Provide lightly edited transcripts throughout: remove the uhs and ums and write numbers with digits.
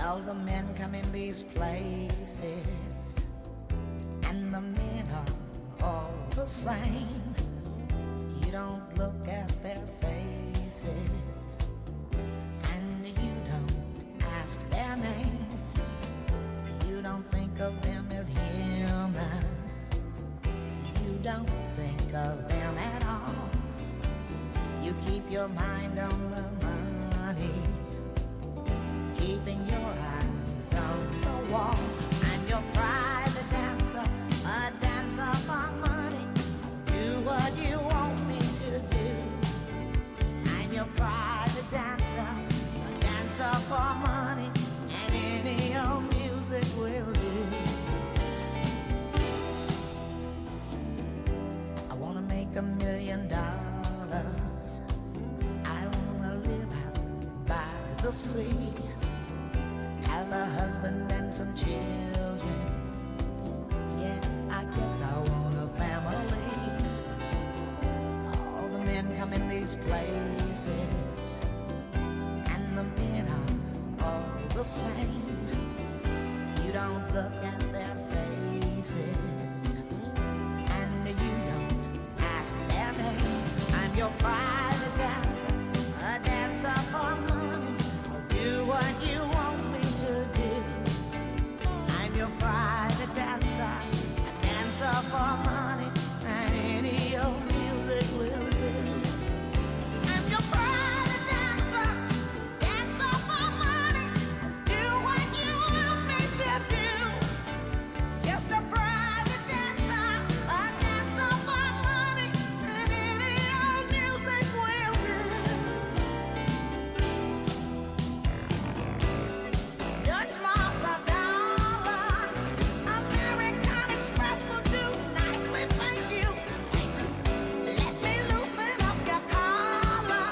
All the men come in these places, and the men are all the same. You don't look at their faces, and you don't ask their names. You don't think of them as human. You don't think of them at all. You keep your mind on the money, keeping your eyes on the wall. I'm your private dancer, a dancer for money. Do what you want me to do. I'm your private dancer, a dancer for money, and any old music will do. I wanna make $1 million. I wanna live out by the sea, have a husband and some children. Yeah, I guess I want a family. All the men come in these places, and the men are all the same. You don't look at their faces, and you don't ask their name. I'm your private dancer, a dancer for money. I'll do what you want me to do. I'm your private dancer, a dancer for money, and any old music will do. I'm your private dancer, dancer for money. Do what you want me to do. Just a private dancer, a dancer for money, and any old music will do. Dutch marks are dollars, American Express will do nicely, thank you. Let me loosen up your collar.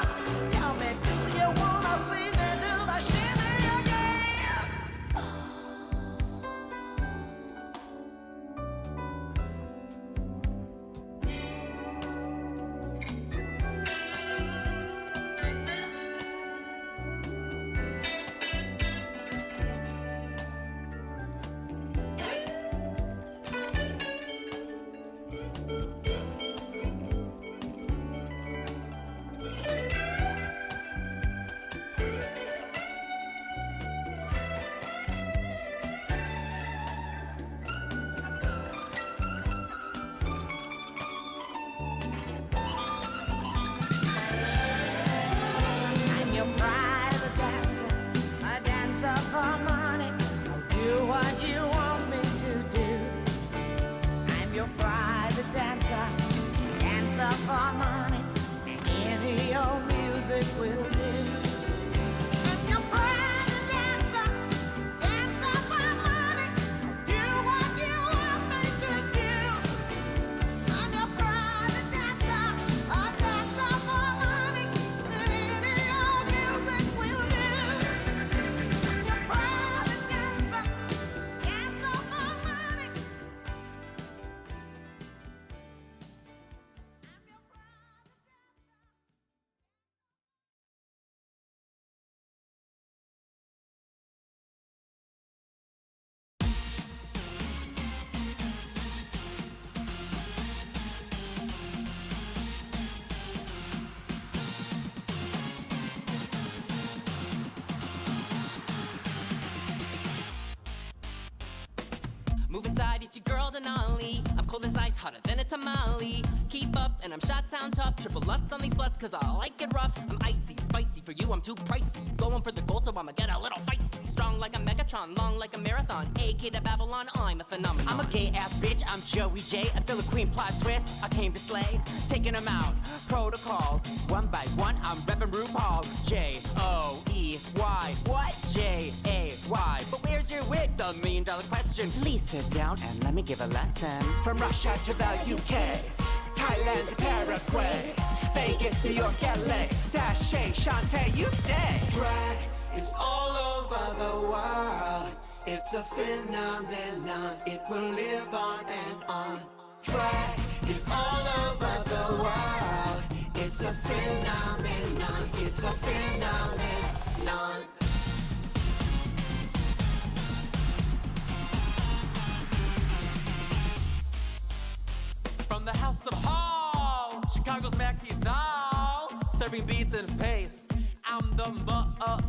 Tell me, do you wanna see me do the shimmy again? I'm your private dancer, a dancer for money. I'll do what you want me to do. I'm your private dancer, dancer for money, and any old music will do. I'm your private dancer, dancer for money. I'll do what you want me to do. I'm your private dancer, a dancer for money, and any old music will do. I'm your private dancer, dancer for money. I'm your Move aside, it's your girl Denali. I'm cold as ice, hotter than a tamale. Keep up, and I'm shot down tough. Triple Lutz on these sluts, cause I like it rough. I'm icy, spicy, for you I'm too pricey. Going for the gold, so I'ma get a little feisty. Strong like a Megatron, long like a marathon. AK to Babylon, I'm a phenomenon. I'm a gay ass bitch, I'm Joey J. I feel a queen plot twist, I came to slay. Taking them out, protocol. One by one, I'm reppin' RuPaul. J-O-E-Y, what? J-A-Y. But where's your wig? The $1 million question. Please sit down and let me give a lesson. From Russia to the UK, Thailand to Paraguay, Vegas, New York, LA, Sachet, Shantae, you stay. Drag is all over the world. It's a phenomenon. It will live on and on. Drag is all over the world. It's a phenomenon. It's a phenomenon. Jackie doll, serving beats in face. I'm the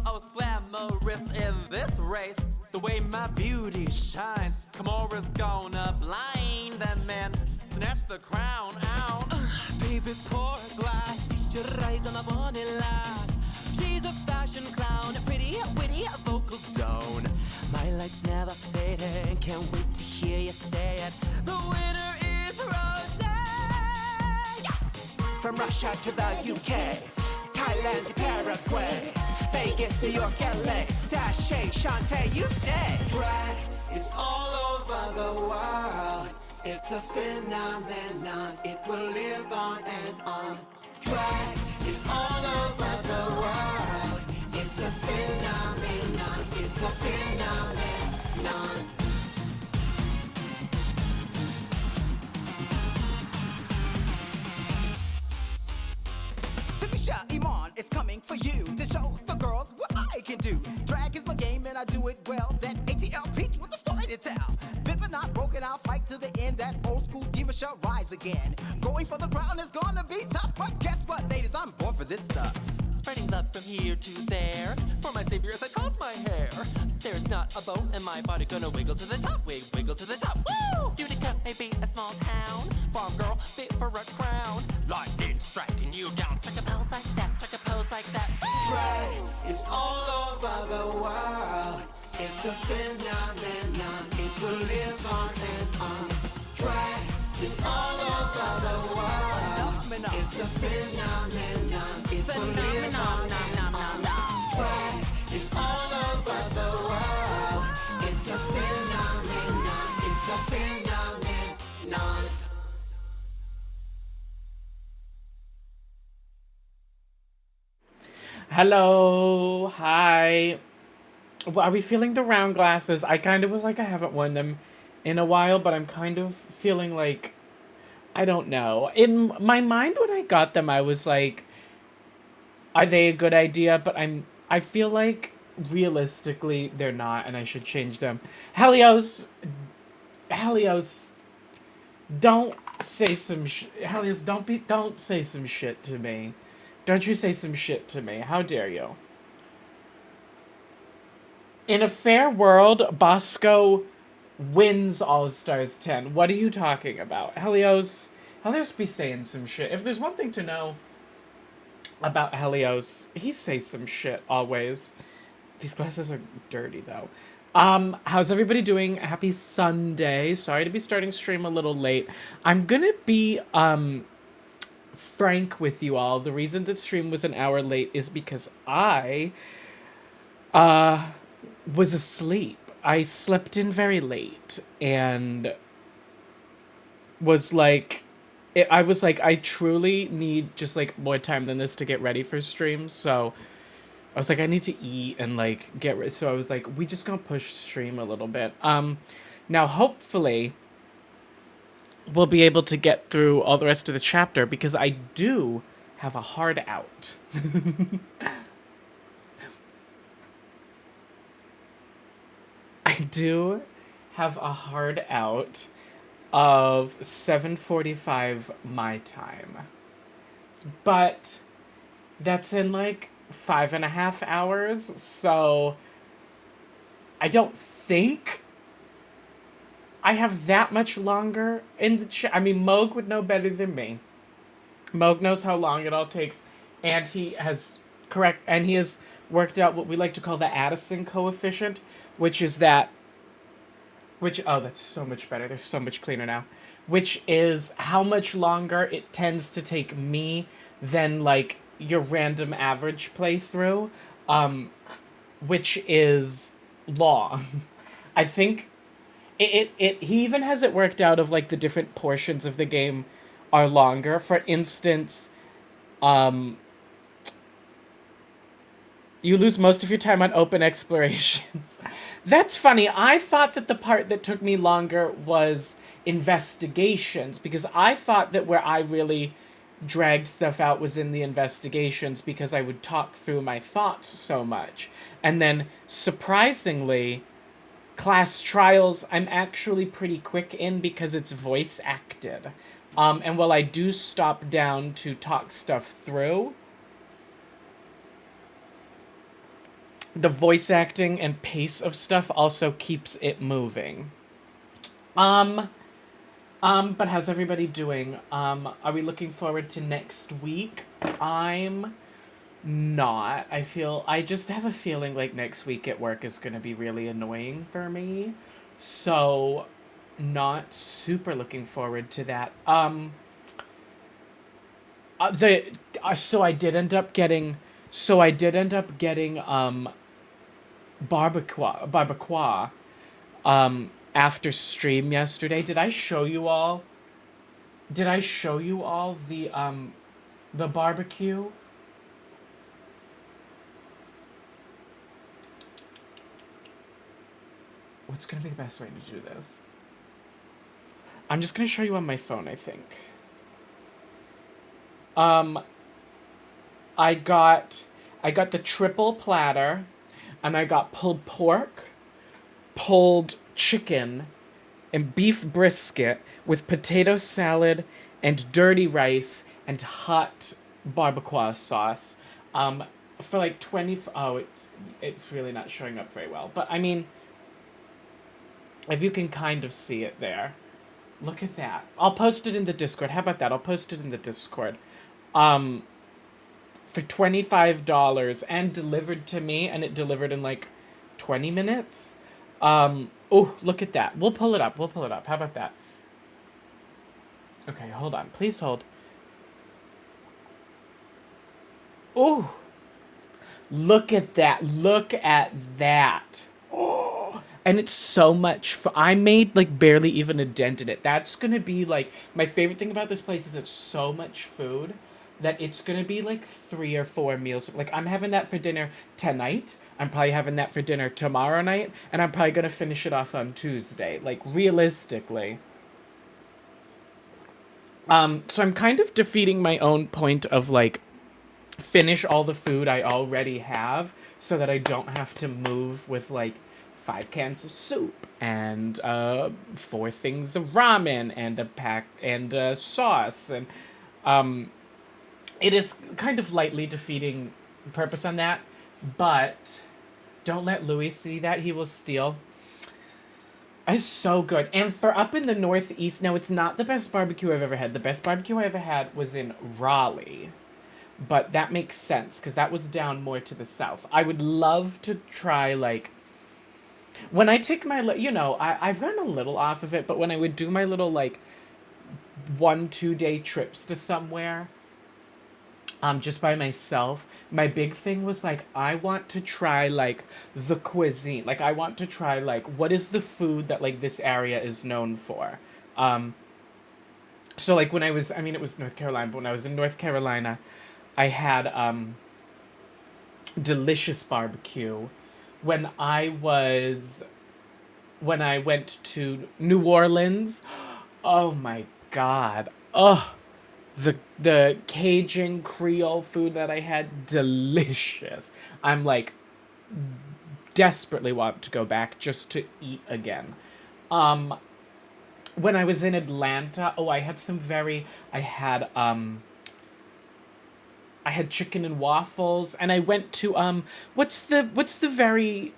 most glamorous in this race. The way my beauty shines, Kimura's gonna blind them and snatch the crown out. Baby, pour a glass, feast your eyes on the bonnet lass. She's a fashion clown, pretty, witty, vocals down. My light's never fading, can't wait to hear you say it. The winner is Rose. From Russia to the UK, Thailand to Paraguay, Vegas, New York, LA, Sachet, Shantae, you stay. Drag is all over the world. It's a phenomenon. It will live on and on. Drag is all over the world. It's a phenomenon. It's a phenomenon. Tisha Iman is coming for you to show the girls what I can do. Drag is my game and I do it well. That ATL peach with a story to tell. Bit but not broken, I'll fight to the end. That old school diva shall rise again. Going for the crown is gonna be tough, but guess what, ladies? I'm born for this stuff. Spreading love from here to there. For my savior as I toss my hair. There's not a bone in my body gonna wiggle to the top. Wiggle to the top. Woo! Utica may be a small town. Farm girl fit for a crown. Lightning striking you down. Strike a pose like that. Strike a pose like that. Drag is all over the world. It's a phenomenon. It will live on and on. Drag is all over the world. It's a phenomenon. It will live on and on. Drag is all over the world. It's a phenomenon. It's a phenomenon. Hello, hi. Are we feeling the round glasses? I kind of was like, I haven't worn them in a while, but I'm kind of feeling like, I don't know. In my mind when I got them, I was like, are they a good idea? But I feel like realistically they're not, and I should change them. Helios, don't say some Helios, don't say some shit to me. Don't you say some shit to me. How dare you? In a fair world, Bosco wins All-Stars 10. What are you talking about? Helios be saying some shit. If there's one thing to know about Helios, he says some shit always. These glasses are dirty, though. How's everybody doing? Happy Sunday. Sorry to be starting stream a little late. I'm gonna be, frank with you all. The reason that stream was an hour late is because I was asleep. I slept in very late and was like, I truly need just like more time than this to get ready for stream. So I was like, I need to eat and like get ready. So I was like, we just gonna push stream a little bit. Now hopefully we'll be able to get through all the rest of the chapter because I do have a hard out. I do have a hard out of 7:45 my time. But that's in like 5.5 hours, so I don't think I have that much longer in the I mean, Moog would know better than me. Moog knows how long it all takes, and he has worked out what we like to call the Addison coefficient, which is that, oh, that's so much better. They're so much cleaner now. Which is how much longer it tends to take me than, like, your random average playthrough, which is long. I think he even has it worked out of, like, the different portions of the game are longer. For instance, you lose most of your time on open explorations. That's funny. I thought that the part that took me longer was investigations, because I thought that where I really dragged stuff out was in the investigations because I would talk through my thoughts so much. And then, surprisingly, class trials I'm actually pretty quick in because it's voice acted. And while I do stop down to talk stuff through, the voice acting and pace of stuff also keeps it moving. But how's everybody doing? Are we looking forward to next week? I'm not. I just have a feeling like next week at work is gonna be really annoying for me. So, not super looking forward to that. So I did end up getting, barbacoa, after stream yesterday. Did I show you all? The barbecue? What's gonna be the best way to do this? I'm just gonna show you on my phone, I think. I got the triple platter, and I got pulled pork, pulled chicken, and beef brisket with potato salad and dirty rice and hot barbacoa sauce. For like 20. Oh, it's really not showing up very well. But I mean, if you can kind of see it there. Look at that. I'll post it in the Discord. How about that? I'll post it in the Discord. For $25 and delivered to me, and it delivered in like 20 minutes. Oh, look at that. We'll pull it up. How about that? Okay, hold on. Please hold. Oh, look at that. Oh, and it's so much fun. I made like barely even a dent in it. That's gonna be like, my favorite thing about this place is it's so much food that it's gonna be like 3 or 4 meals. Like, I'm having that for dinner tonight. I'm probably having that for dinner tomorrow night, and I'm probably gonna finish it off on Tuesday. Like, realistically. So I'm kind of defeating my own point of like, finish all the food I already have so that I don't have to move with like 5 cans of soup and 4 things of ramen and a pack and sauce, and it is kind of lightly defeating the purpose on that, but don't let Louis see that. He will steal. It's so good. And for up in the Northeast, now it's not the best barbecue I've ever had. The best barbecue I ever had was in Raleigh. But that makes sense, because that was down more to the south. I would love to try, like, when I take my, I've gotten a little off of it, but when I would do my little, like, 1-2 day trips to somewhere, just by myself, my big thing was, like, I want to try, like, the cuisine. Like, I want to try, like, what is the food that, like, this area is known for? So, like, when it was North Carolina, but when I was in North Carolina, I had, delicious barbecue. When I went to New Orleans, oh my god. Ugh. The Cajun Creole food that I had, delicious. I'm like, desperately want to go back just to eat again. When I was in Atlanta, I had chicken and waffles, and I went to what's the very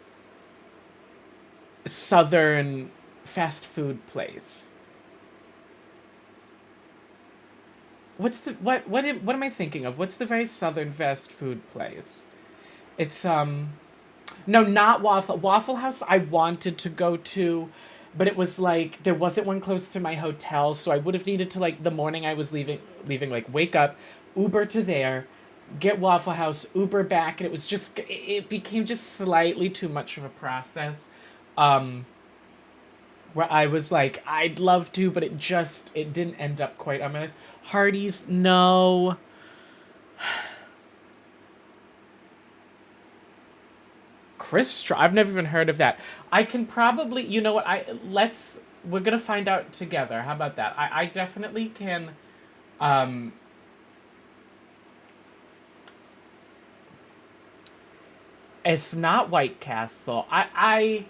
southern fast food place? What am I thinking of? What's the very southern fast food place? It's no, not Waffle House. I wanted to go to, but it was like there wasn't one close to my hotel, so I would have needed to, like, the morning I was leaving like, wake up, Uber to there, get Waffle House, Uber back, and it became just slightly too much of a process. Where I was like, I'd love to, but it didn't end up quite on my list. Hardee's, no. I've never even heard of that. I can probably, you know what, we're gonna find out together. How about that? I definitely can, it's not White Castle. I'm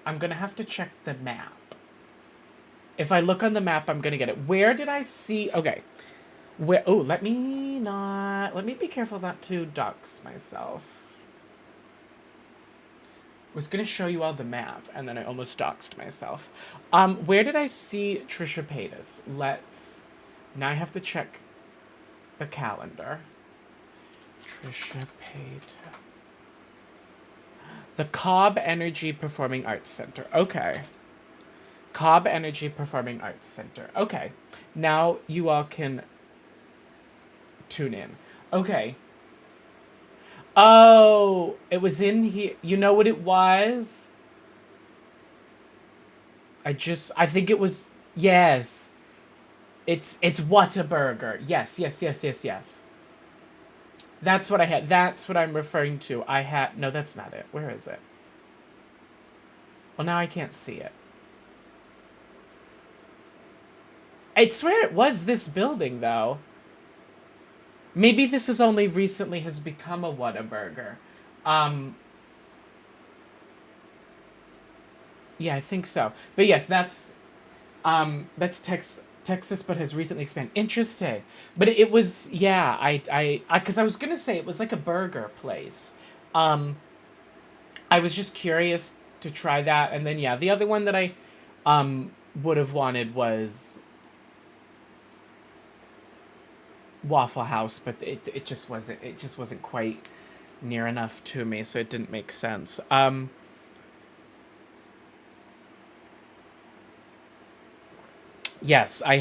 gonna have to check the map. If I look on the map, I'm gonna get it. Where did I see? Okay. Where? Oh, let me be careful not to dox myself. Was gonna show you all the map, and then I almost doxed myself. Where did I see Trisha Paytas? Now I have to check the calendar. Trisha Paytas. The Cobb Energy Performing Arts Center. Okay. Cobb Energy Performing Arts Center. Okay. Now you all can tune in. Okay. Oh, it was in here. You know what it was? I think it was, yes. It's Whataburger. Yes. That's what I had. That's what I'm referring to. No, that's not it. Where is it? Well, now I can't see it. I swear it was this building, though. Maybe this is only recently has become a Whataburger. Yeah, I think so. But yes, that's Texas, but has recently expanded. Interesting. But it was, yeah, because I was gonna say it was like a burger place. I was just curious to try that, and then yeah, the other one that I would have wanted was Waffle House, but it just wasn't quite near enough to me, so it didn't make sense. Yes, by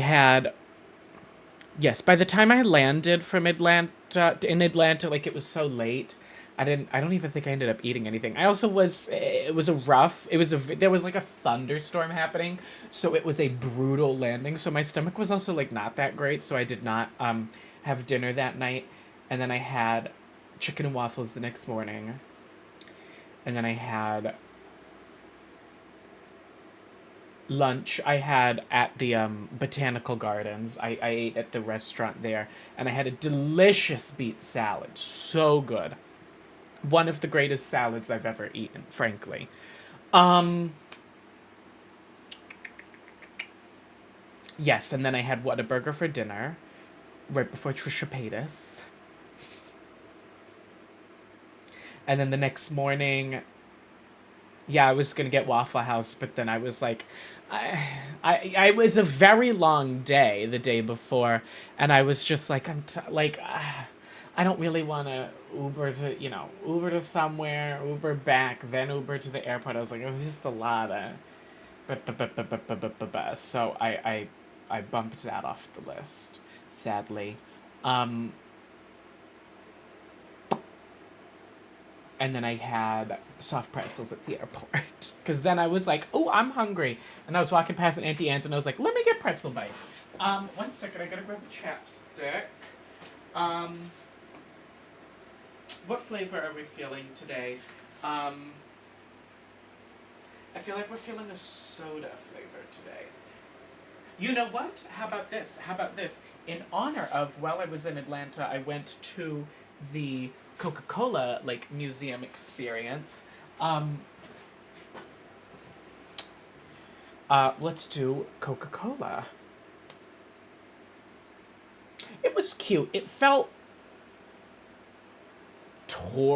the time I landed from in Atlanta, like, it was so late. I don't even think I ended up eating anything. There was like a thunderstorm happening, so it was a brutal landing. So my stomach was also like not that great, so I did not have dinner that night. And then I had chicken and waffles the next morning. And then I had lunch I had at the Botanical Gardens. I ate at the restaurant there, and I had a delicious beet salad. So good. One of the greatest salads I've ever eaten, frankly. Yes, and then I had Whataburger for dinner, right before Trisha Paytas. And then the next morning, yeah, I was gonna get Waffle House, but then I was like, I was a very long day the day before, and I was just like, I don't really want to Uber to somewhere, Uber back, then Uber to the airport. I was like, it was just a lot of, so I bumped that off the list, sadly. And then I had soft pretzels at the airport. Because then I was like, oh, I'm hungry. And I was walking past an Auntie Anne's and I was like, let me get pretzel bites. 1 second, I gotta grab the chapstick. What flavor are we feeling today? I feel like we're feeling a soda flavor today. You know what? How about this? In honor of, while I was in Atlanta, I went to the Coca-Cola, like, museum experience. Let's do Coca-Cola. It was cute. It felt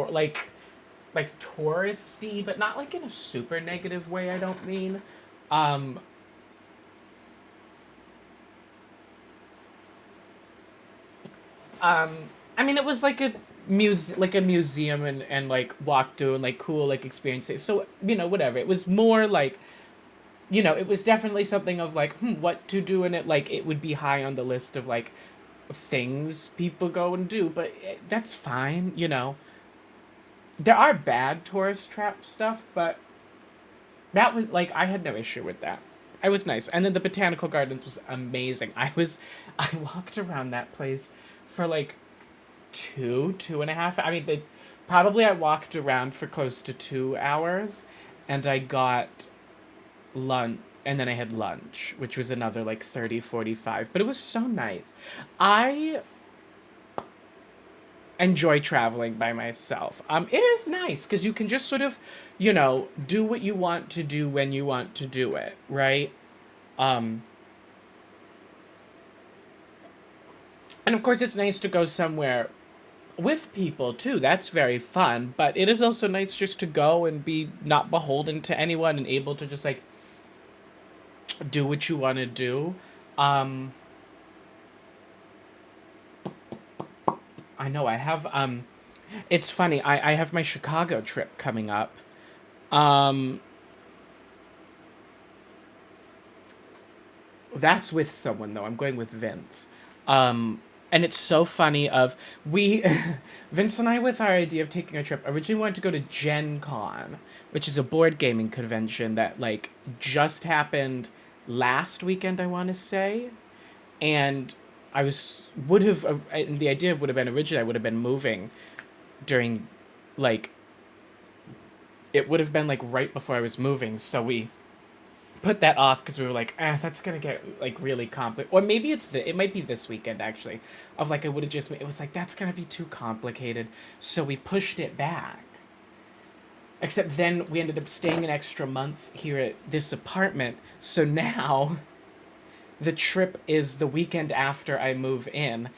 like touristy, but not like in a super negative way, I don't mean. I mean, it was like a museum and like walk through and like cool like experiences. So, whatever. It was more like, it was definitely something of like, what to do in it. Like, it would be high on the list of like things people go and do, but that's fine, There are bad tourist trap stuff, but that was like, I had no issue with that. It was nice. And then the Botanical Gardens was amazing. I walked around that place for like 2.5. I mean, I walked around for close to 2 hours, and I got lunch, and then I had lunch, which was another like 30, 45. But it was so nice. I enjoy traveling by myself. It is nice because you can just sort of, do what you want to do when you want to do it, right? And of course, it's nice to go somewhere with people too. That's very fun. But it is also nice just to go and be not beholden to anyone and able to just like do what you want to do. I know I have it's funny, I have my Chicago trip coming up. That's with someone though. I'm going with Vince. And it's so funny of we Vince and I with our idea of taking a trip originally wanted to go to Gen Con, which is a board gaming convention that like just happened last weekend, I want to say. And and the idea would have been originally I would have been moving during like it would have been like right before I was moving, so we put that off because we were like, that's gonna get like really complicated. Or maybe it might be this weekend actually. Of like, it was like, that's gonna be too complicated. So we pushed it back. Except then we ended up staying an extra month here at this apartment. So now the trip is the weekend after I move in.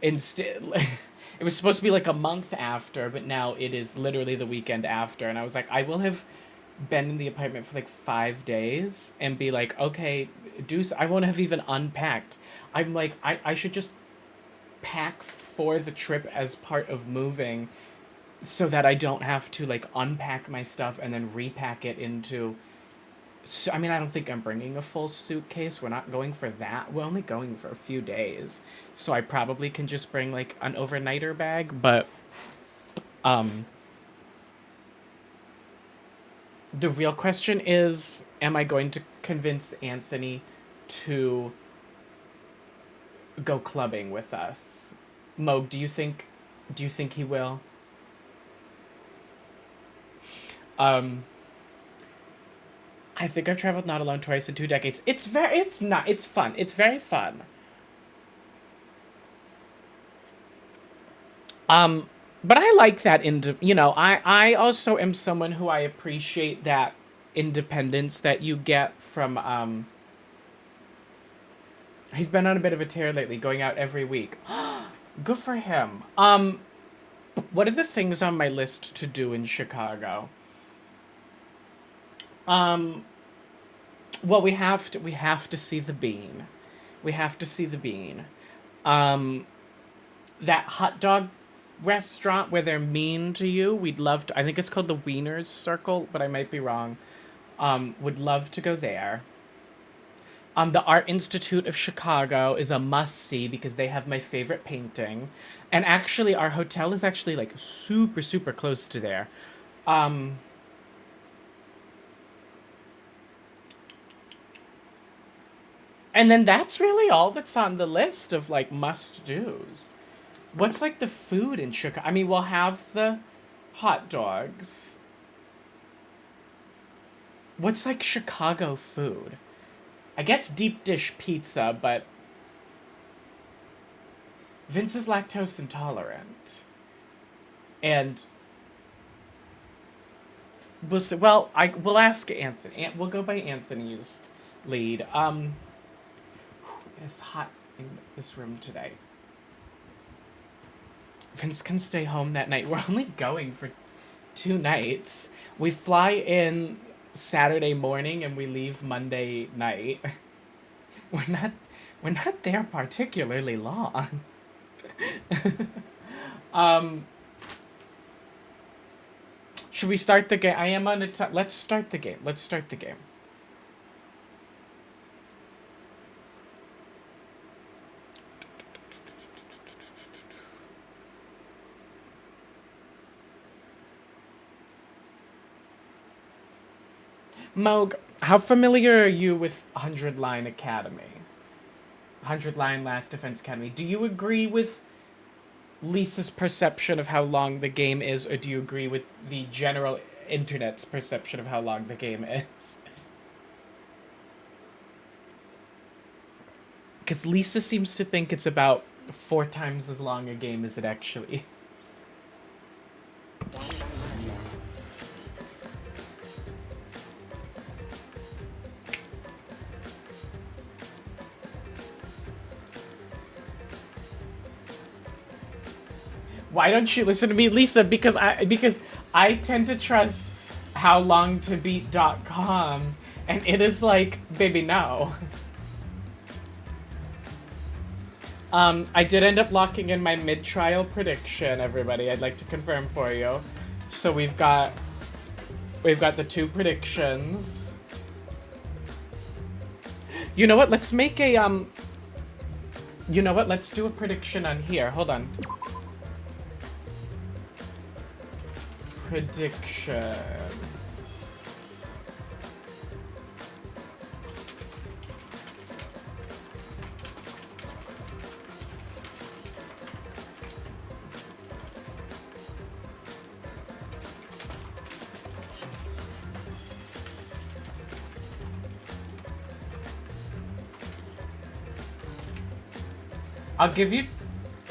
Instead, it was supposed to be like a month after, but now it is literally the weekend after. And I was like, I will have been in the apartment for like 5 days and be like, okay, I won't have even unpacked. I'm like, I should just pack for the trip as part of moving so that I don't have to like unpack my stuff and then repack it into. So, I mean, I don't think I'm bringing a full suitcase. We're not going for that. We're only going for a few days. So I probably can just bring like an overnighter bag, but the real question is, am I going to convince Anthony to go clubbing with us? Moog, do you think he will? I think I've traveled not alone twice in 2 decades. It's fun. It's very fun. But I like that I also am someone who I appreciate that independence that you get from he's been on a bit of a tear lately, going out every week. Good for him. What are the things on my list to do in Chicago? Well, we have to see the Bean. We have to see the Bean. That hot dog restaurant where they're mean to you, we'd love to. I think it's called the Wiener's Circle, but I might be wrong. Would love to go there. The Art Institute of Chicago is a must-see because they have my favorite painting. And actually, our hotel is actually, like, super, super close to there. And then that's really all that's on the list of, like, must-dos. What's, like, the food in Chicago? I mean, we'll have the hot dogs. What's, like, Chicago food? I guess deep dish pizza, but Vince is lactose intolerant. And we'll see. Well, we'll ask Anthony. We'll go by Anthony's lead. It's hot in this room today. Vince can stay home that night. We're only going for 2 nights. We fly in Saturday morning and we leave Monday night. We're not there particularly long. Should we start the game? I am on a let's start the game. Moog, how familiar are you with 100 Line Academy? 100 Line Last Defense Academy. Do you agree with Lisa's perception of how long the game is, or do you agree with the general internet's perception of how long the game is? Because Lisa seems to think it's about 4 times as long a game as it actually is. Why don't you listen to me, Lisa? Because I tend to trust howlongtobeat.com, and it is like, baby, no. I did end up locking in my mid-trial prediction, everybody. I'd like to confirm for you. So we've got the 2 predictions. You know what? Let's make a you know what? Let's do a prediction on here. Hold on. Prediction. I'll give you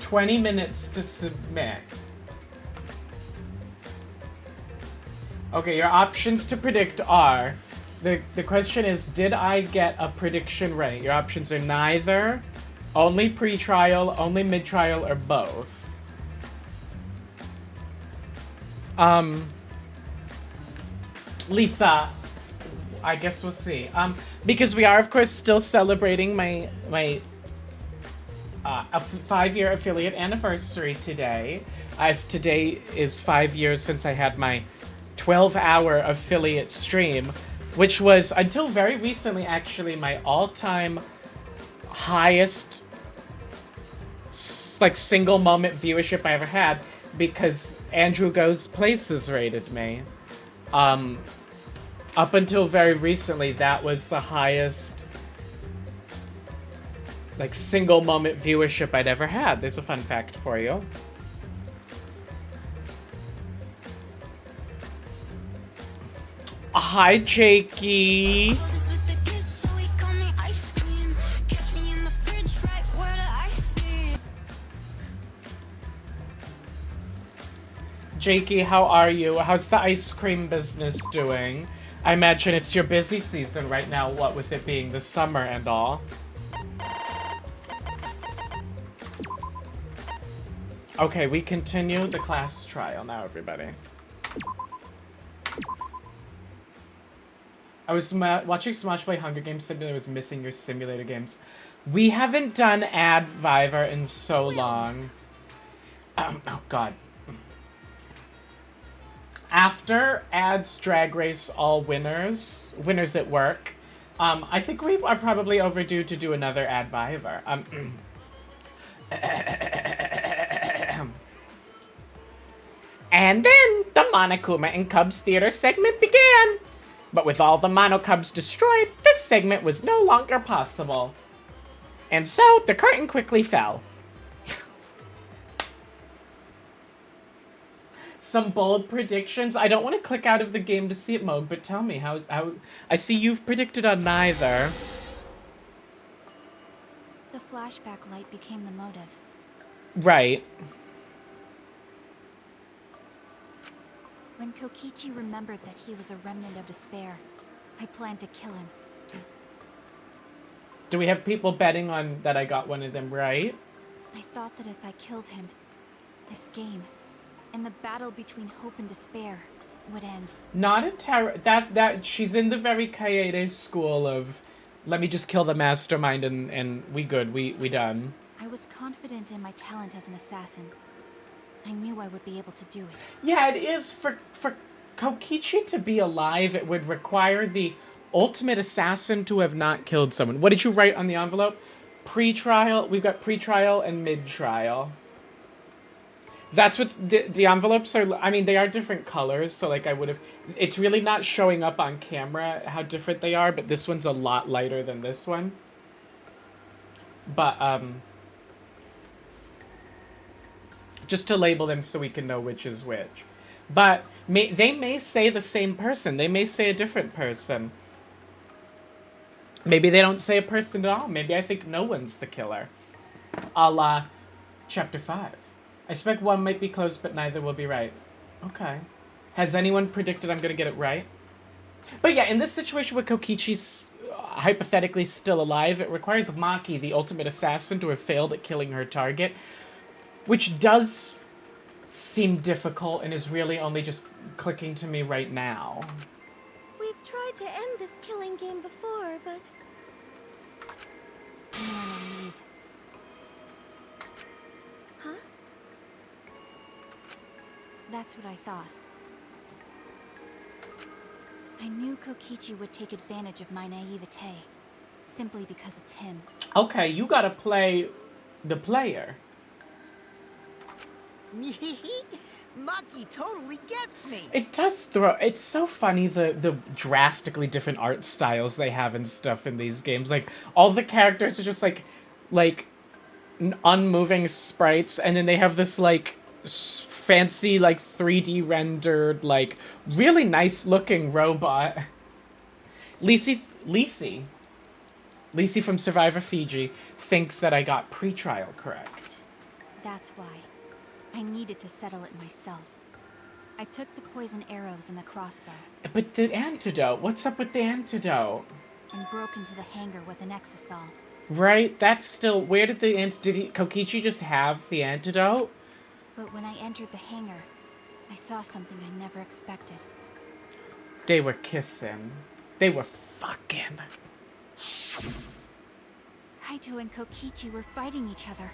20 minutes to submit. Okay, your options to predict are... The question is, did I get a prediction right? Your options are neither, only pre-trial, only mid-trial, or both. Lisa, I guess we'll see. Because we are, of course, still celebrating my a 5-year affiliate anniversary today, as today is 5 years since I had my 12-hour affiliate stream, which was, until very recently, actually my all-time highest, like, single moment viewership I ever had, because Andrew Goes Places rated me. Up until very recently, that was the highest, like, single moment viewership I'd ever had. There's a fun fact for you. Hi, Jakey. Jakey, how are you? How's the ice cream business doing? I imagine it's your busy season right now, what with it being the summer and all. Okay, we continue the class trial now, everybody. I was watching Smosh play Hunger Games Simulator. I was missing your simulator games. We haven't done AddViver in so long. Oh, God. After Add's Drag Race All Winners at Work, I think we are probably overdue to do another AddViver. And then the Monokuma and Cubs Theater segment began. But with all the Monocubs destroyed, this segment was no longer possible. And so, the curtain quickly fell. Some bold predictions. I don't want to click out of the game to see it, Moog, but tell me, how I see you've predicted on neither. The flashback light became the motive. Right. When Kokichi remembered that he was a remnant of despair, I planned to kill him. Do we have people betting on that I got one of them right? I thought that if I killed him, this game, and the battle between hope and despair, would end. Not entirely. That she's in the very Kaede school of, let me just kill the mastermind and we good, we done. I was confident in my talent as an assassin. I knew I would be able to do it. Yeah, it is. For Kokichi to be alive, it would require the ultimate assassin to have not killed someone. What did you write on the envelope? Pre-trial. We've got pre-trial and mid-trial. That's what the envelopes are. I mean, they are different colors, so like I would have... It's really not showing up on camera how different they are, but this one's a lot lighter than this one. But, just to label them so we can know which is which. But they may say the same person. They may say a different person. Maybe they don't say a person at all. Maybe I think no one's the killer. A la Chapter 5. I suspect one might be close, but neither will be right. Okay. Has anyone predicted I'm going to get it right? But yeah, in this situation where Kokichi's hypothetically still alive, it requires Maki, the ultimate assassin, to have failed at killing her target. Which does seem difficult and is really only just clicking to me right now. We've tried to end this killing game before, but You are naive. huh? That's what I thought. I knew Kokichi would take advantage of my naivete, simply because it's him. Okay, you gotta play the player. Maki totally gets me. It does throw. It's so funny the drastically different art styles they have and stuff in these games. Like all the characters are just like unmoving sprites, and then they have this like fancy like 3D rendered like really nice looking robot. Lisi from Survivor Fiji thinks that I got pretrial correct. That's why. I needed to settle it myself. I took the poison arrows and the crossbow. But the antidote, what's up with the antidote? And broke into the hangar with an exisal. Right, that's still, where did Kokichi just have the antidote? But when I entered the hangar, I saw something I never expected. They were kissing. They were fucking. Kaito and Kokichi were fighting each other.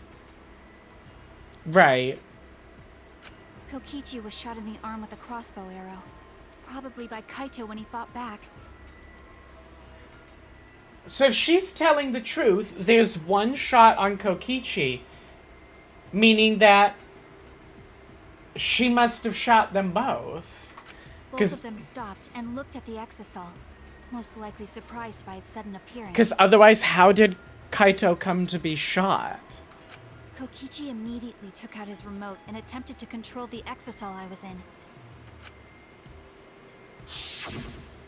Right. Kokichi was shot in the arm with a crossbow arrow. Probably by Kaito when he fought back. So if she's telling the truth, there's one shot on Kokichi, meaning that she must have shot them both. Both of them stopped and looked at the exisal, most likely surprised by its sudden appearance. Because otherwise, how did Kaito come to be shot? Kokichi immediately took out his remote and attempted to control the exisal I was in.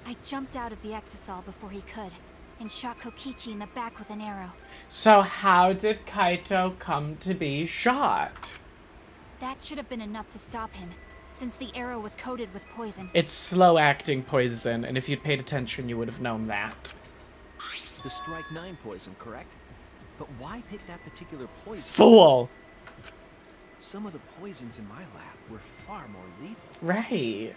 I jumped out of the exisal before he could, and shot Kokichi in the back with an arrow. So how did Kaito come to be shot? That should have been enough to stop him, since the arrow was coated with poison. It's slow-acting poison, and if you'd paid attention, you would have known that. The Strike 9 poison, correct? But why pick that particular poison? Fool! Some of the poisons in my lab were far more lethal. Right.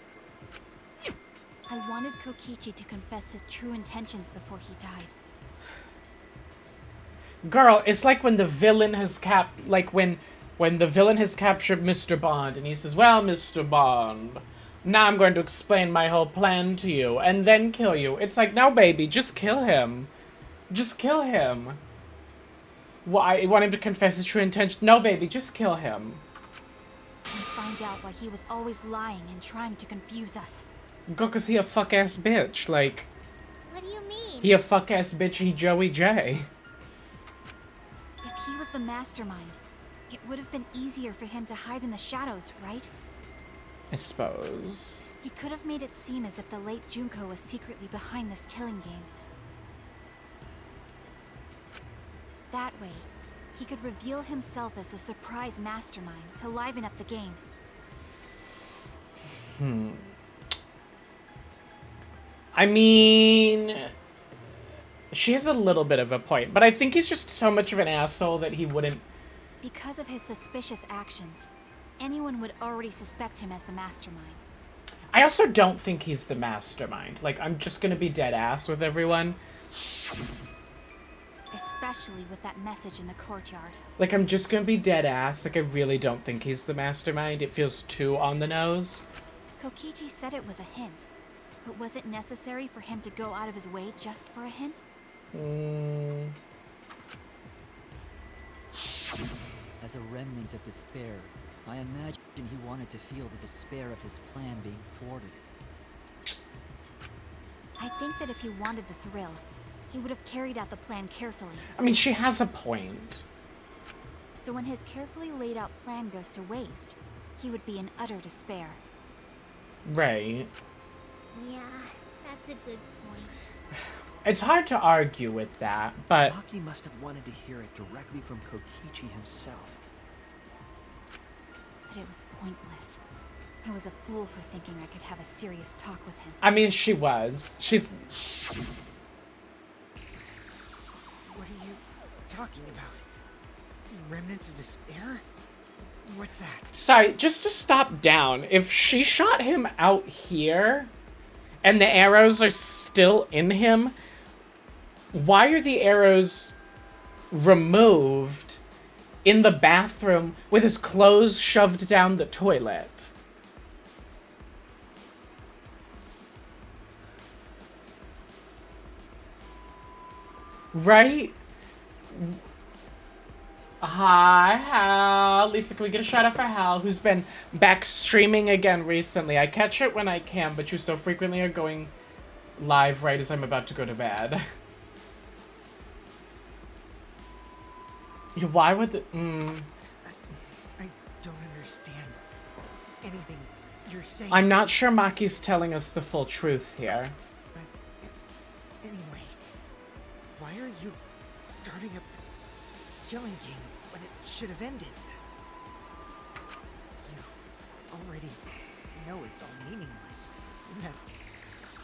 I wanted Kokichi to confess his true intentions before he died. Girl, it's like when the villain has when the villain has captured Mr. Bond, and he says, well, Mr. Bond, now I'm going to explain my whole plan to you, and then kill you. It's like, no, baby, just kill him. Just kill him. Why? You want him to confess his true intentions? No, baby, just kill him. And find out why he was always lying and trying to confuse us. Girl, 'cause he a fuck-ass bitch, like... What do you mean? He a fuck-ass bitch, he Joey J. If he was the mastermind, it would have been easier for him to hide in the shadows, right? I suppose. He could have made it seem as if the late Junko was secretly behind this killing game. That way, he could reveal himself as the surprise mastermind to liven up the game. I mean... She has a little bit of a point, but I think he's just so much of an asshole that he wouldn't... Because of his suspicious actions, anyone would already suspect him as the mastermind. I also don't think he's the mastermind. Like, I'm just gonna be dead ass with everyone. Especially with that message in the courtyard. Like, I'm just gonna be dead ass. Like, I really don't think he's the mastermind. It feels too on the nose. Kokichi said it was a hint. But was it necessary for him to go out of his way just for a hint? As a remnant of despair, I imagine he wanted to feel the despair of his plan being thwarted. I think that if he wanted the thrill, he would have carried out the plan carefully. I mean, she has a point. So when his carefully laid out plan goes to waste, he would be in utter despair. Right. Yeah, that's a good point. It's hard to argue with that, but... Maki must have wanted to hear it directly from Kokichi himself. But it was pointless. I was a fool for thinking I could have a serious talk with him. I mean, she was. She's... What are you talking about? Remnants of despair? What's that? Sorry, just to stop down. If she shot him out here, and the arrows are still in him, why are the arrows removed in the bathroom with his clothes shoved down the toilet? Right? Hi, Hal. Lisa, can we get a shout out for Hal, who's been back streaming again recently? I catch it when I can, but you so frequently are going live right as I'm about to go to bed. Yeah, why would the... I don't understand anything you're saying. I'm not sure Maki's telling us the full truth here. Anyway, why are you starting a killing game when it should have ended? You already know it's all meaningless. And that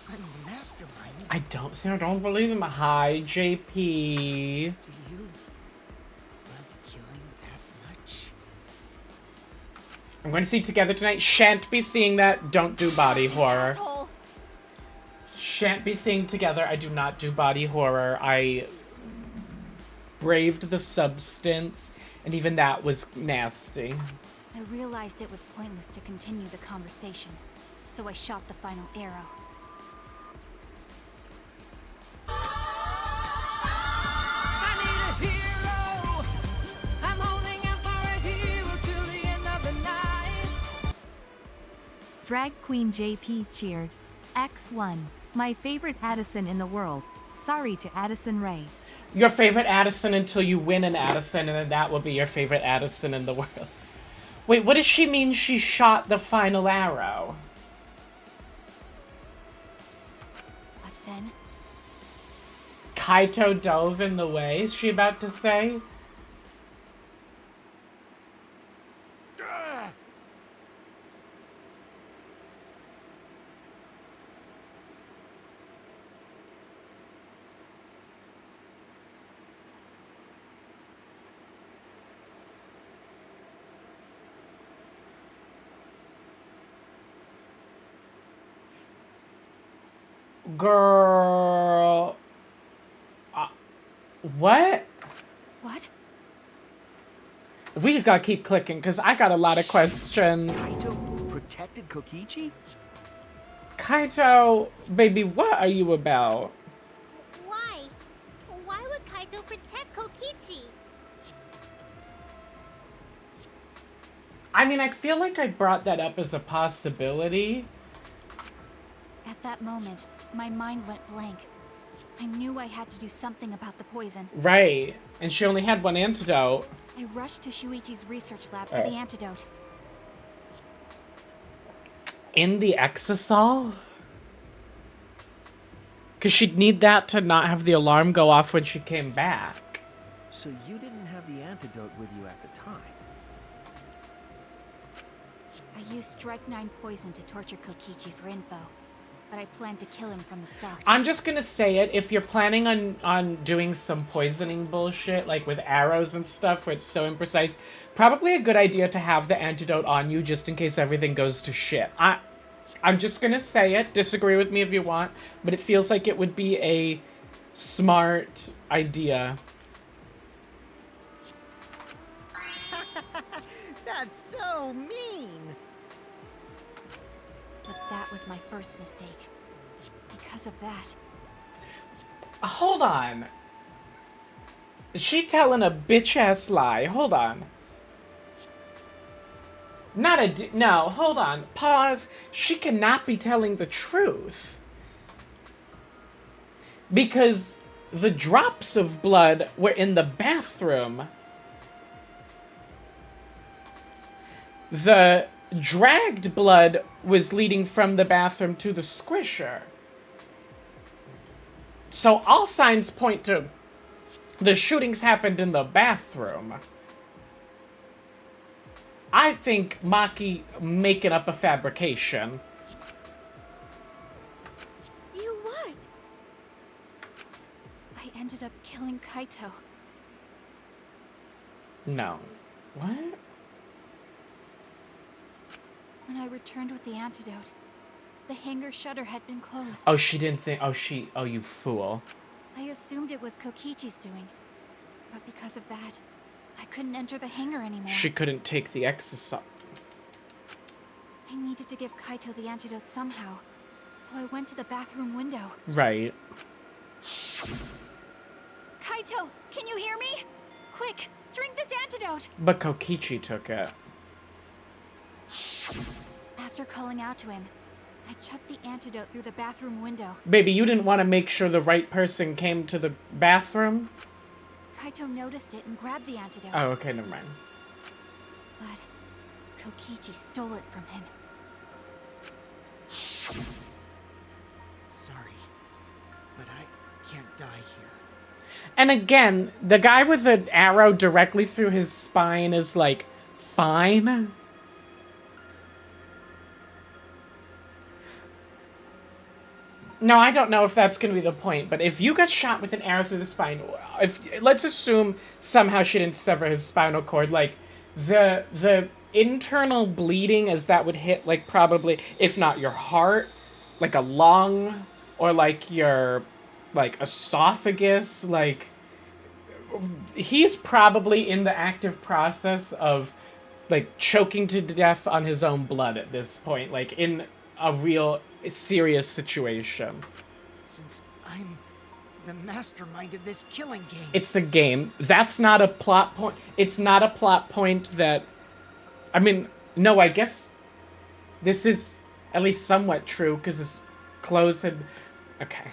I'm the mastermind. I don't believe him. Hi, JP. Do you love killing that much? I'm going to see Together tonight. Shan't be seeing that. Don't do body horror. Asshole. Shan't be seeing Together. I do not do body horror. I braved the substance, and even that was nasty. I realized it was pointless to continue the conversation, so I shot the final arrow. Drag Queen JP cheered. X1. My favorite Addison in the world. Sorry to Addison Ray. Your favorite Addison until you win an Addison, and then that will be your favorite Addison in the world. Wait, what does she mean she shot the final arrow? What then? Kaito dove in the way, is she about to say? Girl. What? What? We gotta keep clicking, because I got a lot of questions. Kaito protected Kokichi? Kaito, baby, what are you about? Why? Why would Kaito protect Kokichi? I mean, I feel like I brought that up as a possibility. At that moment, my mind went blank. I knew I had to do something about the poison. Right. And she only had one antidote. I rushed to Shuichi's research lab for the antidote. In the exisal? Because she'd need that to not have the alarm go off when she came back. So you didn't have the antidote with you at the time? I used Strike 9 poison to torture Kokichi for info, but I planned to kill him from the start. I'm just gonna say it, if you're planning on doing some poisoning bullshit, like with arrows and stuff, where it's so imprecise, probably a good idea to have the antidote on you just in case everything goes to shit. I'm just gonna say it, disagree with me if you want, but it feels like it would be a smart idea. That's so mean! But that was my first mistake. Because of that, Hold on. Is she telling a bitch-ass lie? Hold on. No, hold on. Pause. She cannot be telling the truth. Because the drops of blood were in the bathroom. The dragged blood was leading from the bathroom to the squisher. So all signs point to the shootings happened in the bathroom. I think Maki making up a fabrication. You what? I ended up killing Kaito. No. What? When I returned with the antidote, the hangar shutter had been closed. Oh, she didn't think... Oh, you fool. I assumed it was Kokichi's doing. But because of that, I couldn't enter the hangar anymore. She couldn't take the exercise. I needed to give Kaito the antidote somehow, so I went to the bathroom window. Right. Kaito, can you hear me? Quick, drink this antidote! But Kokichi took it. After calling out to him, I chucked the antidote through the bathroom window. Baby, you didn't want to make sure the right person came to the bathroom? Kaito noticed it and grabbed the antidote. Oh, okay, never mind. But Kokichi stole it from him. Sorry, but I can't die here. And again, the guy with the arrow directly through his spine is like, fine. No, I don't know if that's going to be the point, but if you got shot with an arrow through the spine, let's assume somehow she didn't sever his spinal cord, like, the internal bleeding as that would hit, like, probably, if not your heart, like a lung, or like your, like, esophagus, like, he's probably in the active process of, like, choking to death on his own blood at this point, like, in a real serious situation. Since I'm the mastermind of this killing game. It's a game. That's not a plot point. It's not a plot point that... I mean, no, I guess this is at least somewhat true, because his clothes had... Okay.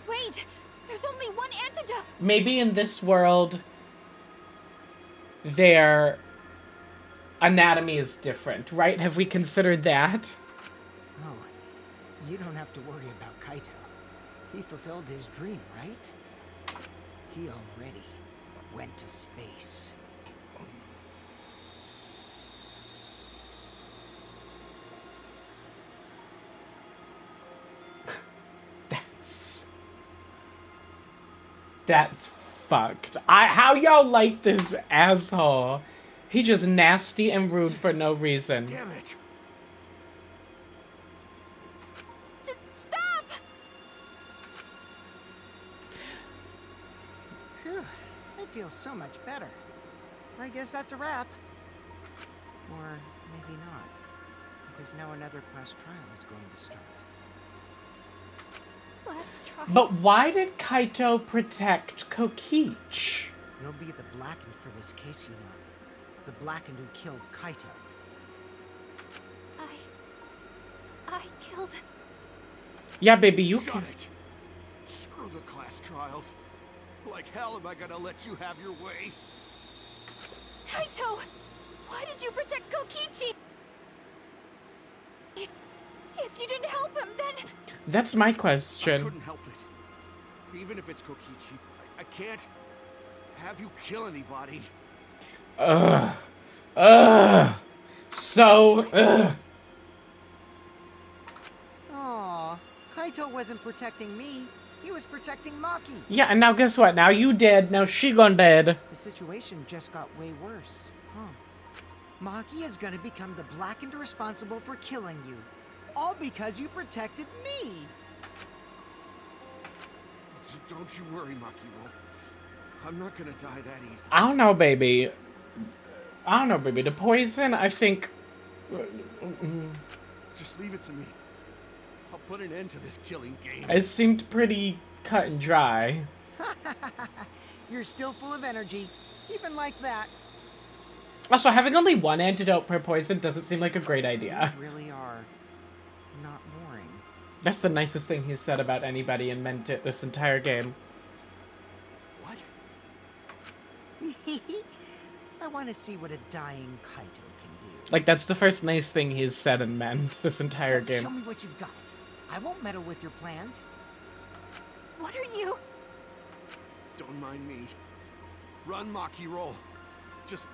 Wait! There's only one antidote! Maybe in this world, their anatomy is different, right? Have we considered that? Oh, you don't have to worry about Kaito. He fulfilled his dream, right? He already went to space. That's fucked. How y'all like this asshole? He just nasty and rude for no reason. Damn it! Stop! Phew, I feel so much better. I guess that's a wrap. Or maybe not, because now another class trial is going to start. Let's try. But why did Kaito protect Kokich? You'll be the blackened for this case, you know. The blackened who killed Kaito. I killed... Yeah, baby, you Shut can... it! Screw the class trials. Like hell am I gonna let you have your way? Kaito! Why did you protect Kokichi? If you didn't help him, then... That's my I question. couldn't help it. Even if it's Kokichi, I can't have you kill anybody. So, Aw, Kaito wasn't protecting me. He was protecting Maki. Yeah, and now guess what? Now you dead. Now she gone dead. The situation just got way worse, huh? Maki is gonna become the blackened responsible for killing you. All because you protected me. Don't you worry, Makiro. I'm not gonna die that easy. I don't know, baby. The poison, I think... Just leave it to me. I'll put an end to this killing game. It seemed pretty cut and dry. You're still full of energy, even like that. Also, having only one antidote per poison doesn't seem like a great idea. You really are not boring. That's the nicest thing he's said about anybody and meant it this entire game. What? I want to see what a dying Kaito can do. Like, that's the first nice thing he's said and meant this entire game. Show me what you've got. I won't meddle with your plans. What are you... Don't mind me. Run, Makiro. Just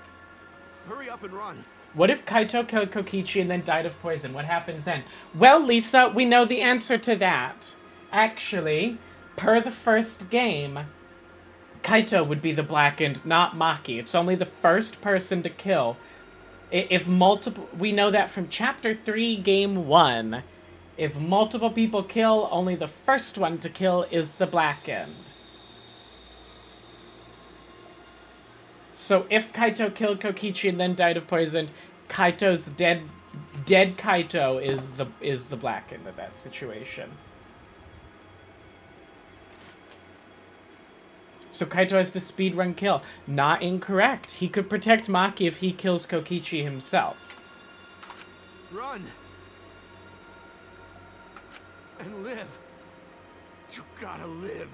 hurry up and run. What if Kaito killed Kokichi and then died of poison? What happens then? Well, Lisa, we know the answer to that. Actually, per the first game, Kaito would be the blackened, not Maki. It's only the first person to kill If multiple, we know that from chapter 3, game 1. If multiple people kill, only the first one to kill is the blackened. So if Kaito killed Kokichi and then died of poison, Kaito's dead Kaito is the blackened in that situation. So Kaito has to speedrun kill. Not incorrect. He could protect Maki if he kills Kokichi himself. Run! And live. You gotta live.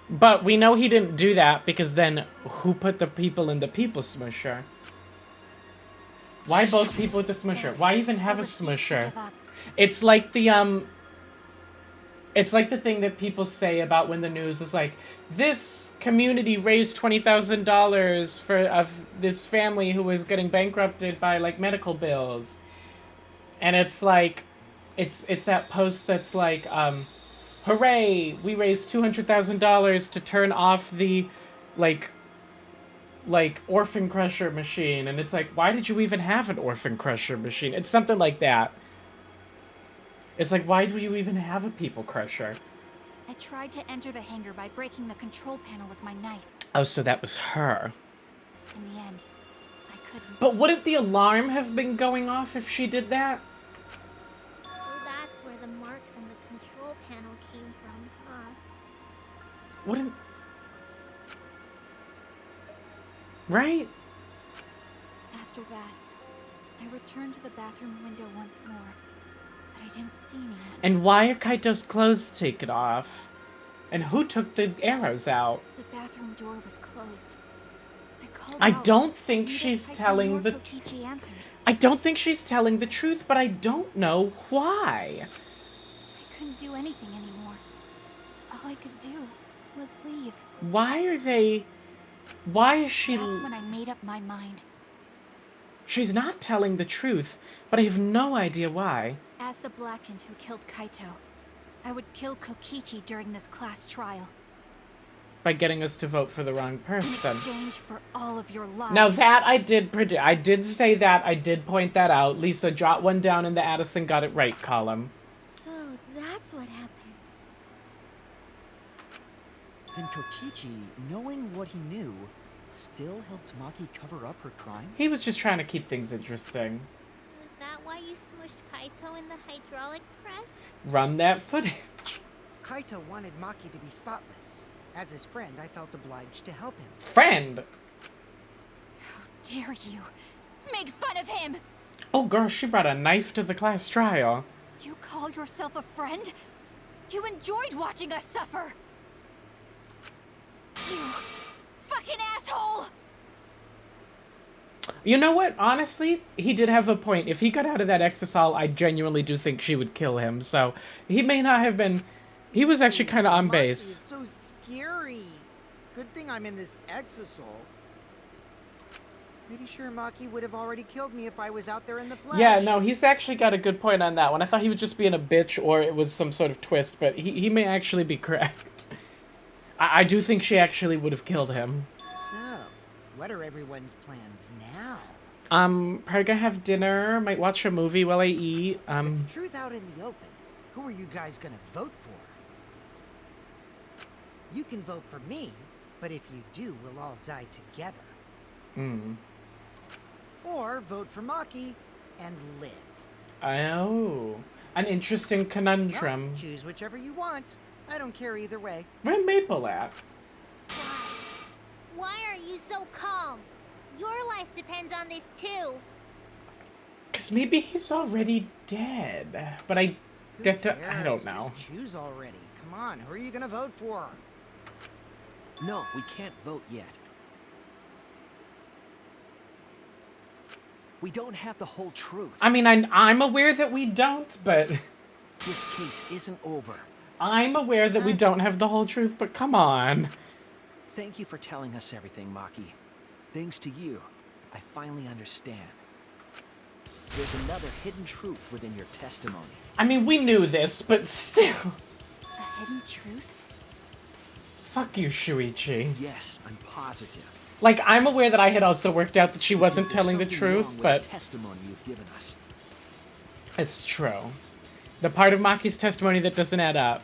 But we know he didn't do that because then who put the people in the people smusher? Why both people with the smusher? Why even have a smusher? It's like the it's like the thing that people say about when the news is like, this community raised $20,000 for this family who was getting bankrupted by like medical bills. And it's like it's that post that's like hooray, we raised $200,000 to turn off the like Orphan Crusher machine. And it's like, why did you even have an Orphan Crusher machine? It's something like that. It's like, why do you even have a People Crusher? I tried to enter the hangar by breaking the control panel with my knife. Oh, so that was her. In the end, I couldn't. But wouldn't the alarm have been going off if she did that? So that's where the marks on the control panel came from, huh? Wouldn't... Right? After that, I returned to the bathroom window once more. But I didn't see anyone. And why are Kaito's clothes taken off? And who took the arrows out? The bathroom door was closed. I don't think she's telling the... I don't think she's telling the truth, but I don't know why. I couldn't do anything anymore. All I could do was leave. Why are they... Why is she... That's when I made up my mind. She's not telling the truth, but I have no idea why. As the Blackened who killed Kaito, I would kill Kokichi during this class trial. By getting us to vote for the wrong person. In exchange for all of your lives. Now that I did predict. I did say that. I did point that out. Lisa, jot one down in the Addison got it right column. So that's what happened. Then Kokichi, knowing what he knew, still helped Maki cover up her crime? He was just trying to keep things interesting. Was that why you smushed Kaito in the hydraulic press? Run that footage. Kaito wanted Maki to be spotless. As his friend, I felt obliged to help him. Friend? How dare you make fun of him? Oh girl, she brought a knife to the class trial. You call yourself a friend? You enjoyed watching us suffer. You fucking asshole! You know what? Honestly, he did have a point. If he got out of that exisal, I genuinely do think she would kill him. So he may not have been... He was actually kind of on base. Maki is so scary. Good thing I'm in this exisal. Pretty sure Maki would have already killed me if I was out there in the flesh. Yeah, no, he's actually got a good point on that one. I thought he was just being a bitch or it was some sort of twist, but he may actually be correct. I do think she actually would have killed him. So, what are everyone's plans now? Probably gonna have dinner, might watch a movie while I eat. With the truth out in the open, who are you guys gonna vote for? You can vote for me, but if you do, we'll all die together. Or vote for Maki and live. Oh, an interesting conundrum. Well, choose whichever you want. I don't care either way. Where's Maple at? Why are you so calm? Your life depends on this too. Cause maybe he's already dead. But I don't know. Just choose already. Come on, who are you gonna vote for? No, we can't vote yet. We don't have the whole truth. I mean, I'm aware that we don't, but... This case isn't over. I'm aware that we don't have the whole truth, but come on. Thank you for telling us everything, Maki. Thanks to you, I finally understand. There's another hidden truth within your testimony. I mean, we knew this, but still. A hidden truth? Fuck you, Shuichi. Yes, I'm positive. Like, I'm aware that I had also worked out that she wasn't Is there telling the something truth, wrong with but the testimony you've given us? it's true. The part of Maki's testimony that doesn't add up.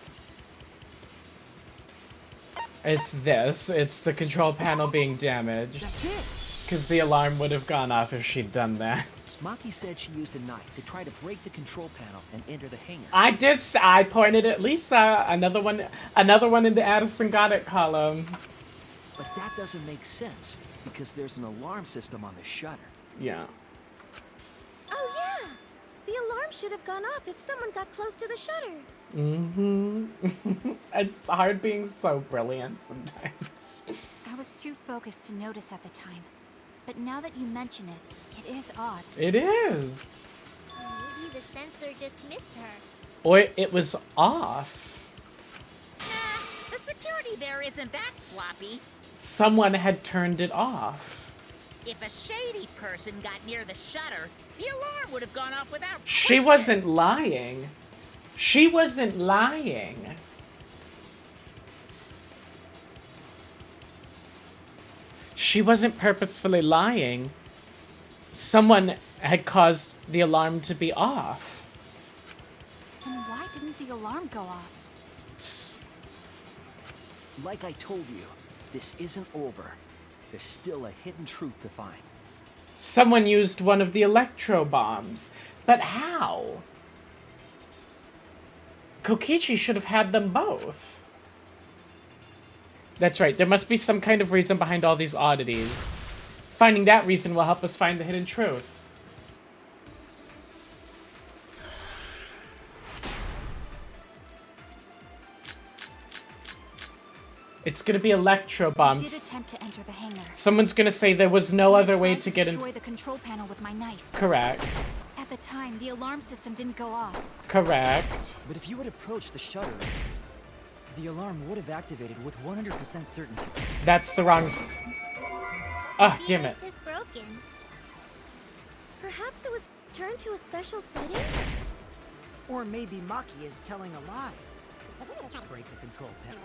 It's this. It's the control panel being damaged. That's it. Because the alarm would have gone off if she'd done that. Maki said she used a knife to try to break the control panel and enter the hangar. I pointed at Lisa. Another one in the Addison got it column. But that doesn't make sense, because there's an alarm system on the shutter. Yeah. Oh yeah! The alarm should have gone off if someone got close to the shutter. Mm-hmm. It's hard being so brilliant sometimes. I was too focused to notice at the time. But now that you mention it, it is odd. It is. Maybe the sensor just missed her. Or it was off. Nah, the security there isn't that sloppy. Someone had turned it off. If a shady person got near the shutter, the alarm would have gone off without She question. wasn't lying. She wasn't lying. She wasn't purposefully lying. Someone had caused the alarm to be off. Then why didn't the alarm go off? Like I told you, this isn't over. There's still a hidden truth to find. Someone used one of the electro bombs. But how? Kokichi should have had them both. That's right, there must be some kind of reason behind all these oddities. Finding that reason will help us find the hidden truth. It's gonna be electro I bombs. did attempt to enter the hangar. Someone's gonna say there was no I other way tried to get destroy into. the control panel with my knife. Correct. At the time, the alarm system didn't go off. Correct. But if you had approached the shutter, the alarm would have activated with 100% certainty. That's the wrong. Ah, damn it. It's just broken. Perhaps it was turned to a special setting? Or maybe Maki is telling a lie. Break the control panel.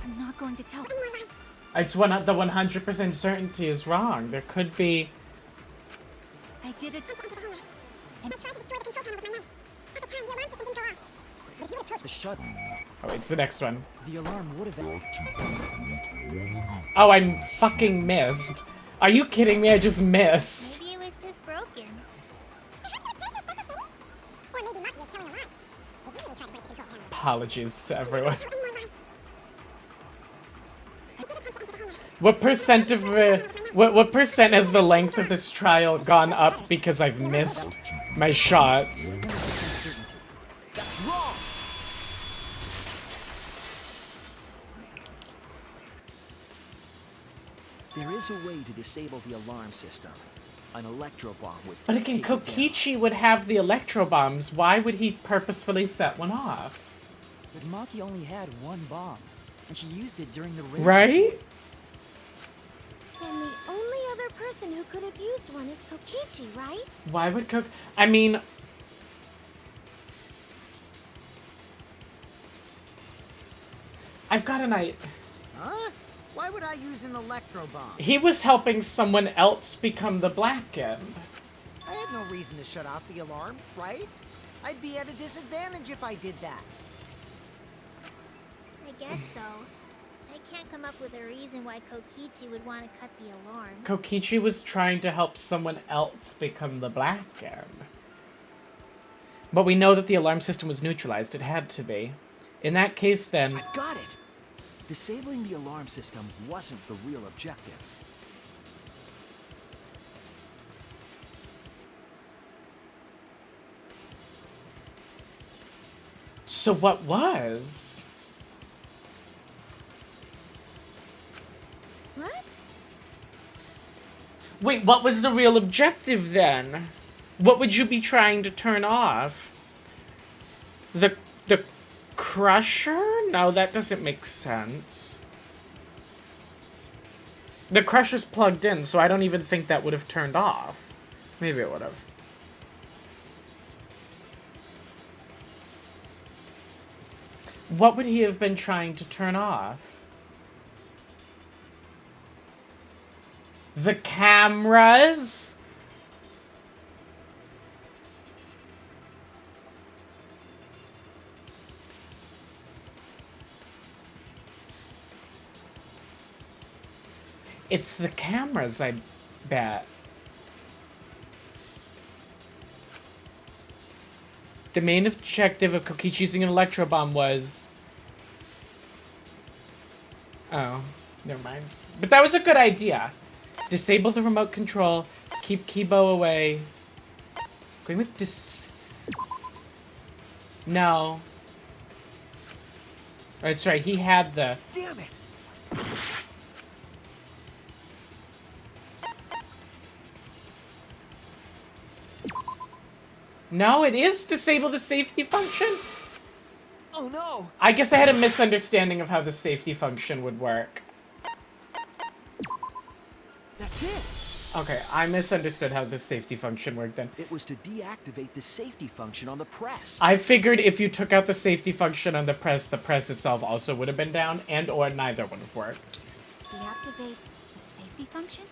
I'm not going to tell. It's the 100% certainty is wrong. There could be. I did it. I tried to destroy the control panel with my knife. At the time, the alarm system didn't go off. But if you approached The shutter, Oh, it's the next one. the alarm would have. Oh, I fucking missed. Are you kidding me? I just missed. Maybe it was just broken. Or maybe Maki is telling a lie. Did you really try to break the control panel? Apologies to everyone. Any more lies? I did attempt to enter the hangar. What percent of what percent has the length of this trial gone up because I've missed my shots? 100% certainty. That's wrong! There is a way to disable the alarm system. An electro bomb would. But again, take it down. Kokichi would have the electro bombs. Why would he purposefully set one off? But Maki only had one bomb, and she used it during the raid. Right? Then the only other person who could have used one is Kokichi, right? Why would I mean, I've got an idea. Huh? Why would I use an electro bomb? He was helping someone else become the Black End. I had no reason to shut off the alarm, right? I'd be at a disadvantage if I did that. I guess so. I can't come up with a reason why Kokichi would want to cut the alarm. Kokichi was trying to help someone else become the Black End. But we know that the alarm system was neutralized. It had to be. In that case, then... I've got it! Disabling the alarm system wasn't the real objective. So what was? What? Wait, what was the real objective then? What would you be trying to turn off? The crusher? No, that doesn't make sense. The crusher's plugged in, so I don't even think that would have turned off. Maybe it would have. What would he have been trying to turn off? The cameras? It's the cameras, I bet. The main objective of Kokichi using an electro bomb was... Oh, never mind. But that was a good idea. Disable the remote control. Keep Kibo away. Going with No. That's right, he had the... Damn it! No, it is disable the safety function? Oh no! I guess I had a misunderstanding of how the safety function would work. That's it! Okay, I misunderstood how the safety function worked then. It was to deactivate the safety function on the press. I figured if you took out the safety function on the press itself also would have been down, and or neither would have worked. Deactivate the safety function?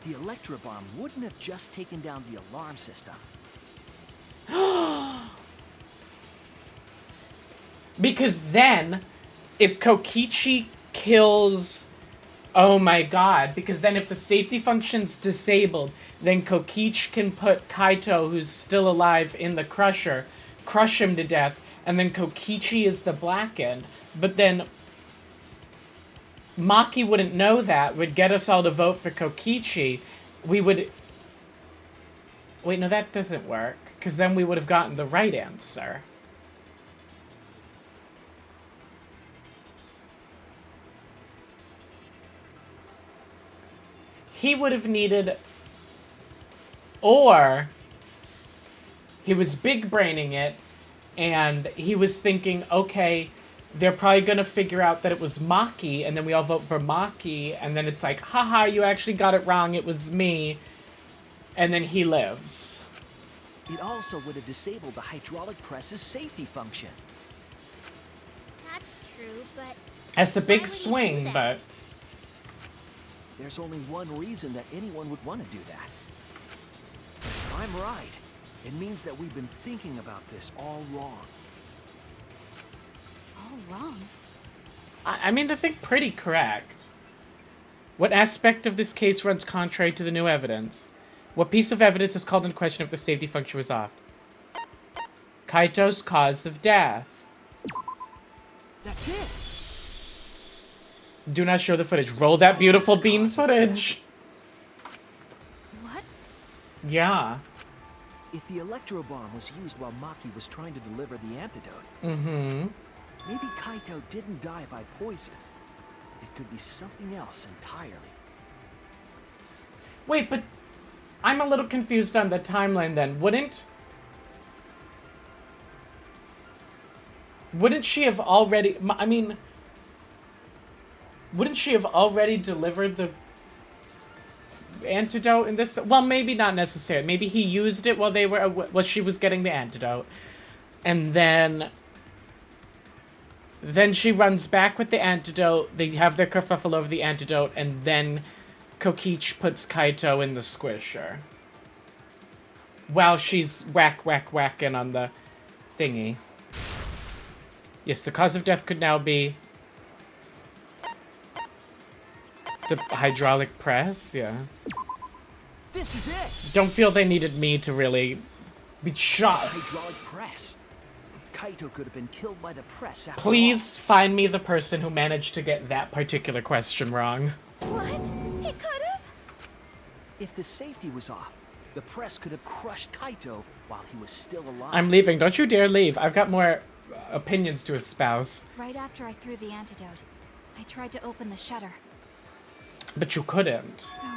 The electrobomb wouldn't have just taken down the alarm system. Because then, if Kokichi kills... Oh my god, because then if the safety function's disabled, then Kokichi can put Kaito, who's still alive, in the crusher, crush him to death, and then Kokichi is the black end. But then Maki wouldn't know that, would get us all to vote for Kokichi. We would... Wait, no, that doesn't work, because then we would have gotten the right answer. He would have needed... Or... He was big-braining it, and he was thinking, okay, they're probably gonna figure out that it was Maki, and then we all vote for Maki, and then it's like, haha, you actually got it wrong, it was me. And then he lives. It also would have disabled the hydraulic press's safety function. That's true, but... That's a big why would you do swing, that? but... There's only one reason that anyone would want to do that. If I'm right, it means that we've been thinking about this all wrong. All wrong? I mean, I think pretty correct. What aspect of this case runs contrary to the new evidence? What piece of evidence is called into question if the safety function was off? Kaito's cause of death. That's it! Do not show the footage. Roll that beautiful bean footage. What? Yeah. If the electro bomb was used while Maki was trying to deliver the antidote, maybe Kaito didn't die by poison. It could be something else entirely. Wait, but I'm a little confused on the timeline then. Wouldn't she have already... I mean... Wouldn't she have already delivered the antidote in this? Well, maybe not necessarily. Maybe he used it while she was getting the antidote, and then she runs back with the antidote. They have their kerfuffle over the antidote, and then Kokichi puts Kaito in the squisher while she's whacking on the thingy. Yes, the cause of death could now be the hydraulic press, yeah. This is it! Don't feel they needed me to really be shot. Hydraulic press. Kaito could have been killed by the press after Please find me the person who managed to get that particular question wrong. What? He could have? If the safety was off, the press could have crushed Kaito while he was still alive. I'm leaving. Don't you dare leave. I've got more opinions to espouse. Right after I threw the antidote, I tried to open the shutter. But you couldn't. So,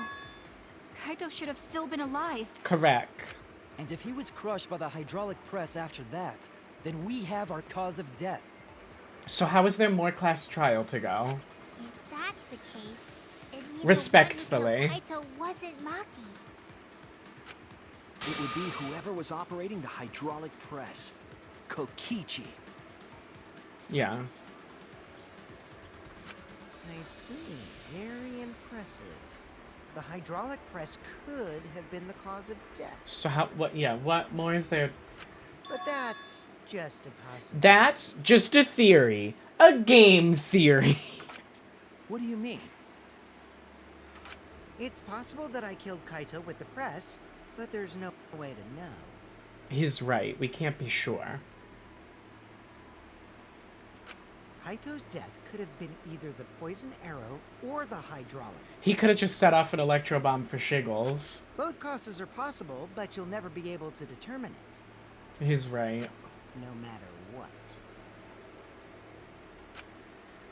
Kaito should have still been alive. Correct. And if he was crushed by the hydraulic press after that, then we have our cause of death. So how is there more class trial to go? If that's the case, it means Respectfully. the one who killed Kaito wasn't Maki. It would be whoever was operating the hydraulic press. Kokichi. Yeah. I see. Very impressive. the hydraulic press could have been the cause of death. So what more is there? But that's just a possibility. That's just a theory. A game theory. What do you mean? It's possible that I killed Kaito with the press, but there's no way to know. He's right. We can't be sure. Kaito's death could have been either the poison arrow or the hydraulic. He could have just set off an electro bomb for shiggles. Both causes are possible, but you'll never be able to determine it. He's right. No matter what.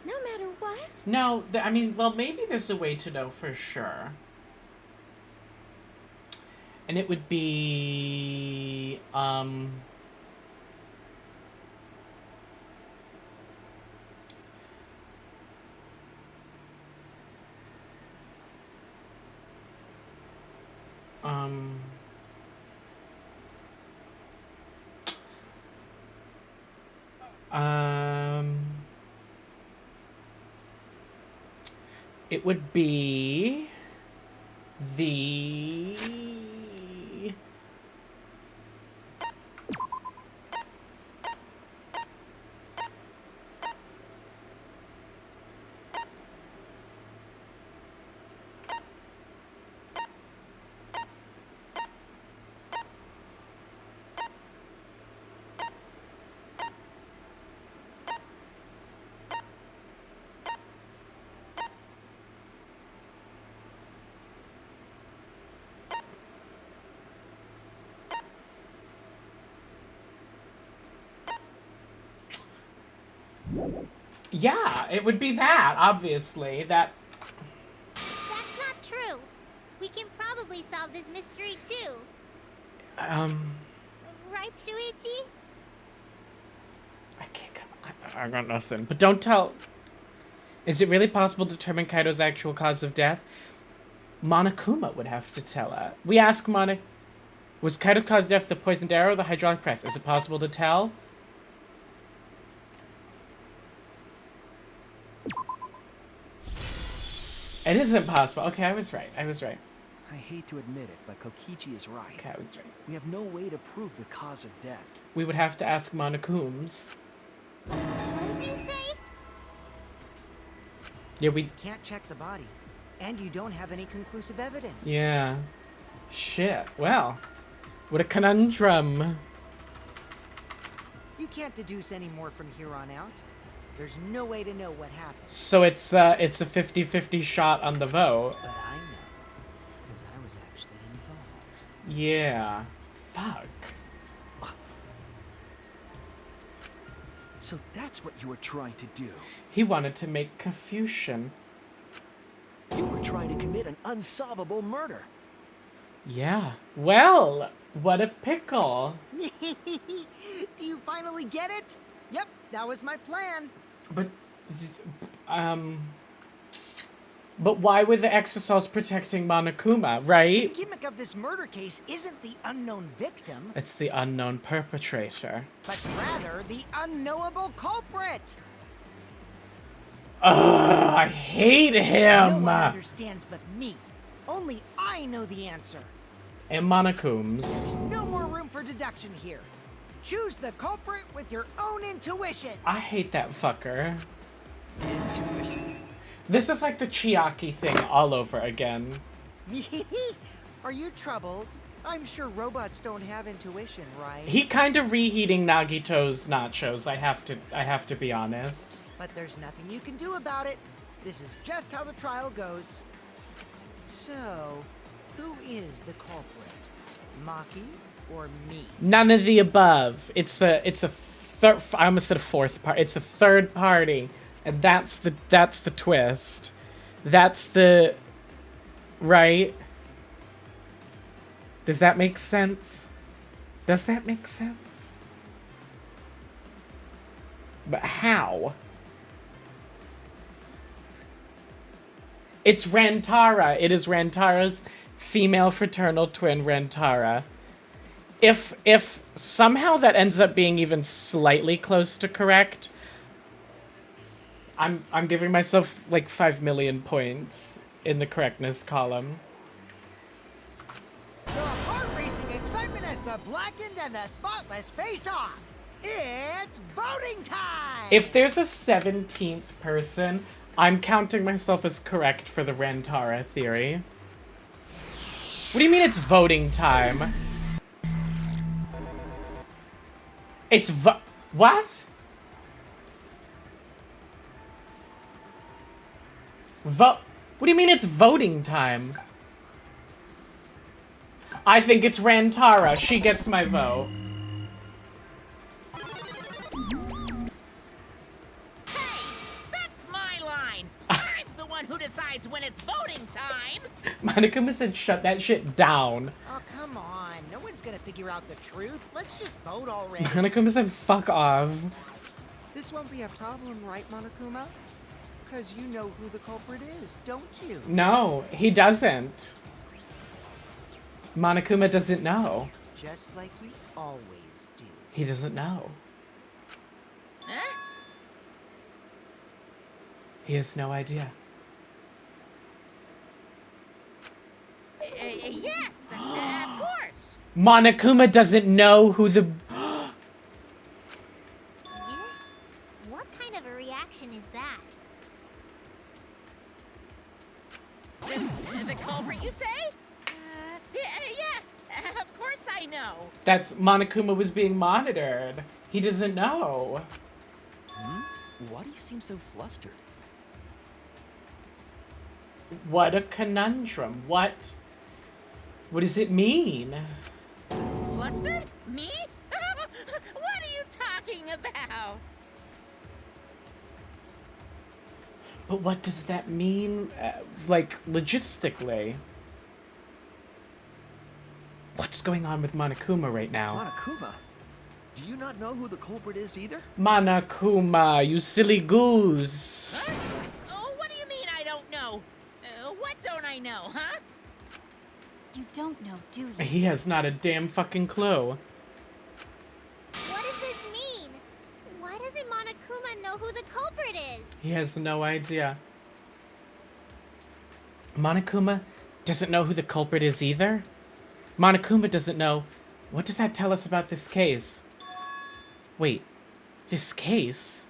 No matter what? No, I mean, well, maybe there's a way to know for sure. And it would be, it would be the... Yeah, it would be that, obviously. That's not true. We can probably solve this mystery too. Right, Shuichi? I got nothing. But don't tell... Is it really possible to determine Kaito's actual cause of death? Monokuma would have to tell us. We ask was Kaito caused death the poisoned arrow or the hydraulic press? Is it possible to tell? It is impossible. Okay, I was right. I hate to admit it, but Kokichi is right. Okay, I was right. We have no way to prove the cause of death. We would have to ask Monokums. What did you say? Yeah, we can't check the body, and you don't have any conclusive evidence. Yeah. Shit. Well, what a conundrum. You can't deduce any more from here on out. There's no way to know what happened. So it's a 50-50 shot on the vote. But I know, because I was actually involved. Yeah. Fuck. So that's what you were trying to do. He wanted to make confusion. You were trying to commit an unsolvable murder. Yeah. Well, what a pickle. Do you finally get it? Yep, that was my plan. But why were the exosols protecting Monokuma, right? The gimmick of this murder case isn't the unknown victim. It's the unknown perpetrator. But rather the unknowable culprit. Ugh, I hate him. No one understands but me. Only I know the answer. And Monokums. No more room for deduction here. Choose the culprit with your own intuition. I hate that fucker. Intuition. This is like the Chiaki thing all over again. Are you troubled? I'm sure robots don't have intuition, right? He kind of reheating Nagito's nachos, I have to be honest. But there's nothing you can do about it. This is just how the trial goes. So, who is the culprit? Maki or me? None of the above. It's a third. I almost said a fourth part. It's a third party, and that's the twist. That's the right. Does that make sense? Does that make sense? But how? It's Rantara. It is Rantara's female fraternal twin, Rantara. If somehow that ends up being even slightly close to correct, I'm giving myself like 5 million points in the correctness column. as the blackened and the spotless face off, it's voting time! If there's a 17th person, I'm counting myself as correct for the Rantara theory. What do you mean it's voting time? It's what? What do you mean it's voting time? I think it's Rantara. She gets my vote. Hey, that's my line. I'm the one who decides when it's voting time. Monokuma said shut that shit down. Oh, come on. No one's gonna figure out the truth. Let's just vote already. Monokuma said fuck off. This won't be a problem, right, Monokuma? Because you know who the culprit is, don't you? No, he doesn't. Monokuma doesn't know. Just like you always do. He doesn't know. Huh? He has no idea. Yes, of course. Monokuma doesn't know who the... What kind of a reaction is that? The culprit, you say? Yes, of course I know. That's Monokuma was being monitored. He doesn't know. Hmm? Why do you seem so flustered? What a conundrum. What does it mean? Flustered? Me? What are you talking about? But what does that mean, like, logistically? What's going on with Monokuma right now? Monokuma? Do you not know who the culprit is either? Monokuma, you silly goose. Huh? Oh, what do you mean I don't know? What don't I know, huh? You don't know, do you? He has not a damn fucking clue. What does this mean? Why doesn't Monokuma know who the culprit is? He has no idea. Monokuma doesn't know who the culprit is either? Monokuma doesn't know. What does that tell us about this case? Wait, this case?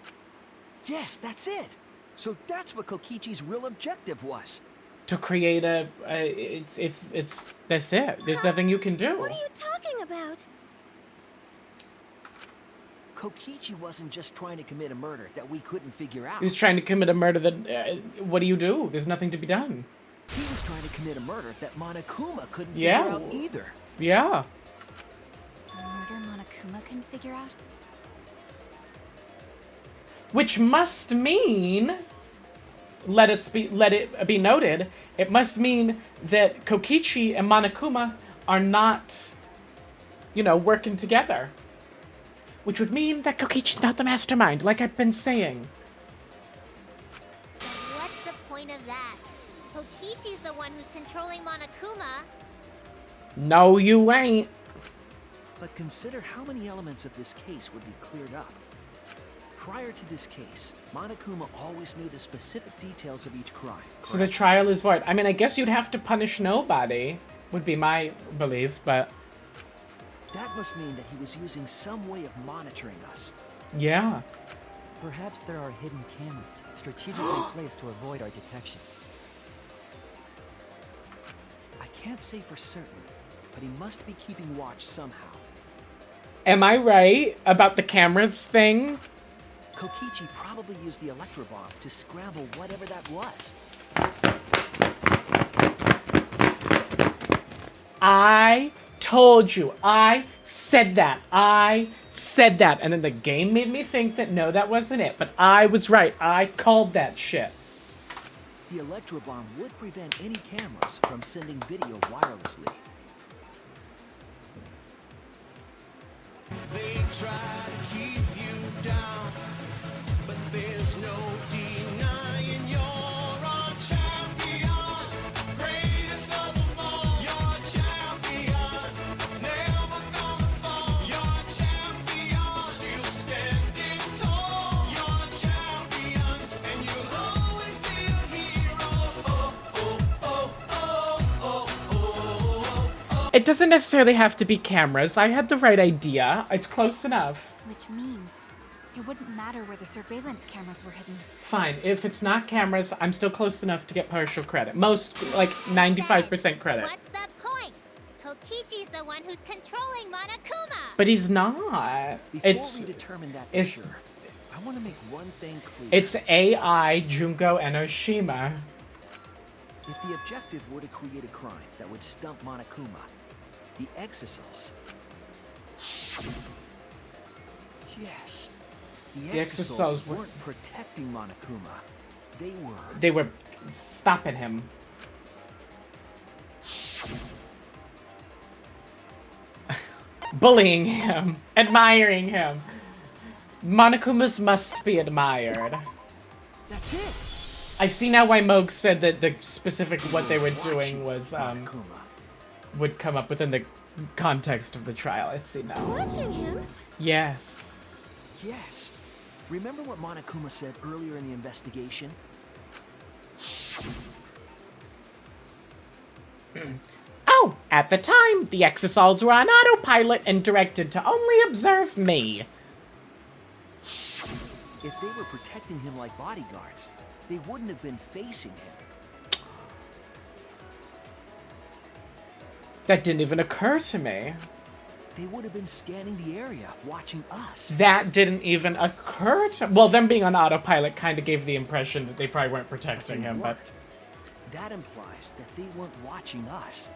Yes, that's it. So that's what Kokichi's real objective was. To create that's it. There's nothing you can do. What are you talking about? Kokichi wasn't just trying to commit a murder that we couldn't figure out. He was trying to commit a murder that, what do you do? There's nothing to be done. He was trying to commit a murder that Monokuma couldn't Yeah. figure out either. Yeah. A murder Monokuma can figure out? Which must mean, let it be noted, it must mean that Kokichi and Monokuma are not, you know, working together. Which would mean that Kokichi's not the mastermind, like I've been saying. What's the point of that? Kokichi's the one who's controlling Monokuma. No, you ain't. But consider how many elements of this case would be cleared up. Prior to this case, Monokuma always knew the specific details of each crime. So the trial is void. I mean, I guess you'd have to punish nobody, would be my belief, but... That must mean that he was using some way of monitoring us. Yeah. Perhaps there are hidden cameras strategically placed to avoid our detection. I can't say for certain, but he must be keeping watch somehow. Am I right about the cameras thing? Kokichi probably used the electro bomb to scramble whatever that was. I told you. I said that. And then the game made me think that no, that wasn't it. But I was right. I called that shit. The electro bomb would prevent any cameras from sending video wirelessly. They try to keep you down, but there's no denying you're a champion, greatest of them all. You're a champion, never gonna fall. You're a champion, still standing tall. You're a champion, and you'll always be a hero. Oh, oh, oh, oh, oh, oh, oh, oh. It doesn't necessarily have to be cameras. I had the right idea. It's close enough. Which means it wouldn't matter where the surveillance cameras were hidden. Fine. If it's not cameras, I'm still close enough to get partial credit. Most, like, 95% credit. What's the point? Kokichi's the one who's controlling Monokuma. But he's not. Before we determine that for sure, I want to make one thing clear. It's AI, Junko, and Oshima. If the objective were to create a crime that would stump Monokuma, the Exisals... Yes. The Exisals weren't protecting Monokuma. They were stopping him. Bullying him. Admiring him. Monokumas must be admired. That's it. I see now why Moog said that the specific what they were doing was would come up within the context of the trial. I see now. Watching him? Yes. Yes. Remember what Monokuma said earlier in the investigation? Oh, at the time, the Exisals were on autopilot and directed to only observe me. If they were protecting him like bodyguards, they wouldn't have been facing him. That didn't even occur to me. They would have been scanning the area, watching us. That didn't even occur to... Well, them being on autopilot kind of gave the impression that they probably weren't protecting him, but... That implies that they weren't watching us.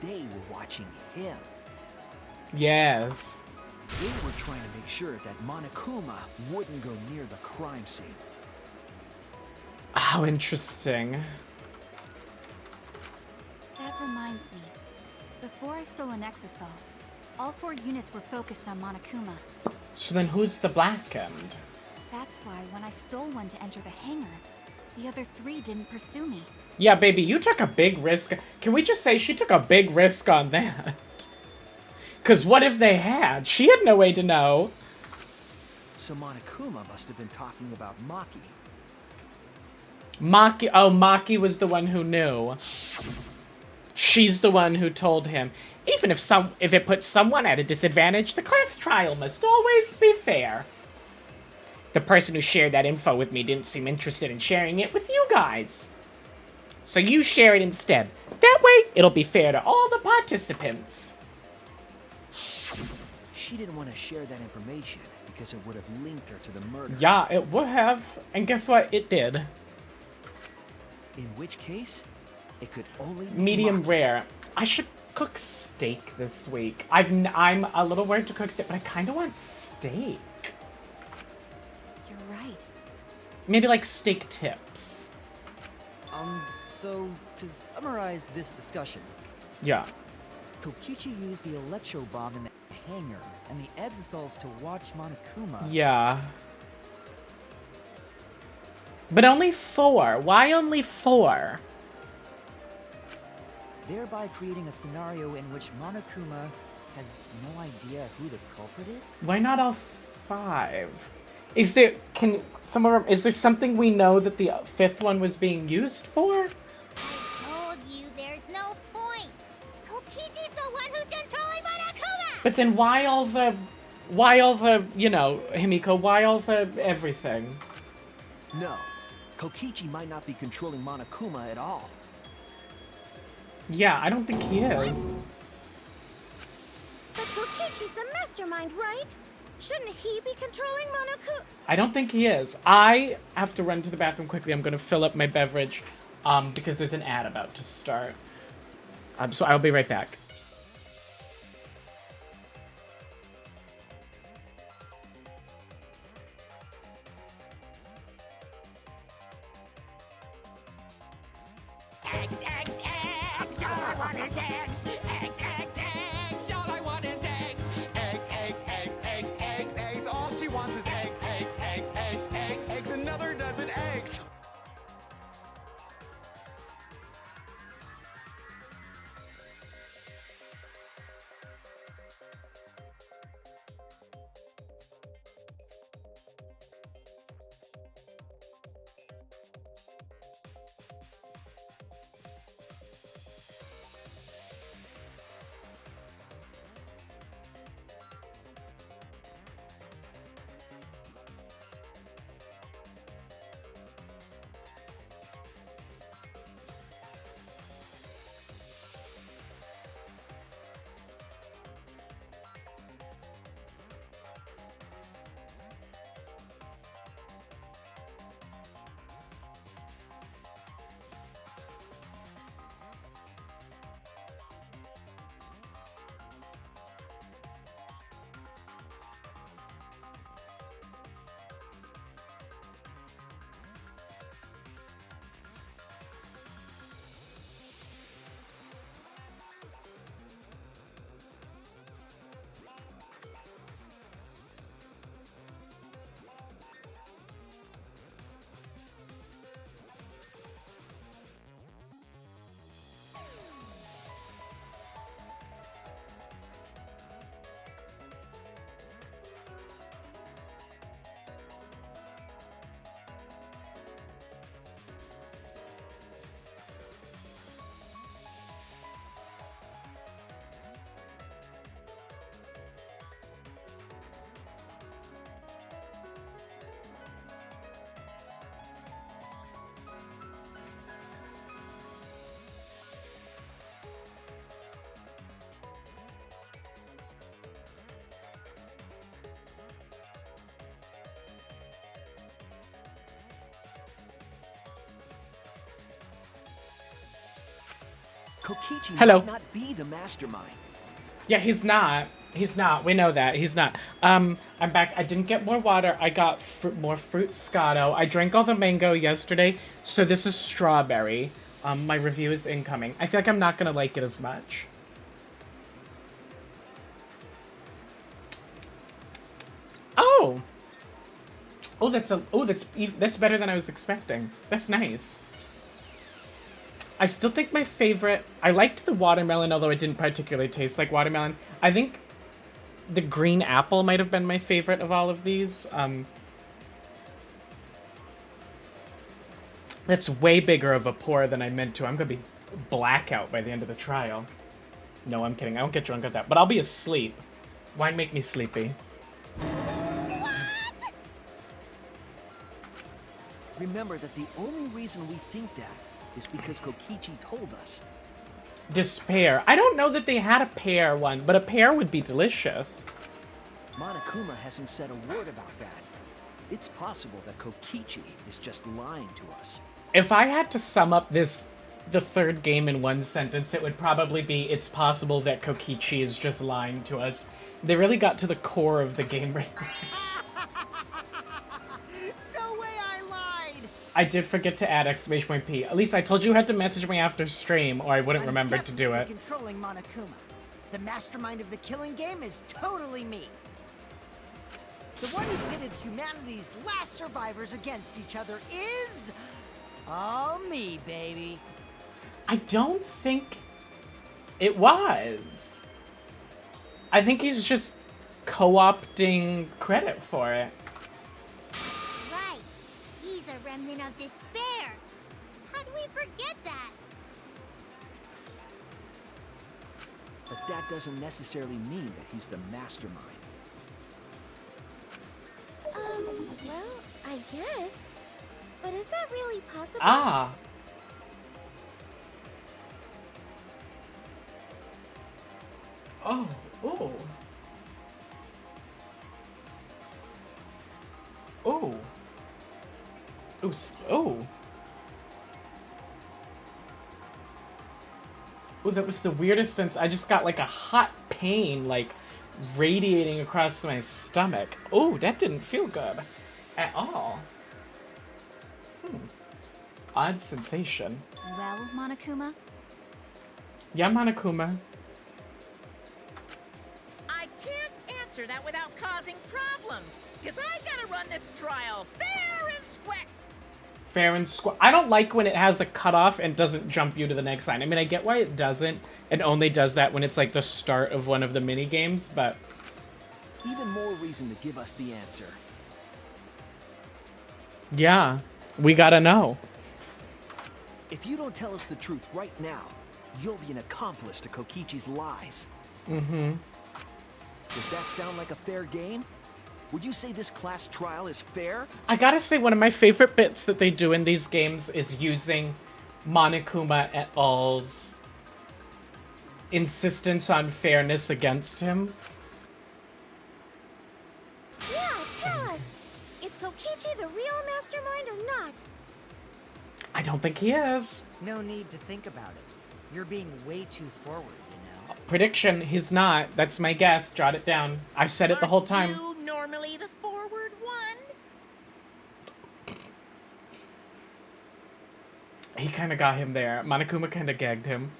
They were watching him. Yes. They were trying to make sure that Monokuma wouldn't go near the crime scene. How interesting. That reminds me. Before I stole an Exisal, all 4 units were focused on Monokuma. So then who's the black end? That's why when I stole one to enter the hangar, the other 3 didn't pursue me. Yeah, baby, you took a big risk. Can we just say she took a big risk on that? Because what if they had? She had no way to know. So Monokuma must have been talking about Maki. Maki, oh, Maki was the one who knew. She's the one who told him. Even if it puts someone at a disadvantage, the class trial must always be fair. The person who shared that info with me didn't seem interested in sharing it with you guys. So you share it instead. That way, it'll be fair to all the participants. She didn't want to share that information because it would have linked her to the murder. Yeah, it would have. And guess what? It did. In which case, it could only be medium Maki. rare. I should cook steak this week. I'm a little worried to cook steak, but I kind of want steak. You're right. Maybe like steak tips. So to summarize this discussion. Yeah. Kokichi used the electro bomb in the hangar and the Exisals to watch Monokuma. Yeah. But only 4. Why only 4? Thereby creating a scenario in which Monokuma has no idea who the culprit is? Why not all 5? Is there something we know that the 5th one was being used for? I told you there's no point. Kokichi's the one who's controlling Monokuma. But then why all the, you know, Himiko, why all the everything? No, Kokichi might not be controlling Monokuma at all. Yeah, I don't think he is. But Kokichi's the mastermind, right? Shouldn't he be controlling Monokuma? I don't think he is. I have to run to the bathroom quickly. I'm going to fill up my beverage because there's an ad about to start. So I'll be right back. X, X, X, all I want is X. X, X, X, all I want is X. X, X, X, X, X, X. All she wants is X, X, X, X, X. Eggs, another dozen eggs. Kokichi Hello. might not be the mastermind. Yeah, he's not. He's not. We know that. He's not. I'm back. I didn't get more water. I got more fruit scotto. I drank all the mango yesterday, so this is strawberry. My review is incoming. I feel like I'm not gonna like it as much. Oh! Oh, that's better than I was expecting. That's nice. I still think my favorite... I liked the watermelon, although it didn't particularly taste like watermelon. I think the green apple might have been my favorite of all of these. That's way bigger of a pour than I meant to. I'm gonna be blackout by the end of the trial. No, I'm kidding. I won't get drunk at that. But I'll be asleep. Wine make me sleepy. Remember that the only reason we think that is because Kokichi told us. Despair. I don't know that they had a pear one, but a pear would be delicious. Monokuma hasn't said a word about that. It's possible that Kokichi is just lying to us. If I had to sum up the third game in one sentence, it would probably be, it's possible that Kokichi is just lying to us. They really got to the core of the game right there. No way I lied! I did forget to add exclamation point P. At least I told you had to message me after stream, or I wouldn't remember to do it. Controlling Monokuma. The mastermind of the killing game is totally me. The one who pitted humanity's last survivors against each other is... all me, baby. I don't think it was. I think he's just co-opting credit for it. Right. He's a remnant of despair. How do we forget that? But that doesn't necessarily mean that he's the mastermind. Well, I guess. But is that really possible? Ah. Oh. Oh. Oh. Oh. Oh. Oh, that was the weirdest sense. I just got like a hot pain, like radiating across my stomach. Oh, that didn't feel good at all. Odd sensation. Well, Monokuma? Yeah, Monokuma. I can't answer that without causing problems, because I gotta run this trial fair and square. Fair and square. I don't like when it has a cutoff and doesn't jump you to the next line. I mean, I get why it doesn't. It only does that when it's like the start of one of the mini games, but... Even more reason to give us the answer. Yeah, we gotta know. If you don't tell us the truth right now, you'll be an accomplice to Kokichi's lies. Mm-hmm. Does that sound like a fair game? Would you say this class trial is fair? I gotta say, one of my favorite bits that they do in these games is using Monokuma et al.'s insistence on fairness against him. Yeah, tell us. Is Kokichi the real mastermind or not? I don't think he is. No need to think about it. You're being way too forward, you know. Prediction, he's not. That's my guess. Jot it down. I've said it the whole time. Aren't you normally the forward one? He kind of got him there. Monokuma kind of gagged him.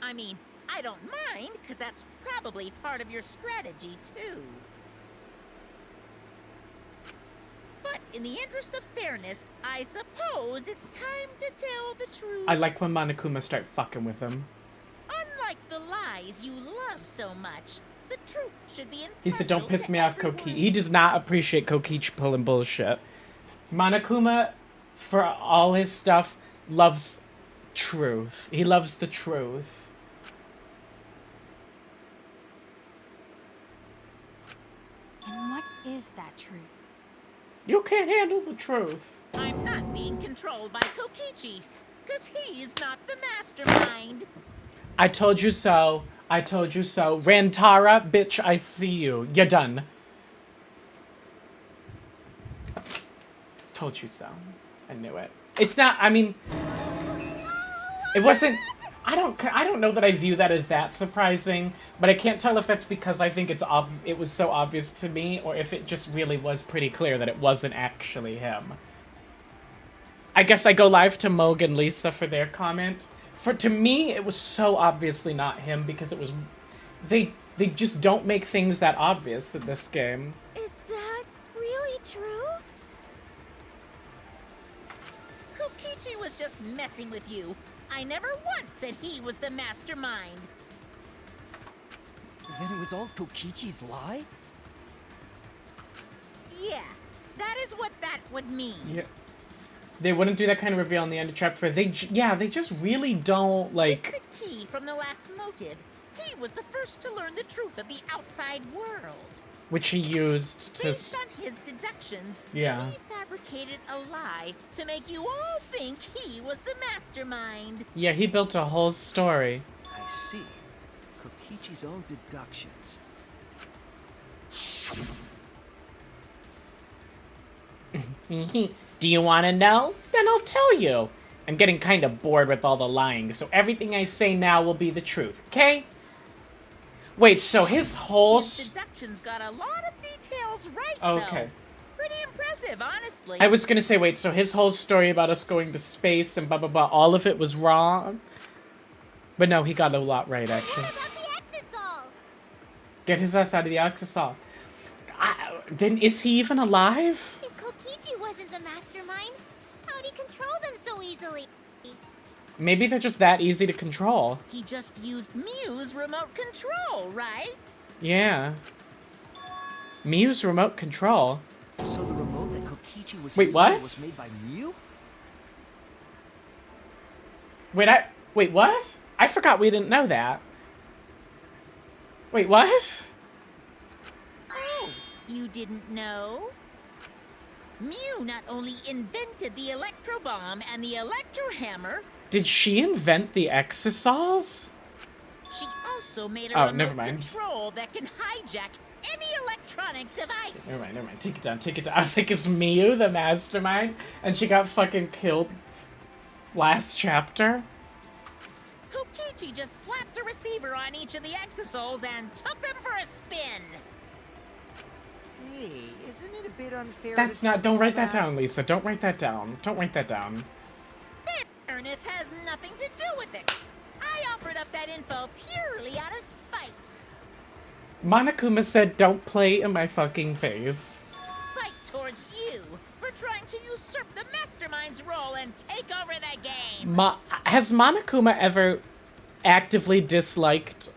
I mean, I don't mind, because that's probably part of your strategy, too. But in the interest of fairness, I suppose it's time to tell the truth. I like when Monokuma start fucking with him. Unlike the lies you love so much, the truth should be He said, don't piss me off, Kokichi. He does not appreciate Kokichi pulling bullshit. Monokuma, for all his stuff, loves truth. He loves the truth. And what is that truth? You can't handle the truth. I'm not being controlled by Kokichi, because he's not the mastermind. I told you so. I told you so. Rantara, bitch, I see you. You're done. Told you so. I knew it. It's not, I mean... It wasn't... I don't know that I view that as that surprising, but I can't tell if that's because I think it was so obvious to me, or if it just really was pretty clear that it wasn't actually him. I guess I go live to Moog and Lisa for their comment. To me, it was so obviously not him because it was... They just don't make things that obvious in this game. Is that really true? Kokichi was just messing with you. I never once said he was the mastermind. Then it was all Kokichi's lie? Yeah, that is what that would mean. Yeah. They wouldn't do that kind of reveal in the end of chapter 4. They just really don't, like... The key from the last motive. He was the first to learn the truth of the outside world. Which he used to... Based on his deductions, yeah. He fabricated a lie to make you all think he was the mastermind. Yeah, he built a whole story. I see. Kokichi's own deductions. Do you want to know? Then I'll tell you. I'm getting kind of bored with all the lying, so everything I say now will be the truth, okay? Wait, so his whole... His deductions got a lot of details right, okay. Though. Pretty impressive, honestly. I was gonna say, wait, so his whole story about us going to space and blah, blah, blah, all of it was wrong? But no, he got a lot right, actually. What about the Exisol? Get his ass out of the Exisol. Then is he even alive? If Kokichi wasn't the mastermind, how'd he control them so easily? Maybe they're just that easy to control. He just used Miu's remote control, right? Yeah. Miu's remote control? So the remote that Kokichi was Wait, using what? was made by Miu? Wait, what? I forgot we didn't know that. Wait, what? Oh, you didn't know? Miu not only invented the electro bomb and the electro hammer. Did she invent the Exisols? She also made a remote never mind. control that can hijack any electronic device. Never mind. Take it down. I was like, is Miu the mastermind? And she got fucking killed last chapter? Kokichi just slapped a receiver on each of the Exisols and took them for a spin. Hey, isn't it a bit unfair? That's not... Don't write that down, Lisa. Don't write that down. Don't write that down. Fairness has nothing to do with it. I offered up that info purely out of spite. Monokuma said, don't play in my fucking face. Spite towards you for trying to usurp the mastermind's role and take over the game. Has Monokuma ever actively disliked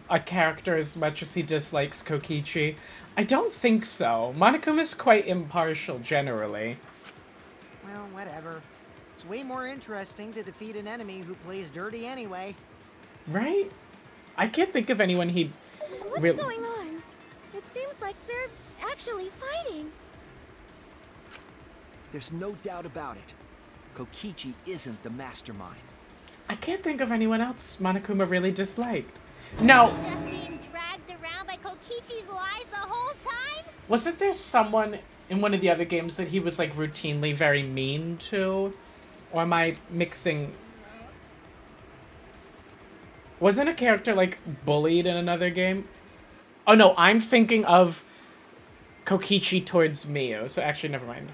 a character as much as he dislikes Kokichi? I don't think so. Monokuma's quite impartial, generally. Well, whatever. It's way more interesting to defeat an enemy who plays dirty anyway. Right? I can't think of anyone he'd... What's going on? It seems like they're actually fighting. There's no doubt about it. Kokichi isn't the mastermind. I can't think of anyone else Monokuma really disliked. No. Just being dragged around by Kokichi's lies the whole time? Wasn't there someone in one of the other games that he was, like, routinely very mean to? Or am I mixing... Wasn't a character, like, bullied in another game? Oh, no, I'm thinking of Kokichi towards Miu, so actually, never mind.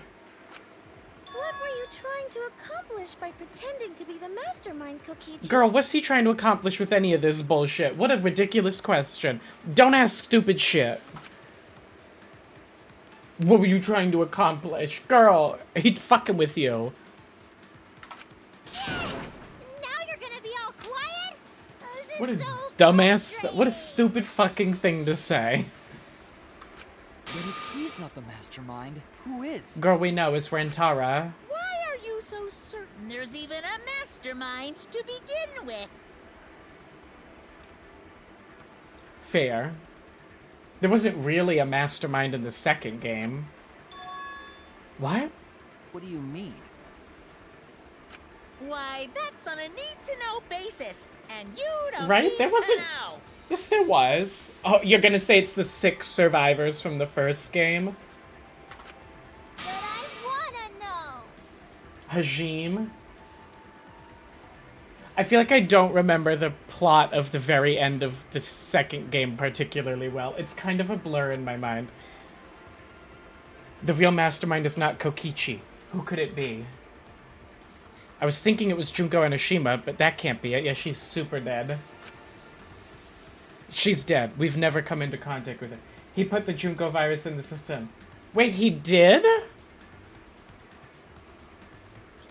What were you trying to accomplish by pretending to be the mastermind, Kokichi? Girl, what's he trying to accomplish with any of this bullshit? What a ridiculous question. Don't ask stupid shit. What were you trying to accomplish? Girl, he'd fucking with you. What a dumbass, what a stupid fucking thing to say. But if he's not the mastermind, who is? Girl, we know, it's Rentara. Why are you so certain there's even a mastermind to begin with? Fair. There wasn't really a mastermind in the second game. What? What do you mean? Why, that's on a need-to-know basis, and you don't Right? need There wasn't... to know. Yes, there was. Oh, you're gonna say it's the 6 survivors from the first game? But I wanna know. Hajime? I feel like I don't remember the plot of the very end of the second game particularly well. It's kind of a blur in my mind. The real mastermind is not Kokichi. Who could it be? I was thinking it was Junko Enoshima, but that can't be it. Yeah, she's super dead. She's dead. We've never come into contact with her. He put the Junko virus in the system. Wait, he did?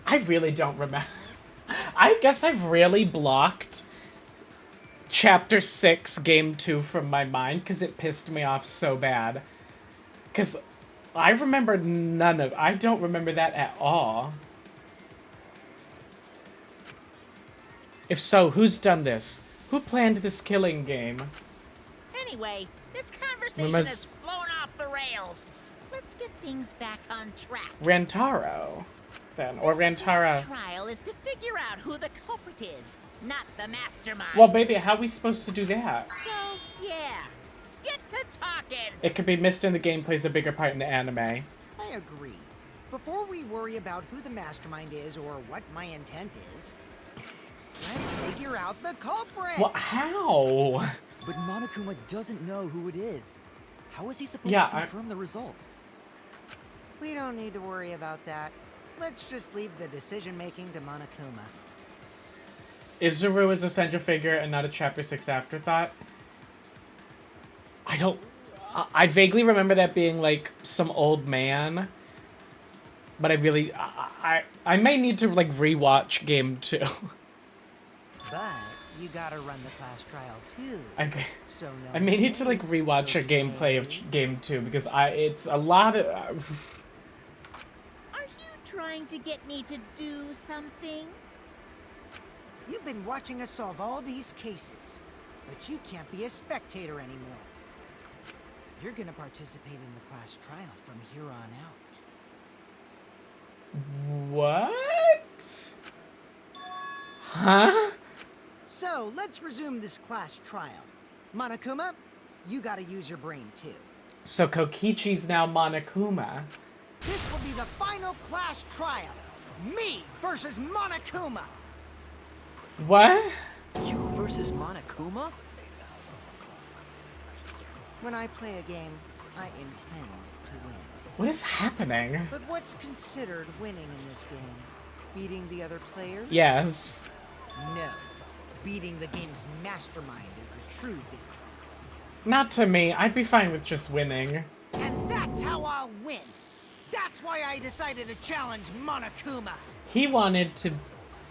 I really don't remember. I guess I've really blocked Chapter 6, Game 2 from my mind because it pissed me off so bad. Because I remember none of... I don't remember that at all. If so, who's done this? Who planned this killing game? Anyway, this conversation has flown off the rails. Let's get things back on track. Rantaro, then. Or Rantara. This trial is to figure out who the culprit is, not the mastermind. Well, baby, how are we supposed to do that? So, yeah. Get to talking! It could be missed in the game plays a bigger part in the anime. I agree. Before we worry about who the mastermind is or what my intent is, let's figure out the culprit! Well, how? But Monokuma doesn't know who it is. How is he supposed to confirm the results? We don't need to worry about that. Let's just leave the decision-making to Monokuma. Izuru is a central figure and not a Chapter 6 afterthought. I don't... I vaguely remember that being, like, some old man. But I really... I may need to, like, rewatch Game 2. But you gotta run the class trial, too. So no I may need to, like, rewatch a gameplay of Game 2, because it's a lot of... Are you trying to get me to do something? You've been watching us solve all these cases, but you can't be a spectator anymore. You're gonna participate in the class trial from here on out. What? Huh? So, let's resume this class trial. Monokuma, you gotta use your brain too. So Kokichi's now Monokuma. This will be the final class trial. Me versus Monokuma. What? You versus Monokuma? When I play a game, I intend to win. What is happening? But what's considered winning in this game? Beating the other players? Yes. No. Beating the game's mastermind is the true victory. Not to me. I'd be fine with just winning. And that's how I'll win. That's why I decided to challenge Monokuma. He wants to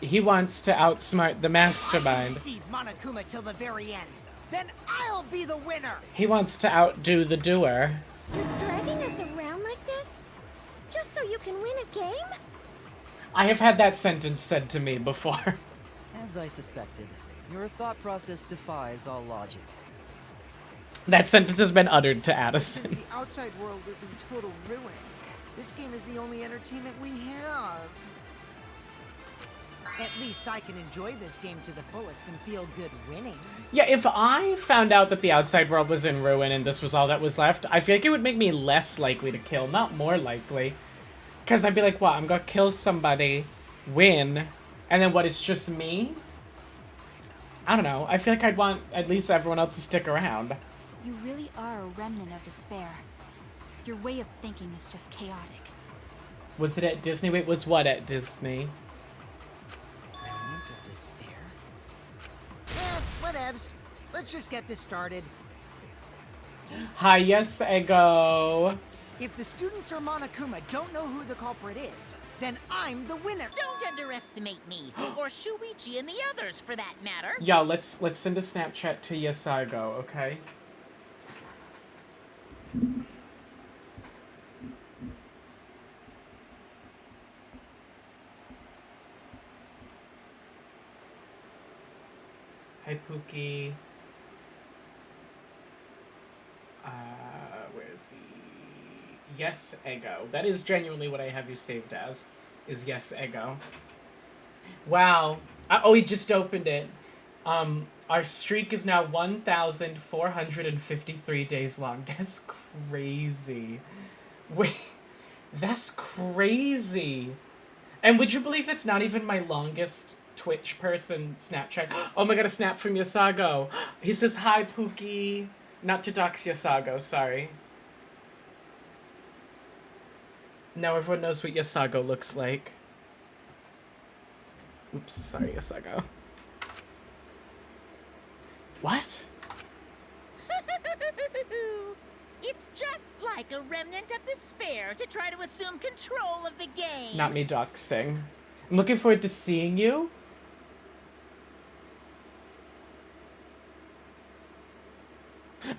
outsmart the mastermind. I'll deceive Monokuma till the very end. Then I'll be the winner. He wants to outdo the doer. You're dragging us around like this? Just so you can win a game? I have had that sentence said to me before. As I suspected, your thought process defies all logic. That sentence has been uttered to Addison. Since the outside world is in total ruin, this game is the only entertainment we have. At least I can enjoy this game to the fullest and feel good winning. Yeah, if I found out that the outside world was in ruin and this was all that was left, I feel like it would make me less likely to kill, not more likely. Because I'd be like, what, I'm gonna kill somebody, win, and then what, it's just me? I don't know. I feel like I'd want at least everyone else to stick around. You really are a remnant of despair. Your way of thinking is just chaotic. Was it at Disney? Wait, was what at Disney? Remnant of despair? Whatevs. Let's just get this started. Hi, yes, Ego. If the students or Monokuma don't know who the culprit is, then I'm the winner. Don't underestimate me, or Shuichi and the others, for that matter. Yo, let's send a Snapchat to Yasago, okay? Hi, Pookie. Where is he? Yes, Ego. That is genuinely what I have you saved as. Is Yes, Ego. Wow. Oh, he just opened it. Our streak is now 1,453 days long. That's crazy. Wait, that's crazy. And would you believe it's not even my longest Twitch person Snapchat. Oh my god, a snap from Yasago. He says, hi, Pookie. Not to dox Yasago, sorry. Now everyone knows what Yasago looks like. Oops, sorry, Yasago. What? It's just like a remnant of despair to try to assume control of the game. Not me doxing. I'm looking forward to seeing you.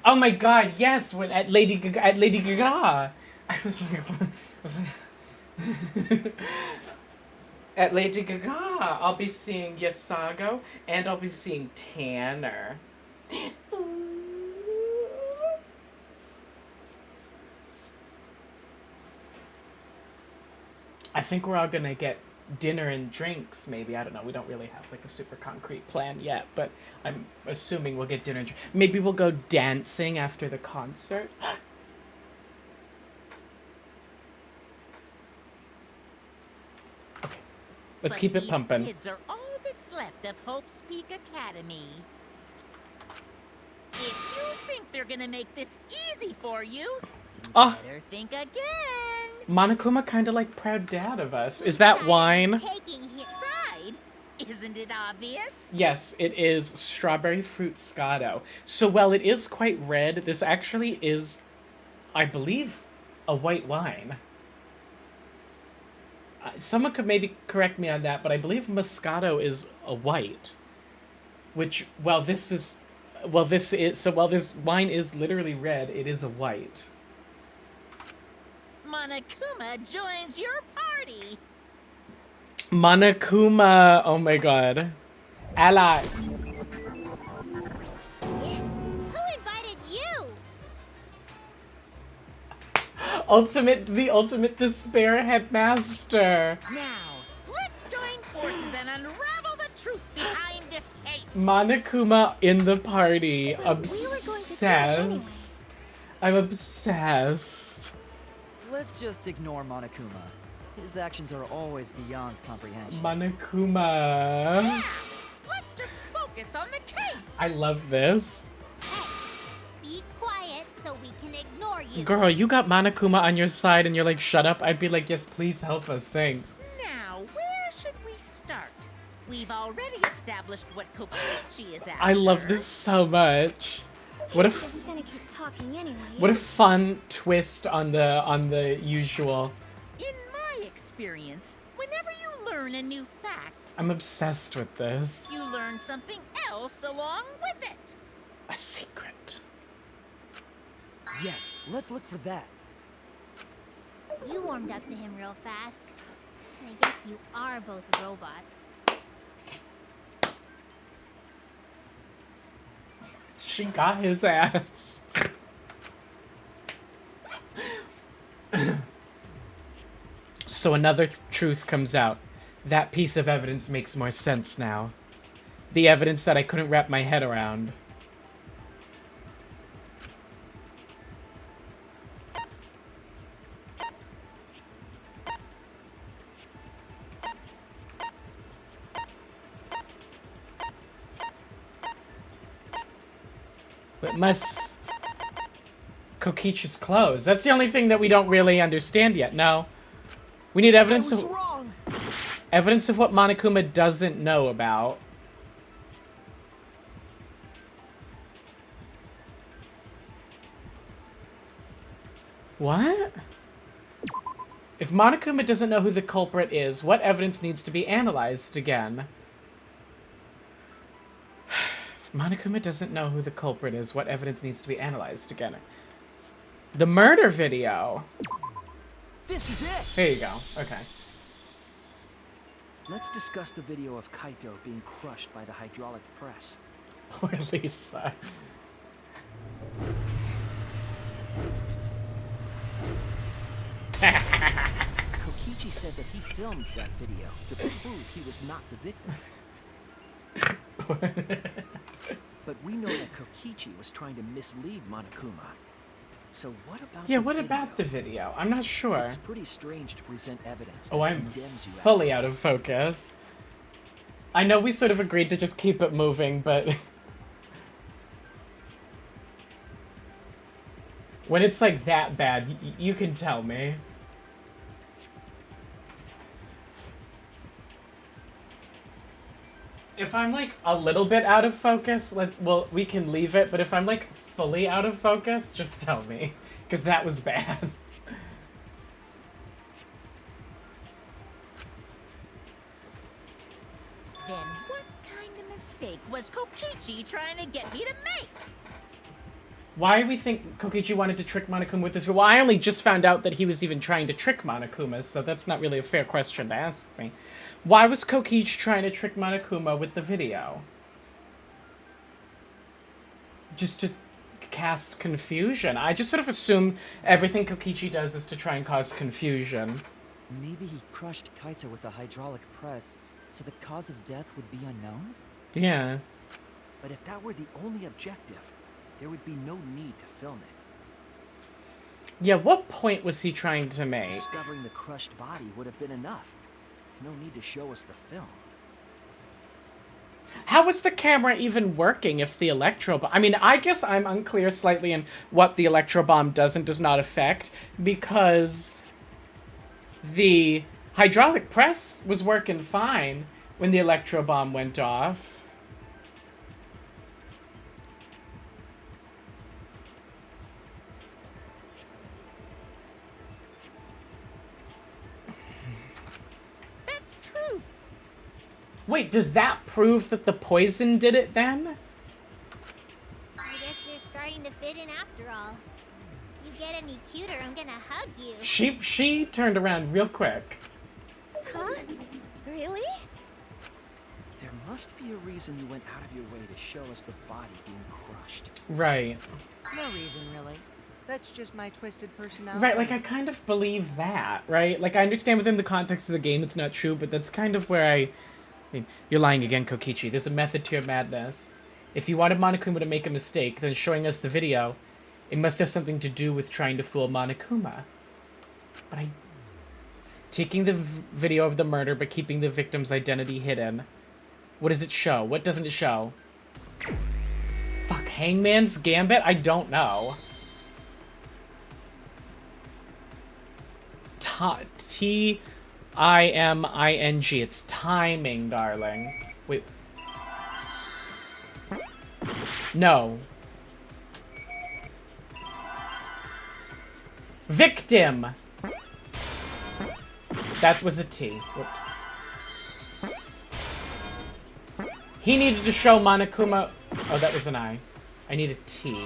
Oh my god, yes, when at Lady Gaga. I was like, at Lady Gaga, I'll be seeing Yasago and I'll be seeing Tanner. I think we're all gonna get dinner and drinks, maybe. I don't know. We don't really have like a super concrete plan yet, but I'm assuming we'll get dinner and drinks. Maybe we'll go dancing after the concert. Okay, let's keep it pumping. These kids are all that's left of Hope's Peak Academy. If you think they're gonna make this easy for you, better think again. Monokuma kinda like proud dad of us. Is that wine? Taking his side, isn't it obvious? Yes, it is strawberry fruit Scotto. So while it is quite red, this actually is, I believe, a white wine. Someone could maybe correct me on that, but I believe Moscato is a white. Which, while this wine is literally red, it is a white. Monokuma joins your party. Monokuma, oh my god. Ally. Who invited you? The ultimate despair headmaster. Now, let's join forces and unravel the truth behind this case. Monokuma in the party. Obsessed. I'm obsessed. Let's just ignore Monokuma. His actions are always beyond comprehension. Monokuma. Yeah, let's just focus on the case. I love this. Hey, be quiet so we can ignore you. Girl, you got Monokuma on your side and you're like, shut up. I'd be like, yes, please help us. Thanks. Now, where should we start? We've already established what Kokichi is after. I love this so much. What a Just gonna keep talking anyway. what a fun twist on the usual. In my experience, whenever you learn a new fact, I'm obsessed with this. you learn something else along with it. A secret. Yes, let's look for that. You warmed up to him real fast. I guess you are both robots. She got his ass. So another truth comes out. That piece of evidence makes more sense now. The evidence that I couldn't wrap my head around. But must Kokichi's clothes. That's the only thing that we don't really understand yet. No. We need evidence of evidence of what Monokuma doesn't know about. What? If Monokuma doesn't know who the culprit is, what evidence needs to be analyzed again? If Monokuma doesn't know who the culprit is, what evidence needs to be analyzed again? The murder video. This is it. There you go. Okay. Let's discuss the video of Kaito being crushed by the hydraulic press. Poor Lisa. Kokichi said that he filmed that video to prove he was not the victim. But we know that Kokichi was trying to mislead Monokuma. So what about Yeah, what about the video? I'm not sure. It's pretty strange to present evidence Oh, that I'm condemns you fully out of focus. I know we sort of agreed to just keep it moving, but... when it's like that bad, you can tell me. If I'm like a little bit out of focus, well, we can leave it, but if I'm like fully out of focus, just tell me. Because that was bad. Then what kind of mistake was Kokichi trying to get me to make? Why do we think Kokichi wanted to trick Monokuma with this? Well, I only just found out that he was even trying to trick Monokuma, so that's not really a fair question to ask me. Why was Kokichi trying to trick Monokuma with the video? Just to cast confusion. I just sort of assume everything Kokichi does is to try and cause confusion. Maybe he crushed Kaito with a hydraulic press, so the cause of death would be unknown? Yeah. But if that were the only objective, there would be no need to film it. Yeah, what point was he trying to make? Discovering the crushed body would have been enough. No need to show us the film. How was the camera even working if the electro bomb... I mean, I guess I'm unclear slightly in what the electro bomb does and does not affect, because the hydraulic press was working fine when the electro bomb went off. Wait, does that prove that the poison did it then? I guess you're starting to fit in after all. You get any cuter, I'm gonna hug you. She turned around real quick. Huh? Really? There must be a reason you went out of your way to show us the body being crushed. Right. No reason, really. That's just my twisted personality. Right, like, I kind of believe that, right? Like, I understand within the context of the game it's not true, but that's kind of where I mean, you're lying again, Kokichi. There's a method to your madness. If you wanted Monokuma to make a mistake, then showing us the video, it must have something to do with trying to fool Monokuma. But taking the video of the murder, but keeping the victim's identity hidden. What does it show? What doesn't it show? Fuck, Hangman's Gambit? I don't know. T-I-M-I-N-G. It's timing, darling. Wait. No. Victim! That was a T. Whoops. He needed to show Monokuma... Oh, that was an I. I need a T.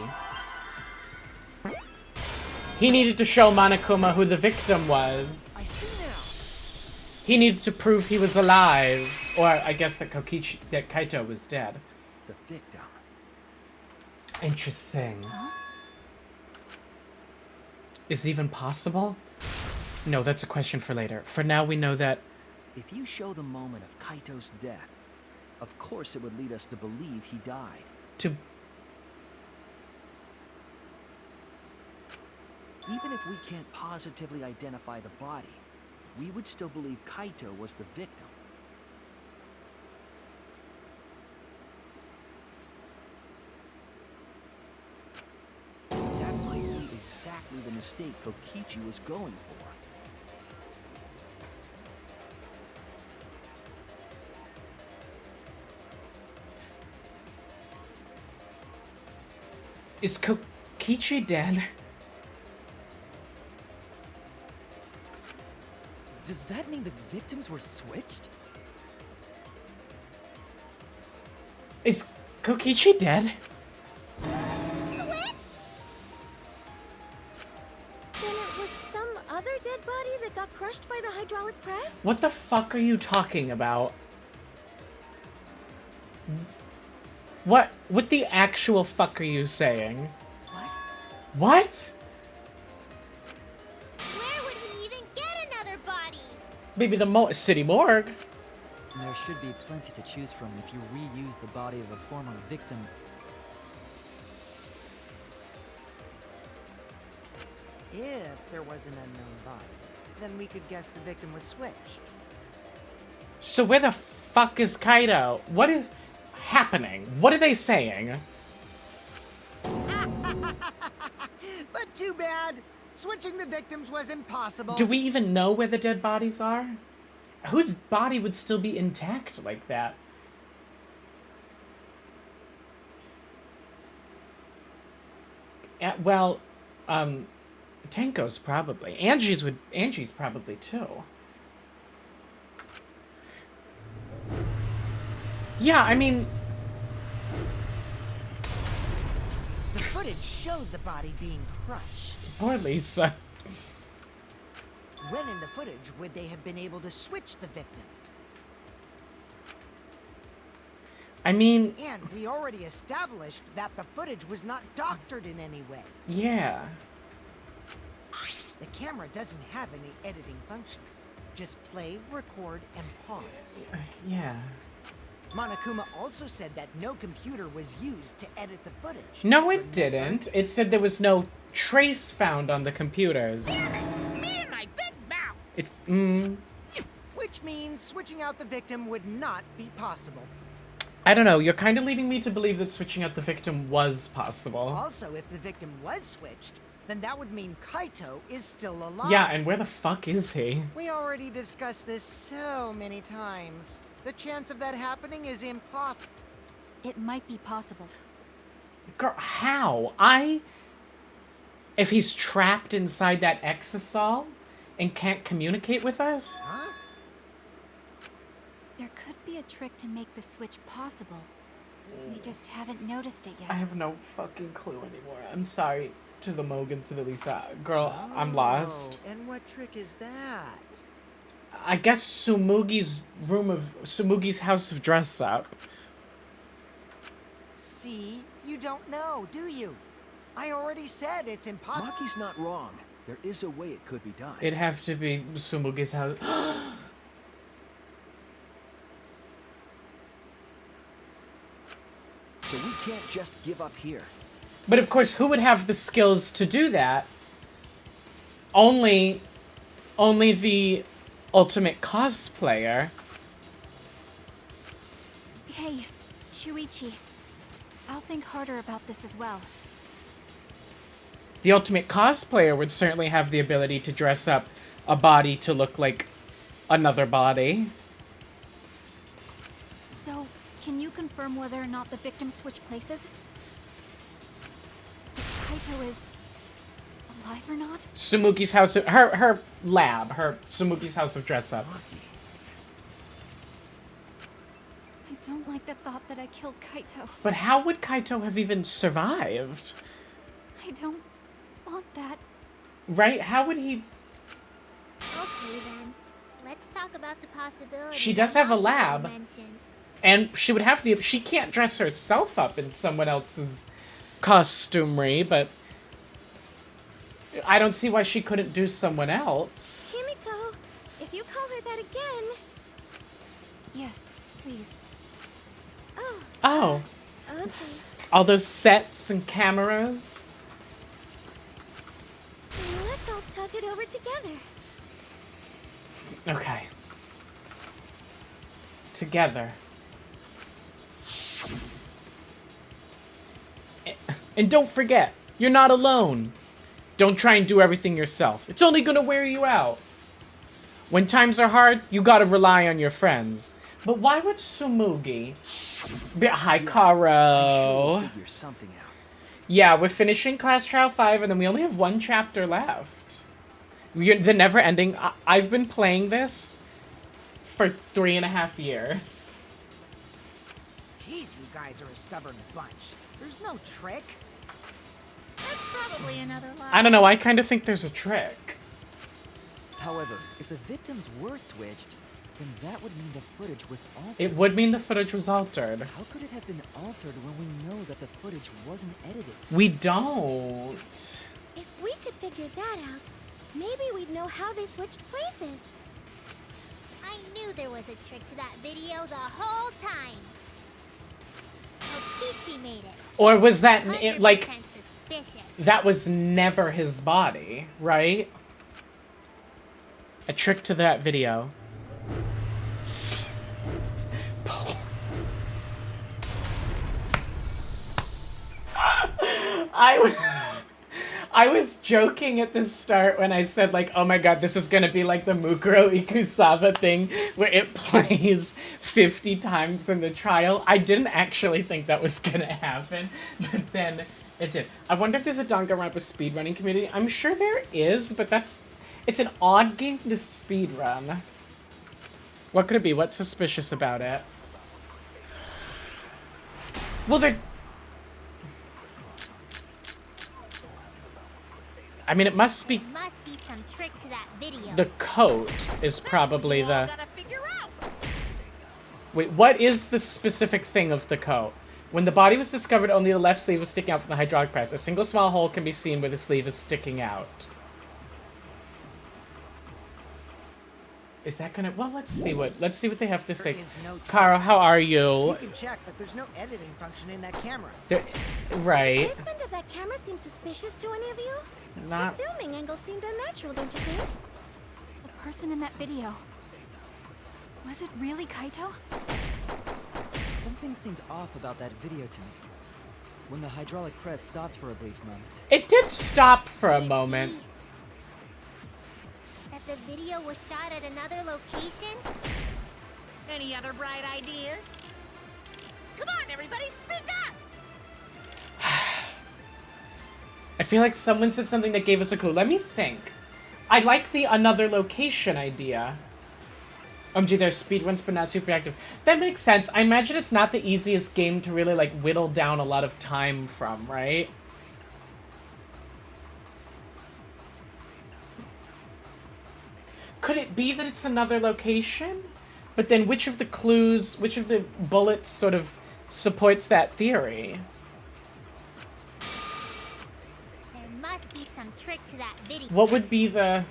He needed to show Monokuma who the victim was. I see now. He needed to prove he was alive. Or, I guess that Kaito was dead. The victim. Interesting. Is it even possible? No, that's a question for later. For now, we know that... If you show the moment of Kaito's death, of course it would lead us to believe he died. Even if we can't positively identify the body, we would still believe Kaito was the victim. That might be exactly the mistake Kokichi was going for. Is Kokichi dead? Does that mean the victims were switched? Is Kokichi dead? Switched? Then it was some other dead body that got crushed by the hydraulic press? What the fuck are you talking about? What the actual fuck are you saying? What? What? Where would he even get another body? Maybe the city morgue. There should be plenty to choose from if you reuse the body of a former victim. If there was an unknown body, then we could guess the victim was switched. So where the fuck is Kaito? What is happening? What are they saying? But too bad. Switching the victims was impossible. Do we even know where the dead bodies are? Whose body would still be intact like that? Well, Tenko's probably. Angie's probably too. Yeah, I mean... The footage showed the body being crushed. Poor Lisa. When in the footage would they have been able to switch the victim? I mean... And we already established that the footage was not doctored in any way. Yeah. The camera doesn't have any editing functions. Just play, record, and pause. Yeah. Monokuma also said that no computer was used to edit the footage. No, it didn't. It said there was no trace found on the computers. Me and my big mouth! It's, Which means switching out the victim would not be possible. I don't know, you're kind of leading me to believe that switching out the victim was possible. Also, if the victim was switched, then that would mean Kaito is still alive. Yeah, and where the fuck is he? We already discussed this so many times. The chance of that happening is impossible. It might be possible. Girl, how? If he's trapped inside that exisal and can't communicate with us? Huh? There could be a trick to make the switch possible. We just haven't noticed it yet. I have no fucking clue anymore. I'm sorry to the Mogans, to the Lisa. Girl, I'm lost. And what trick is that? I guess Sumugi's house of dress up. See? You don't know, do you? I already said it's impossible. Maki's not wrong. There is a way it could be done. It'd have to be Sumugi's house. So we can't just give up here. But of course, who would have the skills to do that? Only the ultimate cosplayer. Hey, Shuichi. I'll think harder about this as well. The ultimate cosplayer would certainly have the ability to dress up a body to look like another body. So, can you confirm whether or not the victims switch places? If Kaito is alive or not? Sumugi's house of... Her lab. Sumugi's house of dress up. I don't like the thought that I killed Kaito. But how would Kaito have even survived? I don't want that. Right? How would he... Okay then, let's talk about the possibility. She does have a lab. Mentioned. And she would have the... She can't dress herself up in someone else's costumery, but... I don't see why she couldn't do someone else. Kimiko, if you call her that again... Yes, please. Oh. Okay. All those sets and cameras. Let's all talk it over together. Okay. Together. And don't forget, you're not alone. Don't try and do everything yourself. It's only gonna wear you out. When times are hard, you gotta rely on your friends. But why would Sumugi... Hi, Karo. I'm sure we'll figure something out. Yeah, we're finishing Class Trial 5, and then we only have one chapter left. The never-ending... I've been playing this for 3.5 years. Jeez, you guys are a stubborn bunch. There's no trick. That's probably another lie. I don't know, I kind of think there's a trick. However, if the victims were switched, then that would mean the footage was altered. It would mean the footage was altered. How could it have been altered when we know that the footage wasn't edited? We don't. If we could figure that out, maybe we'd know how they switched places. I knew there was a trick to that video the whole time. Kokichi made it. Or was that, 100% like, suspicious. that was never his body, right? A trick to that video. I was joking at the start when I said, like, oh my god, this is gonna be like the Mukuro Ikusawa thing where it plays 50 times in the trial. I didn't actually think that was gonna happen, but then it did. I wonder if there's a Danganronpa speedrunning community. I'm sure there is, but it's an odd game to speedrun. What could it be? What's suspicious about it? Well, I mean, it must be... There must be some trick to that video. The coat is probably the... Wait, what is the specific thing of the coat? When the body was discovered, only the left sleeve was sticking out from the hydraulic press. A single small hole can be seen where the sleeve is sticking out. Is that gonna... Well, let's see what they have to say. Kara, how are you? You can check, but there's no editing function in that camera. Right. The placement of that camera seems suspicious to any of you? Not... The filming angle seemed unnatural, don't you think? The person in that video. Was it really Kaito? Something seemed off about that video to me. When the hydraulic press stopped for a brief moment. It did stop for a moment. That the video was shot at another location? Any other bright ideas? Come on, everybody, speak up! I feel like someone said something that gave us a clue. Let me think. I like the another location idea. Gee, there's speedruns, but not super active. That makes sense. I imagine it's not the easiest game to really, like, whittle down a lot of time from, right? Could it be that it's another location? But then which of the clues, which of the bullets sort of supports that theory? There must be some trick to that video. What would be the...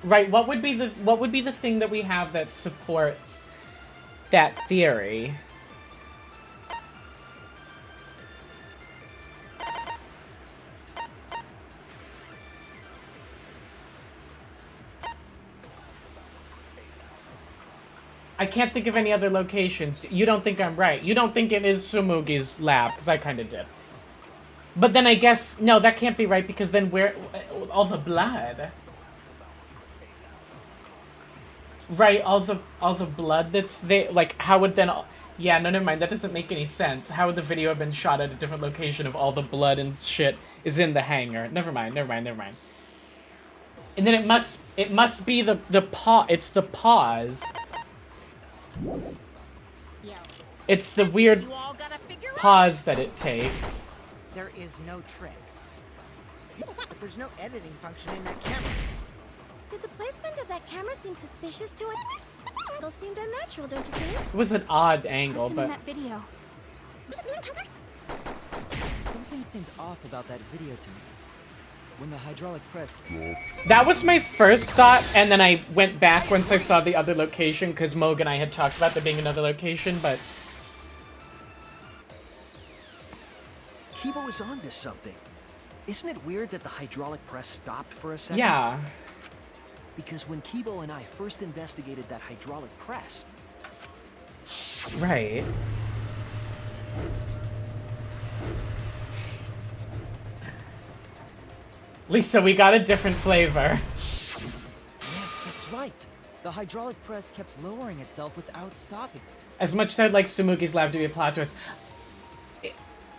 Right, what would be the thing that we have that supports that theory? I can't think of any other locations. You don't think I'm right. You don't think it is Sumugi's lab, because I kind of did. But then I guess, no, that can't be right, because then where, all the blood. Right, all the blood that's there, like, how would then, yeah, no, never mind, that doesn't make any sense. How would the video have been shot at a different location if all the blood and shit is in the hangar? Never mind. And then it must be the it's the pause. It's the weird pause that it takes. There is no trick. But there's no editing function in that camera. Did the placement of that camera seem suspicious to it? It seemed unnatural, don't you think? It was an odd angle, but... In that video. Something seemed off about that video to me. When the hydraulic press... That was my first thought, and then I went back once I saw the other location, because Moog and I had talked about there being another location, but... Kiba was onto something. Isn't it weird that the hydraulic press stopped for a second? Yeah. Because when Kibo and I first investigated that hydraulic press... Right. Lisa, we got a different flavor. Yes, that's right. The hydraulic press kept lowering itself without stopping. As much as I'd like Sumugi's lab to be a plot twist,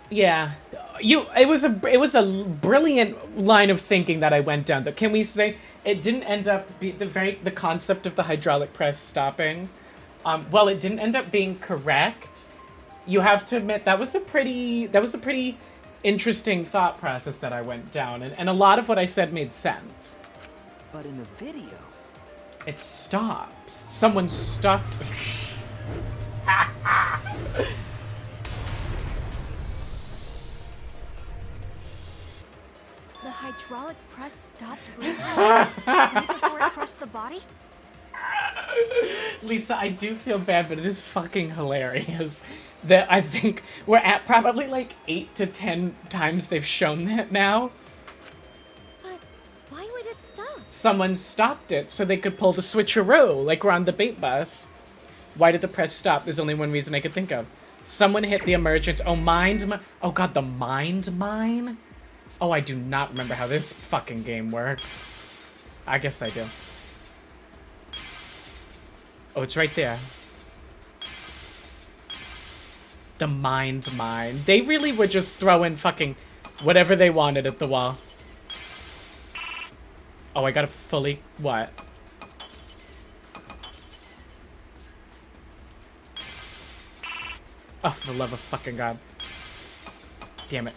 yeah, it was a brilliant line of thinking that I went down. Though, can we say it didn't end up be the concept of the hydraulic press stopping? Well, it didn't end up being correct. You have to admit that was a pretty interesting thought process that I went down, and a lot of what I said made sense. But in the video, it stops. Someone stopped. The hydraulic press stopped breathing right before it crushed the body? Lisa, I do feel bad, but it is fucking hilarious that I think we're at probably like 8 to 10 times they've shown that now. But why would it stop? Someone stopped it so they could pull the switcheroo, like we're on the bait bus. Why did the press stop? There's only one reason I could think of. Someone hit the emergence. Oh, oh god, the mind mine? Oh, I do not remember how this fucking game works. I guess I do. Oh, it's right there. The mind mine. They really were just throwing fucking whatever they wanted at the wall. Oh, I gotta fully... What? Oh, for the love of fucking God. Damn it.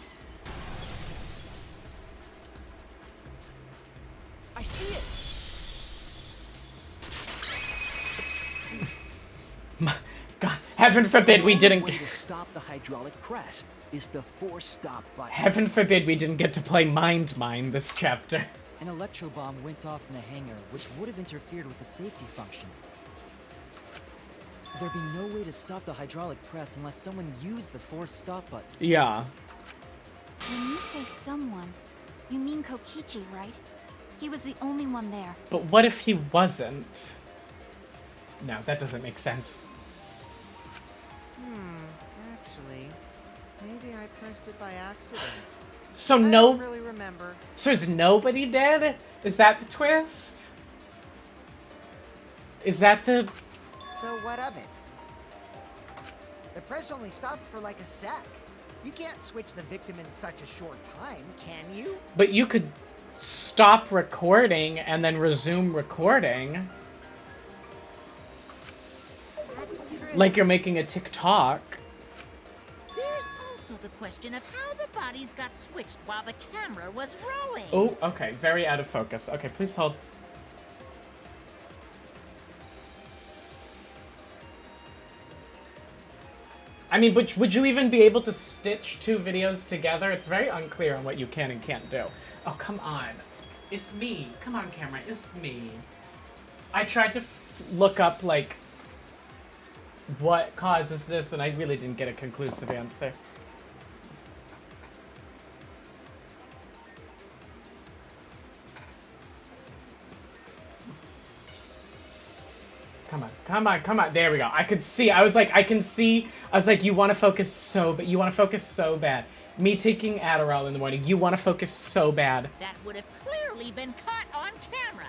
I see it. God, heaven forbid we didn't The way to stop the hydraulic press is the force stop button. Heaven forbid we didn't get to play Mind Mine this chapter. An electro bomb went off in the hangar, which would have interfered with the safety function. There'd be no way to stop the hydraulic press unless someone used the force stop button. Yeah. When you say someone, you mean Kokichi, right? He was the only one there. But what if he wasn't? No, that doesn't make sense. Actually, maybe I pressed it by accident. So I no... don't really remember. So is nobody dead? Is that the twist? Is that the... So what of it? The press only stopped for like a sec. You can't switch the victim in such a short time, can you? But you could stop recording and then resume recording. That's true. Like you're making a TikTok. There's also the question of how the bodies got switched while the camera was rolling. Oh, okay. Very out of focus. Okay, please hold. I mean, would you even be able to stitch two videos together? It's very unclear on what you can and can't do. Oh, come on. It's me. Come on, camera. It's me. I tried to look up, like, what causes this, and I really didn't get a conclusive answer. Come on, come on, come on. There we go. I could see. I was like, I can see. I was like, you want to focus so bad. You want to focus so bad. Me taking Adderall in the morning. You want to focus so bad. That would have clearly been caught on camera.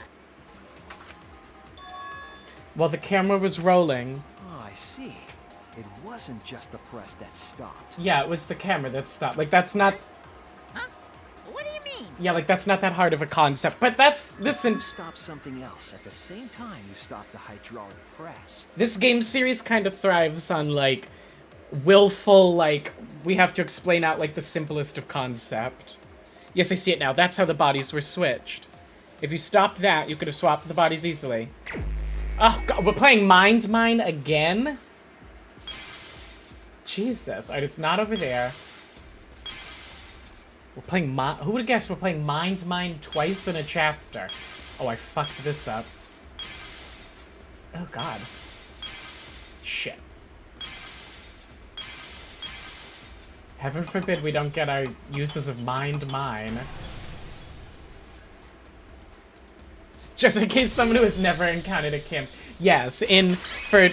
While the camera was rolling. Oh, I see. It wasn't just the press that stopped. Yeah, it was the camera that stopped. Like, that's not... Huh? What do you mean? Yeah, like, that's not that hard of a concept. But that's... Listen... You stop something else at the same time you stop the hydraulic press. This game series kind of thrives on, like, willful, like, we have to explain out, like, the simplest of concept. Yes, I see it now. That's how the bodies were switched. If you stopped that, you could have swapped the bodies easily. Oh, God, we're playing Mind Mine again? Jesus. Alright, it's not over there. We're playing who would have guessed we're playing Mind Mine twice in a chapter? Oh, I fucked this up. Oh, God. Shit. Heaven forbid we don't get our uses of Mind Mine. Just in case someone who has never encountered a camp. Yes, for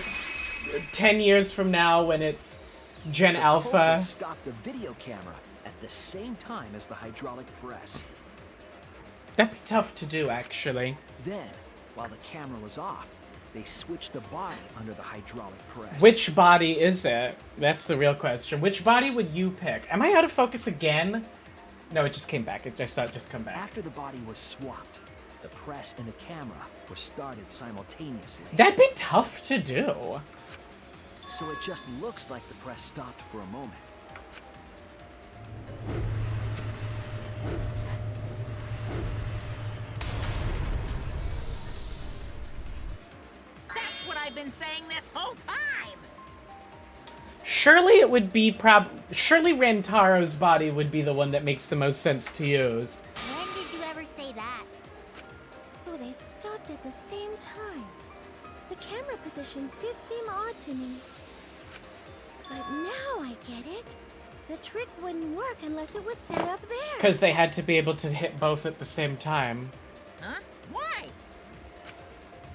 10 years from now when it's Gen Alpha. Stop the video camera at the same time as the hydraulic press. That'd be tough to do, actually. Then, while the camera was off, they switched the body under the hydraulic press. Which body is it? That's the real question. Which body would you pick? Am I out of focus again? No, it just came back. I saw it just come back. After the body was swapped, the press and the camera were started simultaneously. That'd be tough to do. So it just looks like the press stopped for a moment. That's what I've been saying this whole time! Surely it would be surely Rantaro's body would be the one that makes the most sense to use. When did you ever say that? So they stopped at the same time. The camera position did seem odd to me. But now I get it. The trick wouldn't work unless it was set up there. Because they had to be able to hit both at the same time. Huh? Why?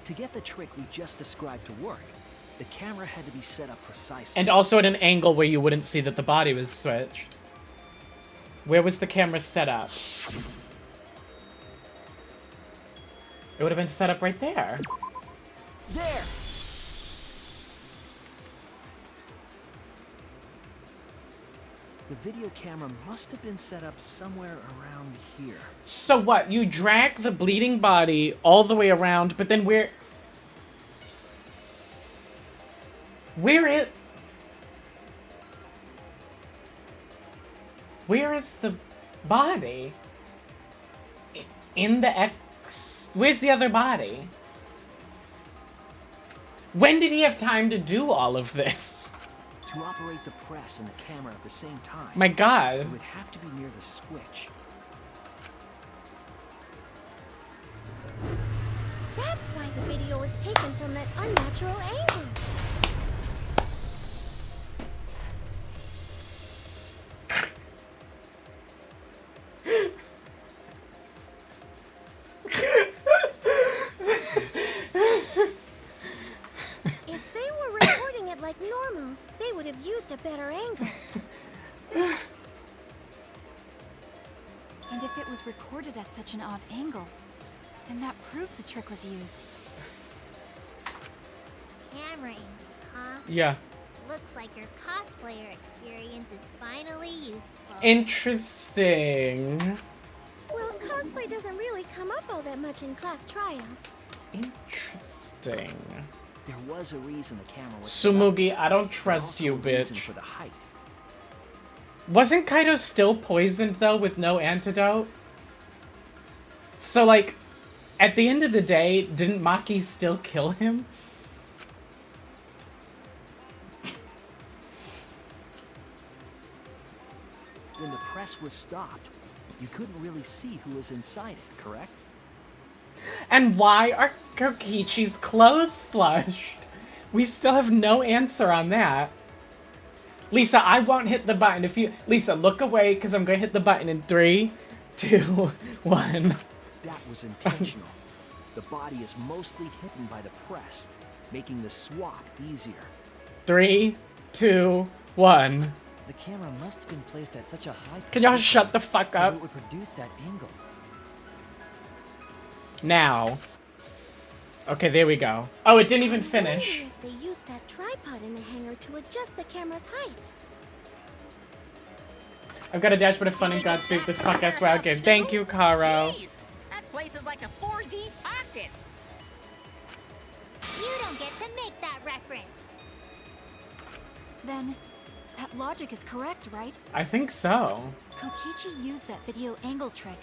To get the trick we just described to work, The camera had to be set up precisely. And also at an angle where you wouldn't see that the body was switched. Where was the camera set up? It would have been set up right there. There! The video camera must have been set up somewhere around here. So what? You drag the bleeding body all the way around, but then where is the body? In the X... Where's the other body? When did he have time to do all of this? To operate the press and the camera at the same time. My God. It would have to be near the switch. That's why the video was taken from that unnatural angle. If they were recording it like normal, they would have used a better angle. And if it was recorded at such an odd angle, then that proves the trick was used. Camera angles, huh? Yeah. Looks like your cosplayer experience is finally useful. Interesting. Well, cosplay doesn't really come up all that much in class trials. Interesting. There was a reason the camera was Sumugi, I don't trust you, bitch. For the height. Wasn't Kaito still poisoned, though, with no antidote? So, like, at the end of the day, didn't Maki still kill him? When the press was stopped, you couldn't really see who was inside it, correct? And why are Kokichi's clothes flushed? We still have no answer on that. Lisa, I won't hit the button if you... Lisa, look away, because I'm going to hit the button in 3, 2, 1. That was intentional. The body is mostly hidden by the press, making the swap easier. 3, 2, 1. The camera must have been placed at such a high Can y'all position shut the fuck so up? it would produce that angle. Now. Okay, there we go. Oh, it didn't even finish. If they used that tripod in the hangar to adjust the camera's height. I've got a dashboard of fun and Godspeed this fuck-ass WoW game. Thank you, Caro. Jeez, that place is like a 4D pocket. You don't get to make that reference. Then, that logic is correct, right? I think so. Kokichi used that video angle trick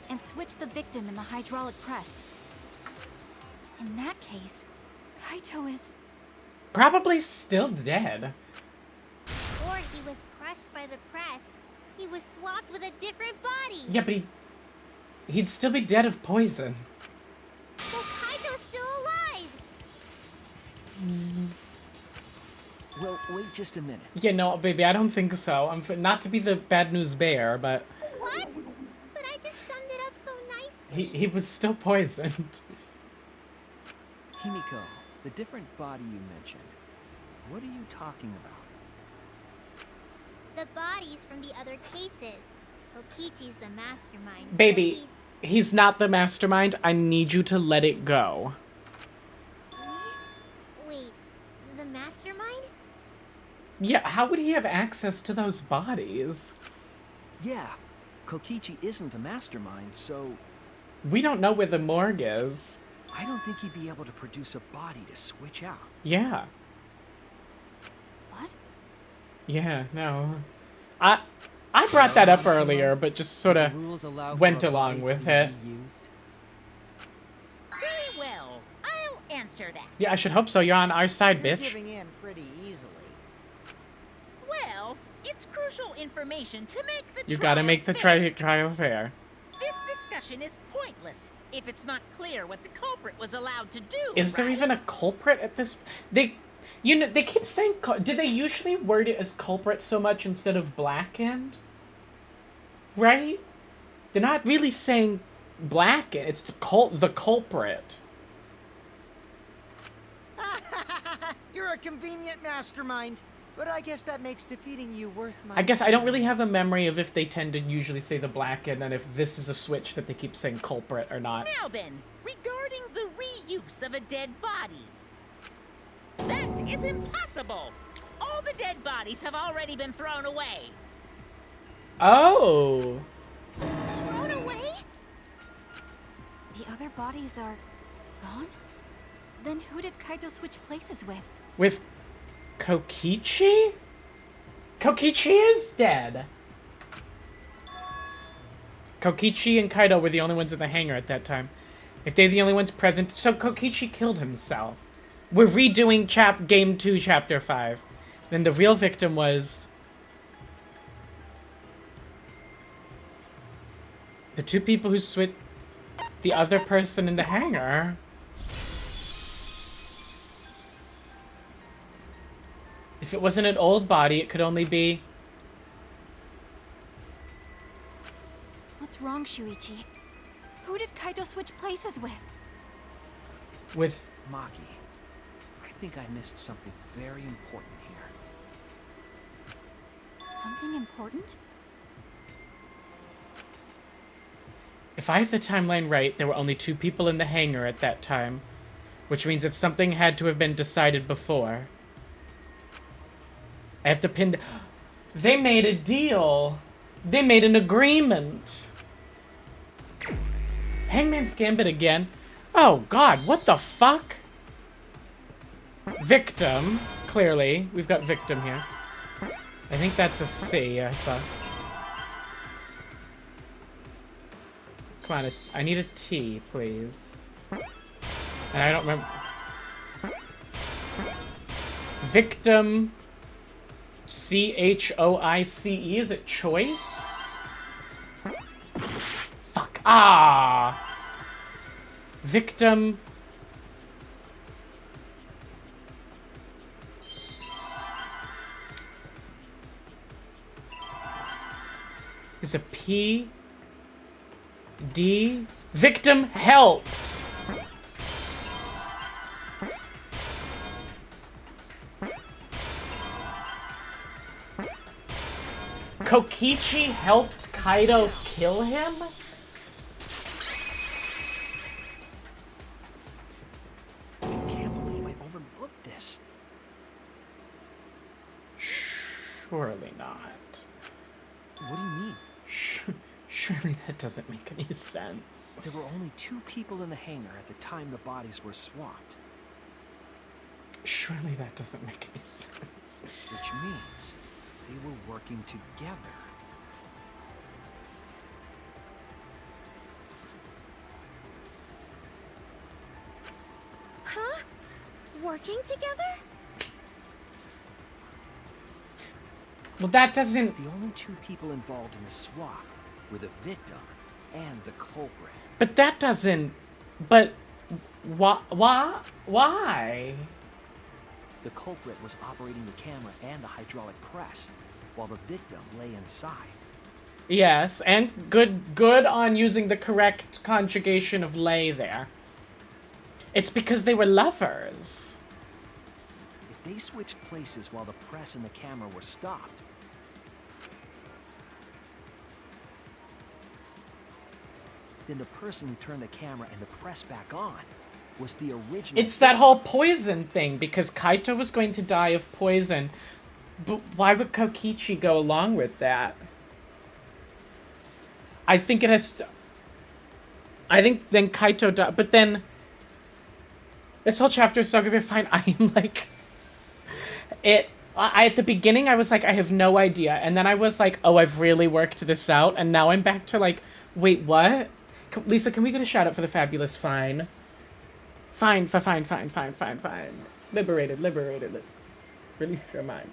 and switched the victim in the hydraulic press. In that case, Kaito is... Probably still dead. Or he was crushed by the press. He was swapped with a different body. Yeah, but he'd still be dead of poison. So Kaito's still alive. Well, wait just a minute. Yeah, no, baby, I don't think so. Not to be the bad news bear, but... What? But I just summed it up so nicely. He was still poisoned. Himiko, the different body you mentioned, what are you talking about? The bodies from the other cases. Kokichi's the mastermind. Baby, So he's not the mastermind. I need you to let it go. wait, the mastermind? Yeah, how would he have access to those bodies? Yeah, Kokichi isn't the mastermind, so... We don't know where the morgue is. I don't think he'd be able to produce a body to switch out. Yeah. What? Yeah, no. I brought that up earlier, but just sort of went along with it. Very well. I'll answer that. Yeah, I should hope so. You're on our side, You're bitch. giving in pretty easily. Well, it's crucial information to make the You gotta trial make the fair. trial fair. This discussion is pointless if it's not clear what the culprit was allowed to do. Is there right? even a culprit at this? They keep saying. Do they usually word it as culprit so much instead of blackened? Right? They're not really saying blackened. It's the culprit. You're a convenient mastermind, but I guess that makes defeating you worth my I guess I don't really time. have a memory of if they tend to usually say the Blackened and if this is a switch that they keep saying culprit or not. Now then, regarding the reuse of a dead body. That is impossible! All the dead bodies have already been thrown away. Oh! Thrown away? The other bodies are gone? Then who did Kaito switch places with? With Kokichi? Kokichi is dead. Kokichi and Kaito were the only ones in the hangar at that time. If they're the only ones present, so Kokichi killed himself. We're redoing Game 2, Chapter 5. Then the real victim was... the two people who switched the other person in the hangar. If it wasn't an old body, it could only be... What's wrong, Shuichi? Who did Kaito switch places with? With... Maki, I think I missed something very important here. Something important? If I have the timeline right, there were only two people in the hangar at that time, which means that something had to have been decided before. I have to pin... They made a deal. They made an agreement. Hangman's Gambit again? Oh god, what the fuck? Victim, clearly. We've got victim here. I think that's a C, I thought. Come on, I need a T, please. And I don't remember... Victim... C-H-O-I-C-E, is it choice? Fuck. Ah! Victim... is a P... D... Victim helped! Kokichi helped Kaito kill him? I can't believe I overlooked this. Surely not. What do you mean? Surely that doesn't make any sense. There were only two people in the hangar at the time the bodies were swapped. Surely that doesn't make any sense. Which means they were working together. Huh? Working together? Well, that doesn't... The only two people involved in the swap were the victim and the culprit. But that doesn't... But... Why? The culprit was operating the camera and the hydraulic press, while the victim lay inside. Yes, and good on using the correct conjugation of lay there. It's because they were lovers. If they switched places while the press and the camera were stopped, then the person who turned the camera and the press back on was the original... It's that whole poison thing, because Kaito was going to die of poison. But why would Kokichi go along with that? I think it has to... I think then Kaito died, but then... This whole chapter is so good, fine. I'm like... at the beginning, I was like, I have no idea. And then I was like, oh, I've really worked this out. And now I'm back to like, wait, what? Lisa, can we get a shout out for the fabulous fine? Fine. Liberated. Release your mind.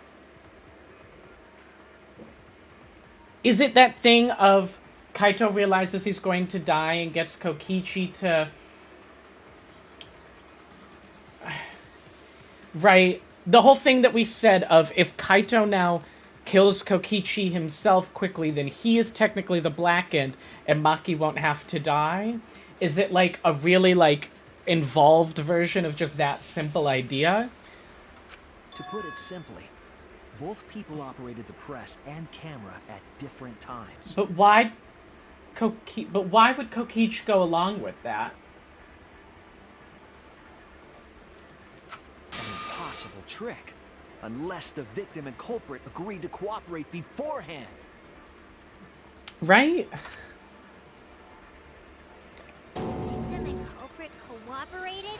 Is it that thing of Kaito realizes he's going to die and gets Kokichi to... Right. The whole thing that we said of if Kaito now kills Kokichi himself quickly, then he is technically the Blackened and Maki won't have to die. Is it like a really like involved version of just that simple idea? To put it simply, both people operated the press and camera at different times. But why would Kokichi go along with that? An impossible trick, unless the victim and culprit agreed to cooperate beforehand. Right? Victim and culprit cooperated? Is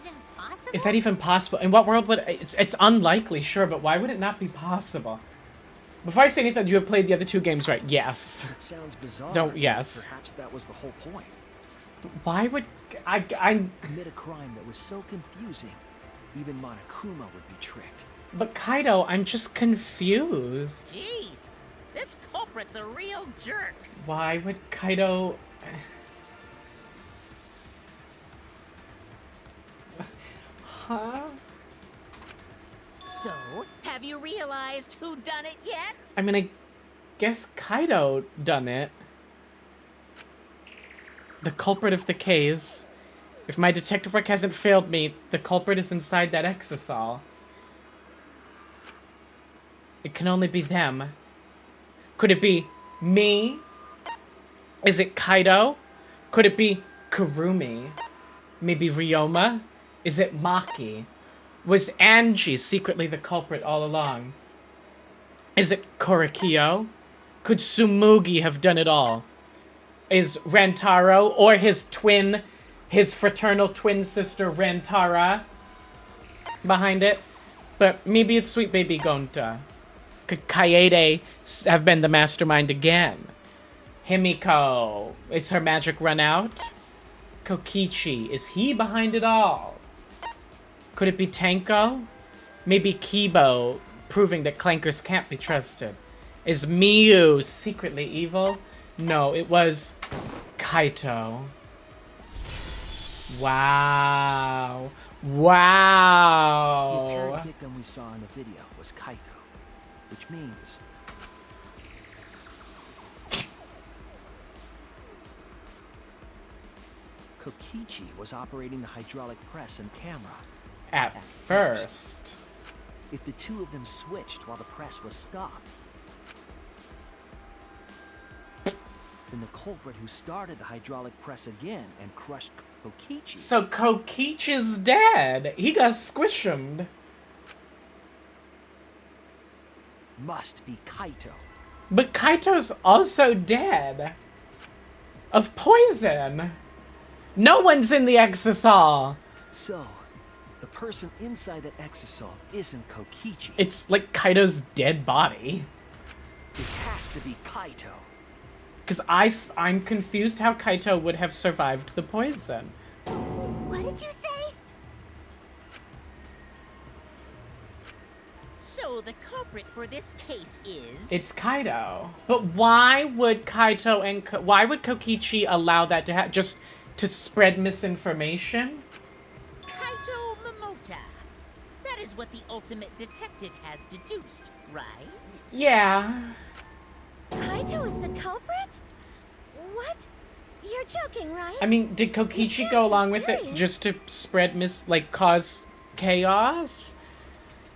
that even possible? Is that even possible? In what world would it's unlikely, sure, but why would it not be possible? Before I say anything, you have played the other two games, right? Yes. It sounds bizarre. Don't, yes. Perhaps that was the whole point. Why would I commit a crime that was so confusing, even Monokuma would be tricked. But Kaito, I'm just confused. Jeez, this culprit's a real jerk. Why would Kaito... Huh? So, have you realized who done it yet? I mean, I guess Kaito done it. The culprit of the case. If my detective work hasn't failed me, the culprit is inside that exisal. It can only be them. Could it be me? Is it Kaito? Could it be Kurumi? Maybe Ryoma? Is it Maki? Was Angie secretly the culprit all along? Is it Korikyo? Could Tsumugi have done it all? Is Rentaro or his fraternal twin sister Rentara behind it? But maybe it's sweet baby Gonta. Could Kaede have been the mastermind again? Himiko, is her magic run out? Kokichi, is he behind it all? Could it be Tenko? Maybe Kibo, proving that clankers can't be trusted. Is Miyu secretly evil? No, it was Kaito. Wow. Wow. The apparent victim we saw in the video was Kaito, which means... Kokichi was operating the hydraulic press and camera. At first. If the two of them switched while the press was stopped, then the culprit who started the hydraulic press again and crushed Kokichi... So Kokichi's dead. He got squished. Must be Kaito. But Kaito's also dead. Of poison. No one's in the exisal. So, the person inside that exisal isn't Kokichi. It's like Kaito's dead body. It has to be Kaito. Because I'm confused how Kaito would have survived the poison. What did you say? So the culprit for this case is... It's Kaito. But why would Kaito and... why would Kokichi allow that to happen? Just to spread misinformation? Kaito Momota. That is what the ultimate detective has deduced, right? Yeah. Kaito is the culprit? What? You're joking, right? I mean, did Kokichi go along with it just to spread cause chaos?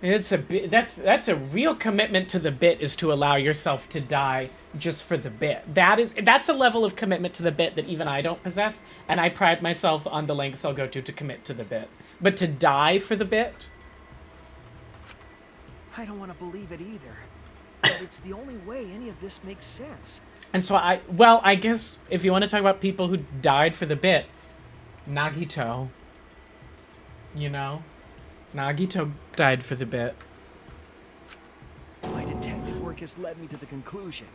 It's that's a real commitment to the bit, is to allow yourself to die just for the bit. That's a level of commitment to the bit that even I don't possess, and I pride myself on the lengths I'll go to commit to the bit. But to die for the bit? I don't want to believe it either. But it's the only way any of this makes sense. And so I guess if you want to talk about people who died for the bit, Nagito. You know? Nagito died for the bit. My detective work has led me to the conclusion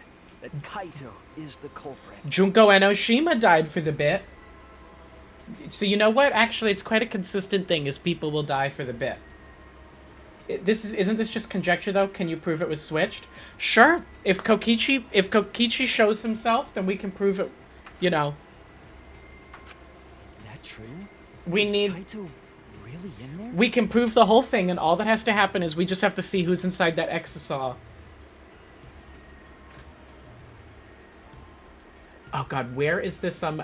that Kaito is the culprit. Junko Enoshima died for the bit. So you know what? Actually, it's quite a consistent thing, is people will die for the bit. Isn't this just conjecture, though? Can you prove it was switched? Sure. If Kokichi shows himself, then we can prove it, you know. Is that true? Is Kaito really in there? We can prove the whole thing, and all that has to happen is we just have to see who's inside that exisal. Oh god, where is this, Yes!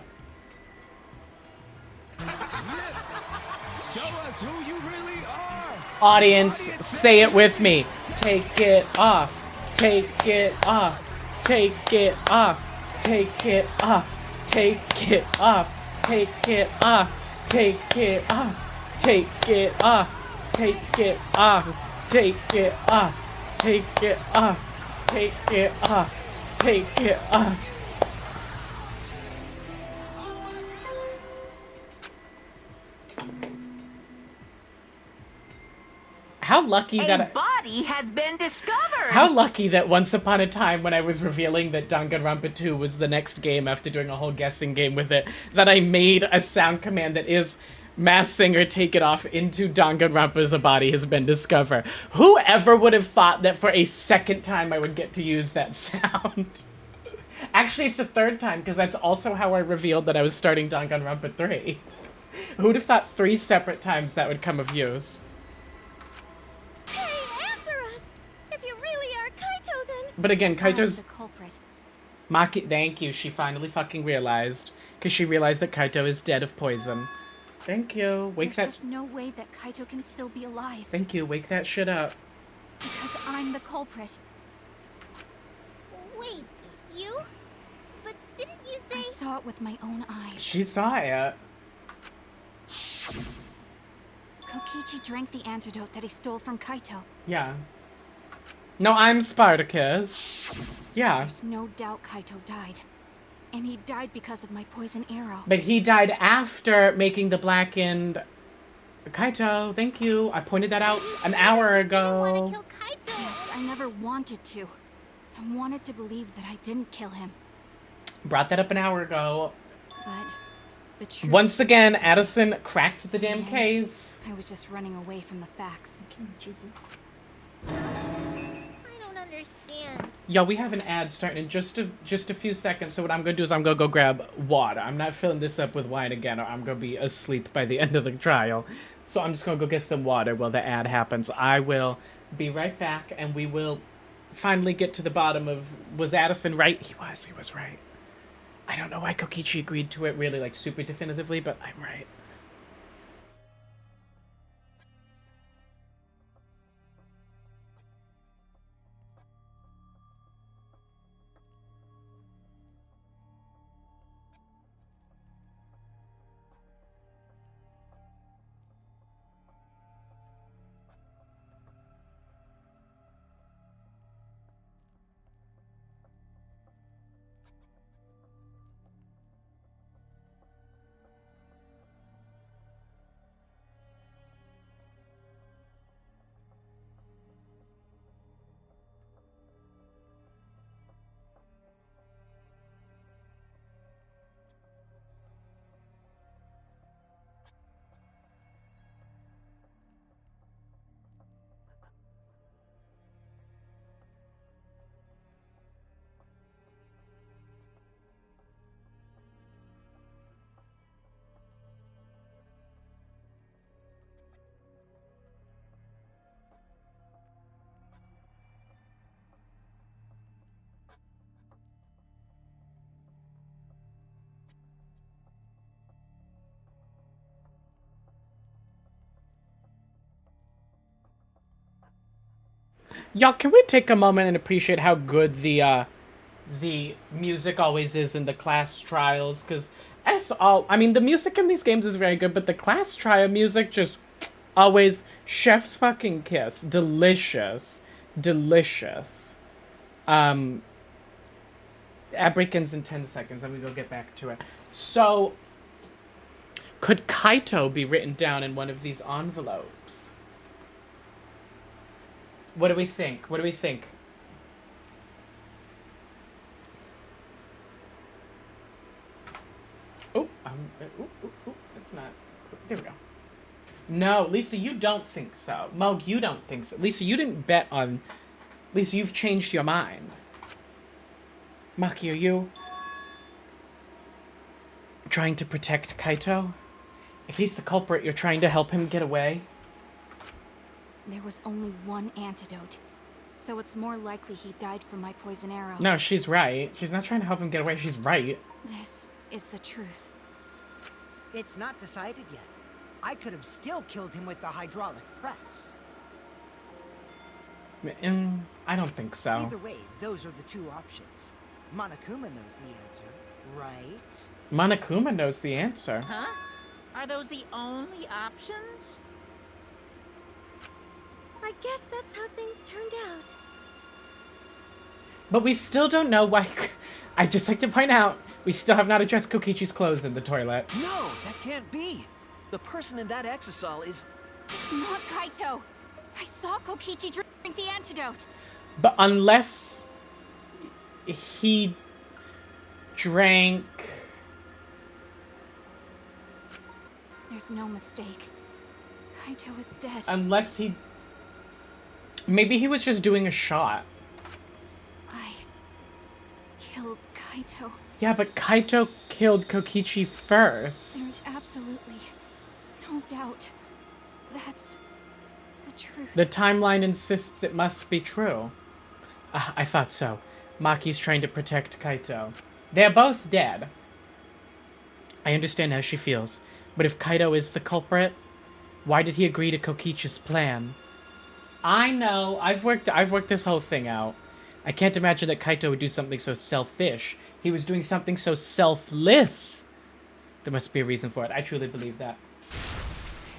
Show us who you really are! Audience, say it with me. Take it off. Take it off. Take it off. Take it off. Take it off. Take it off. Take it off. Take it off. Take it off. Take it off. Take it off. Take it off. Take it off. How lucky that body has been discovered. How lucky that once upon a time when I was revealing that Danganronpa 2 was the next game after doing a whole guessing game with it, that I made a sound command that is Mass Singer take it off into Danganronpa's a body has been discovered. Whoever would have thought that for a second time I would get to use that sound? Actually, it's a third time because that's also how I revealed that I was starting Danganronpa 3. Who'd have thought 3 separate times that would come of use? Hey, answer us! If you really are Kaito, then... But again, Kaito's... I'm the culprit. Maki, thank you. She finally fucking realized. Because she realized that Kaito is dead of poison. Thank you. Wake There's that... just no way that Kaito can still be alive. Thank you. Wake that shit up. Because I'm the culprit. Wait, you? But didn't you say... I saw it with my own eyes. She saw it. Kokichi drank the antidote that he stole from Kaito. Yeah. No, I'm Spartacus. Yeah. There's no doubt Kaito died. And he died because of my poison arrow. But he died after making the blackened... Kaito, thank you. I pointed that out an hour ago. Yes, I never wanted to. I wanted to believe that I didn't kill him. Brought that up an hour ago. But the truth... Once again, Addison cracked the damn case. I was just running away from the facts. Jesus. I don't understand. Yo, we have an ad starting in just a few seconds, so what I'm gonna do is I'm gonna go grab water. I'm not filling this up with wine again, or I'm gonna be asleep by the end of the trial. So I'm just gonna go get some water while the ad happens. I will be right back, and we will finally get to the bottom of, was Addison right? He was right. I don't know why Kokichi agreed to it really, like, super definitively, but I'm right. Y'all, can we take a moment and appreciate how good the music always is in the class trials? Because I mean, the music in these games is very good, but the class trial music just always chef's fucking kiss. Delicious. Delicious. Ad break ends in 10 seconds. Let me go get back to it. So, could Kaito be written down in one of these envelopes? What do we think? What do we think? Oh, that's not... There we go. No, Lisa, you don't think so. Moog, you don't think so. Lisa, you didn't bet on... Lisa, you've changed your mind. Maki, are you... trying to protect Kaito? If he's the culprit, you're trying to help him get away? There was only one antidote, so it's more likely he died from my poison arrow. No, she's right. She's not trying to help him get away. She's right. This is the truth. It's not decided yet. I could have still killed him with the hydraulic press. I don't think so. Either way, those are the two options. Monokuma knows the answer, right? Monokuma knows the answer. Huh? Are those the only options? I guess that's how things turned out. But we still don't know why. I'd just like to point out, we still have not addressed Kokichi's clothes in the toilet. No, that can't be. The person in that exisal is... It's not Kaito. I saw Kokichi drink the antidote. But unless he drank... There's no mistake. Kaito is dead. Unless he... Maybe he was just doing a shot. I killed Kaito. Yeah, but Kaito killed Kokichi first. There's absolutely no doubt. That's the truth. The timeline insists it must be true. I thought so. Maki's trying to protect Kaito. They're both dead. I understand how she feels. But if Kaito is the culprit, why did he agree to Kokichi's plan? I know. I've worked this whole thing out. I can't imagine that Kaito would do something so selfish. He was doing something so selfless. There must be a reason for it. I truly believe that.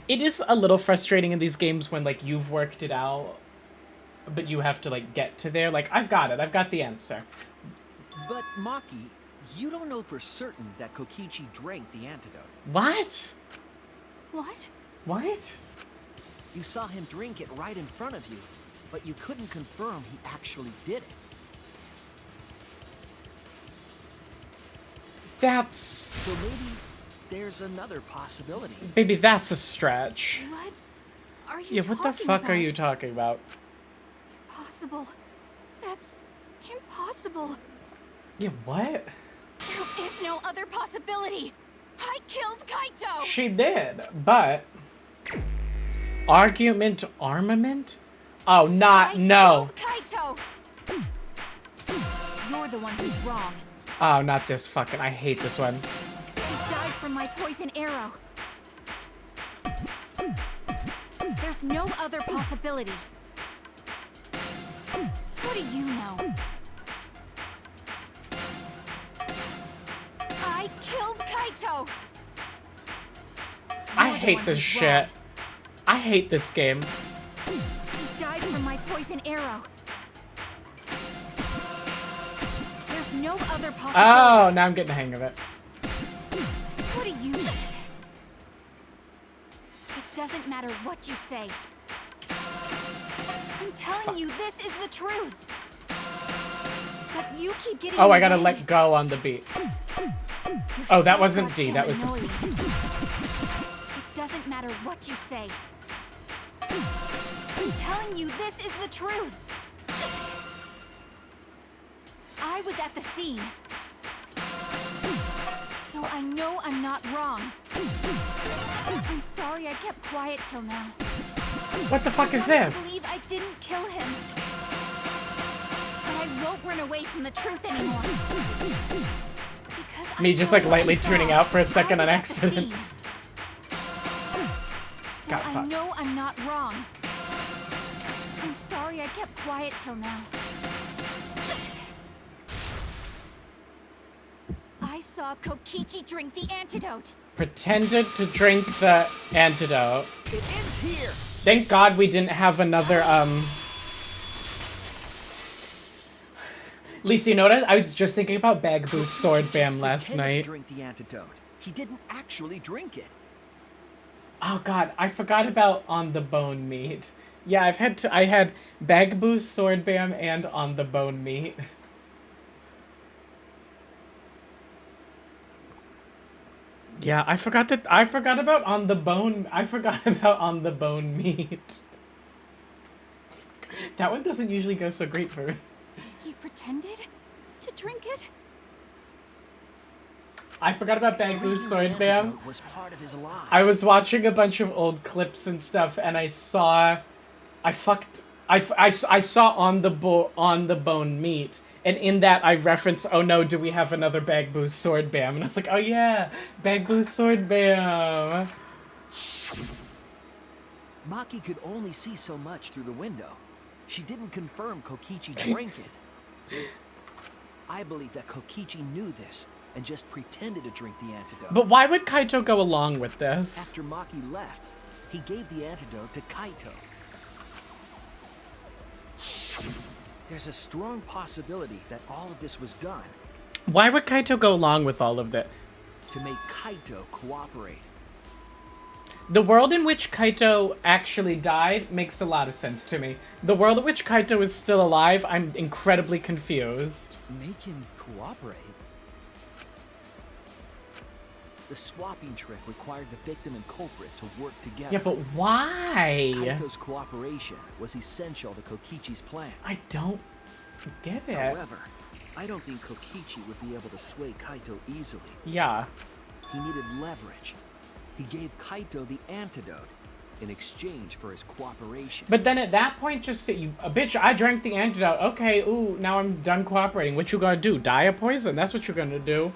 It is a little frustrating in these games when, like, you've worked it out, but you have to, like, get to there. Like, I've got it. I've got the answer. But, Maki, you don't know for certain that Kokichi drank the antidote. What? What? What? You saw him drink it right in front of you, but you couldn't confirm he actually did it. That's... So maybe there's another possibility. Maybe that's a stretch. What are you Yeah, what the fuck are you talking about? Impossible. That's impossible. Yeah, what? There is no other possibility. I killed Kaito. She did, but... Argument armament? Oh, no. Kaito. You're the one who's wrong. Oh, not this fucking... I hate this one. He died from my poison arrow. There's no other possibility. What do you know? I killed Kaito. I hate this shit. I hate this game. He died from my poison arrow. There's no other possibility. Oh, now I'm getting the hang of it. What do you know? It doesn't matter what you say. I'm telling you, this is the truth. But you keep getting Oh, I gotta away. let go on the beat. You're Oh, that so wasn't D, that goddamn was... annoying. It doesn't matter what you say. I'm telling you, this is the truth. I was at the scene. So I know I'm not wrong. I'm sorry I kept quiet till now. What the fuck is I wanted this? to believe I didn't kill him. But I won't run away from the truth anymore. Because Me I just know like what lightly I saw. tuning out for a second I on was at the accident. scene. So God, I fuck. know I'm not wrong. I'm sorry I kept quiet till now. I saw Kokichi drink the antidote. Pretended to drink the antidote. It ends here. Thank God we didn't have another, Lisa, you know what? I was just thinking about Bagboo's sword bam last Pretended to night. drink the antidote. He didn't actually drink it. Oh God, I forgot about On the Bone Meat. Yeah, I had Bagboo's sword bam and On the Bone Meat. Yeah, I forgot about On the Bone Meat. That one doesn't usually go so great for me. He pretended to drink it? I forgot about Bagboo's sword bam. Antidote was part of his lie. I was watching a bunch of old clips and stuff, and I saw On the Bone Meat, and in that I referenced, oh no, do we have another Bagboo's sword bam? And I was like, oh yeah, Bagboo's sword bam. Maki could only see so much through the window. She didn't confirm Kokichi drank it. I believe that Kokichi knew this and just pretended to drink the antidote. But why would Kaito go along with this? After Maki left, he gave the antidote to Kaito. There's a strong possibility that all of this was done Why would Kaito go along with all of that? to make Kaito cooperate. The world in which Kaito actually died makes a lot of sense to me. The world in which Kaito is still alive, I'm incredibly confused. Make him cooperate? The swapping trick required the victim and culprit to work together. Yeah, but why? Kaito's cooperation was essential to Kokichi's plan. I don't get it. However, I don't think Kokichi would be able to sway Kaito easily. Yeah. He needed leverage. He gave Kaito the antidote in exchange for his cooperation. But then at that point, just bitch, I drank the antidote. Okay, ooh, now I'm done cooperating. What you gonna do? Die of poison? That's what you're gonna do.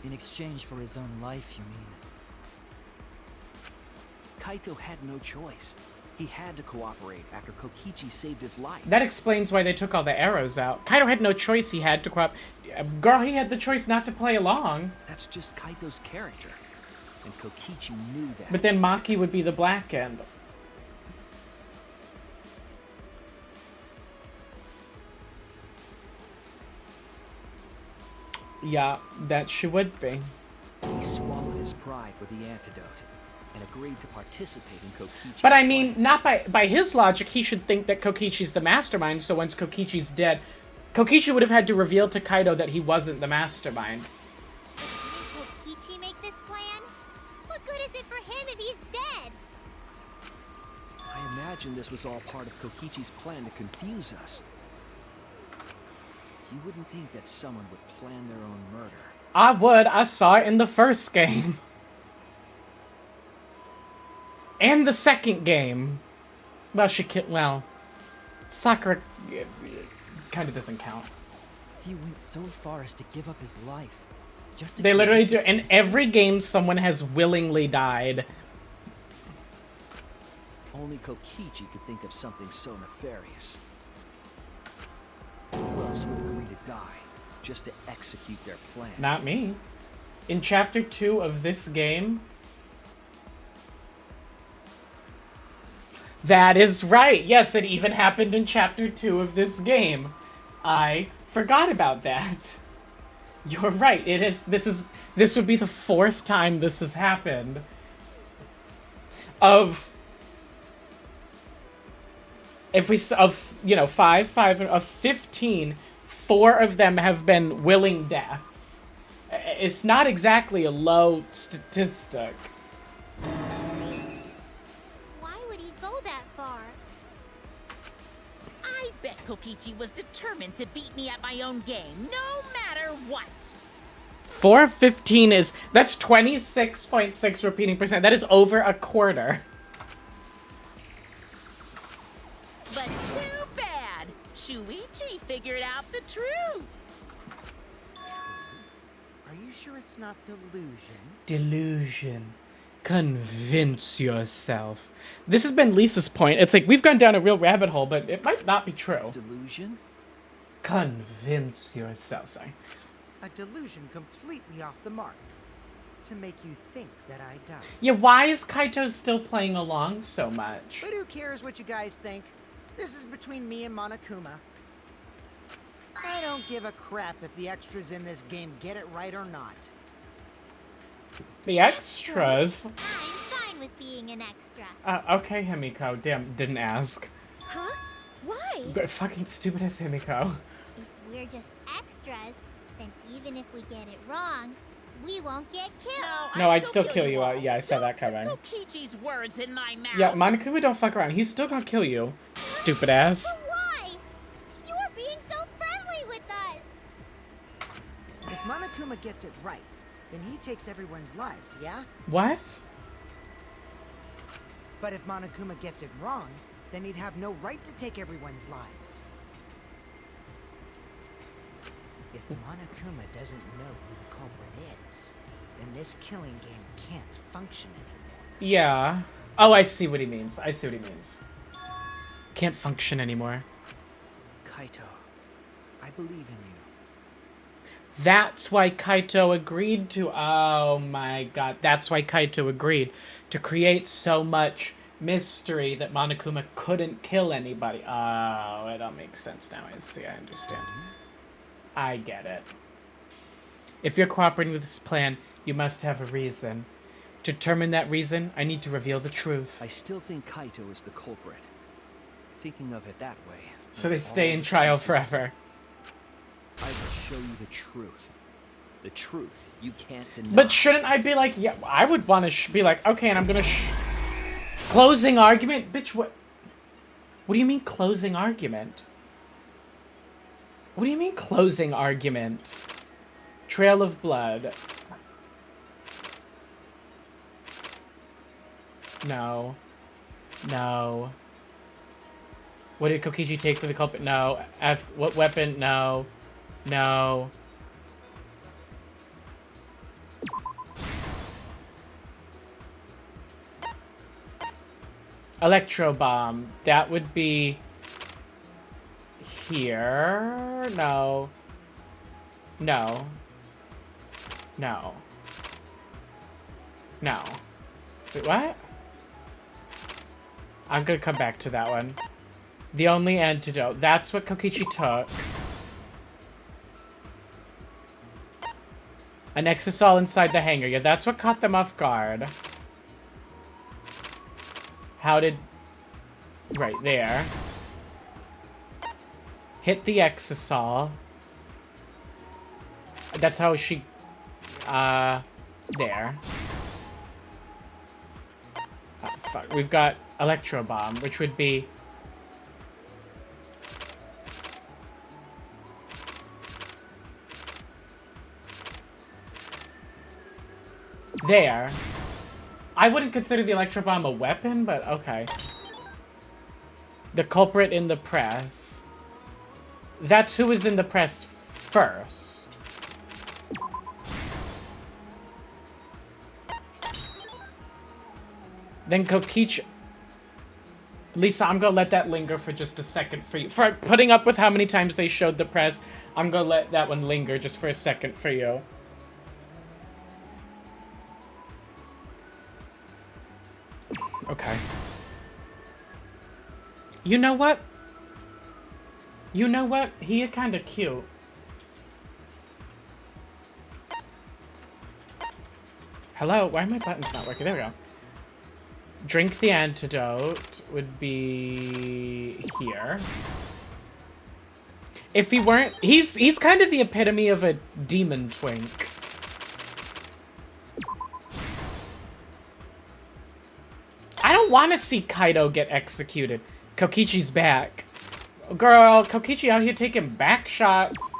In exchange for his own life, you mean? Kaito had no choice. He had to cooperate after Kokichi saved his life. That explains why they took all the arrows out. Kaito had no choice. He had to cooperate. Girl, he had the choice not to play along. That's just Kaito's character. And Kokichi knew that. But then Maki would be the black end. Yeah, that she would be. He swallowed his pride with the antidote and agreed to participate in Kokichi's But I mean, not by his logic, he should think that Kokichi's the mastermind, so once Kokichi's dead, Kokichi would have had to reveal to Kaito that he wasn't the mastermind. Didn't Kokichi make this plan? What good is it for him if he's dead? I imagine this was all part of Kokichi's plan to confuse us. You wouldn't think that someone would plan their own murder. I would. I saw it in the first game. And the second game. Well, Sakura kind of doesn't count. He went so far as to give up his life. Just to They literally create do. this In every game, someone has willingly died. Only Kokichi could think of something so nefarious. Who else would agree to die just to execute their plan? Not me. In Chapter 2 of this game... That is right. Yes, it even happened in Chapter 2 of this game. I forgot about that. You're right. This would be the 4th time this has happened. Of 15, 4 of them have been willing deaths. It's not exactly a low statistic. Why would he go that far? I bet Kokichi was determined to beat me at my own game, no matter what. 4 of 15 that's 26.6 repeating percent. That is over a quarter. But too bad. Shuichi figured out the truth. Are you sure it's not delusion? Delusion. Convince yourself. This has been Lisa's point. It's like, we've gone down a real rabbit hole, but it might not be true. Delusion? Convince yourself. Sorry. A delusion completely off the mark. To make you think that I died. Yeah, why is Kaito still playing along so much? But who cares what you guys think? This is between me and Monokuma. I don't give a crap if the extras in this game get it right or not. The extras? I'm fine with being an extra. Okay, Himiko. Damn, didn't ask. Huh? Why? But fucking stupid ass Himiko. If we're just extras, then even if we get it wrong, we won't get killed. No, I'd still kill you. Yeah, I saw that coming. Kokichi's words in my mouth. Yeah, Monokuma don't fuck around. He's still gonna kill you. Stupid ass. But why? You are being so friendly with us. If Monokuma gets it right, then he takes everyone's lives, yeah? What? But if Monokuma gets it wrong, then he'd have no right to take everyone's lives. If Monokuma doesn't know who the culprit is, then this killing game can't function anymore. Yeah. Oh, I see what he means. I see what he means. Can't function anymore. Kaito, I believe in you. That's why Kaito agreed to... Oh my god. That's why Kaito agreed to create so much mystery that Monokuma couldn't kill anybody. Oh, it all makes sense now. I see. I understand. I get it. If you're cooperating with this plan, you must have a reason. To determine that reason, I need to reveal the truth. I still think Kaito is the culprit. Thinking of it that way. So they stay in trial forever. I will show you the truth. The truth you can't deny. But shouldn't I be like, yeah, I would want to be like, okay, and I'm gonna closing argument? Bitch, what? What do you mean closing argument? What do you mean closing argument? Trail of blood. No. No. What did Kokichi take for the culprit? No. What weapon? No. No. Electro bomb. That would be here. No. No. No. No. Wait, what? I'm gonna come back to that one. The only antidote. That's what Kokichi took. An exisal inside the hangar. Yeah, that's what caught them off guard. How did... Right there. Hit the exisal. That's how she... There. Oh, fuck. We've got Electro Bomb, which would be... There. I wouldn't consider the Electro Bomb a weapon, but okay. The culprit in the press. That's who was in the press first. Then Kokichi... Lisa, I'm gonna let that linger for just a second for you. For putting up with how many times they showed the press, I'm gonna let that one linger just for a second for you. Okay. You know what? You know what? He kinda cute. Hello? Why are my buttons not working? There we go. Drink the antidote would be here. If he weren't... He's kind of the epitome of a demon twink. I don't want to see Kaito get executed. Kokichi's back. Girl, Kokichi out here taking back shots.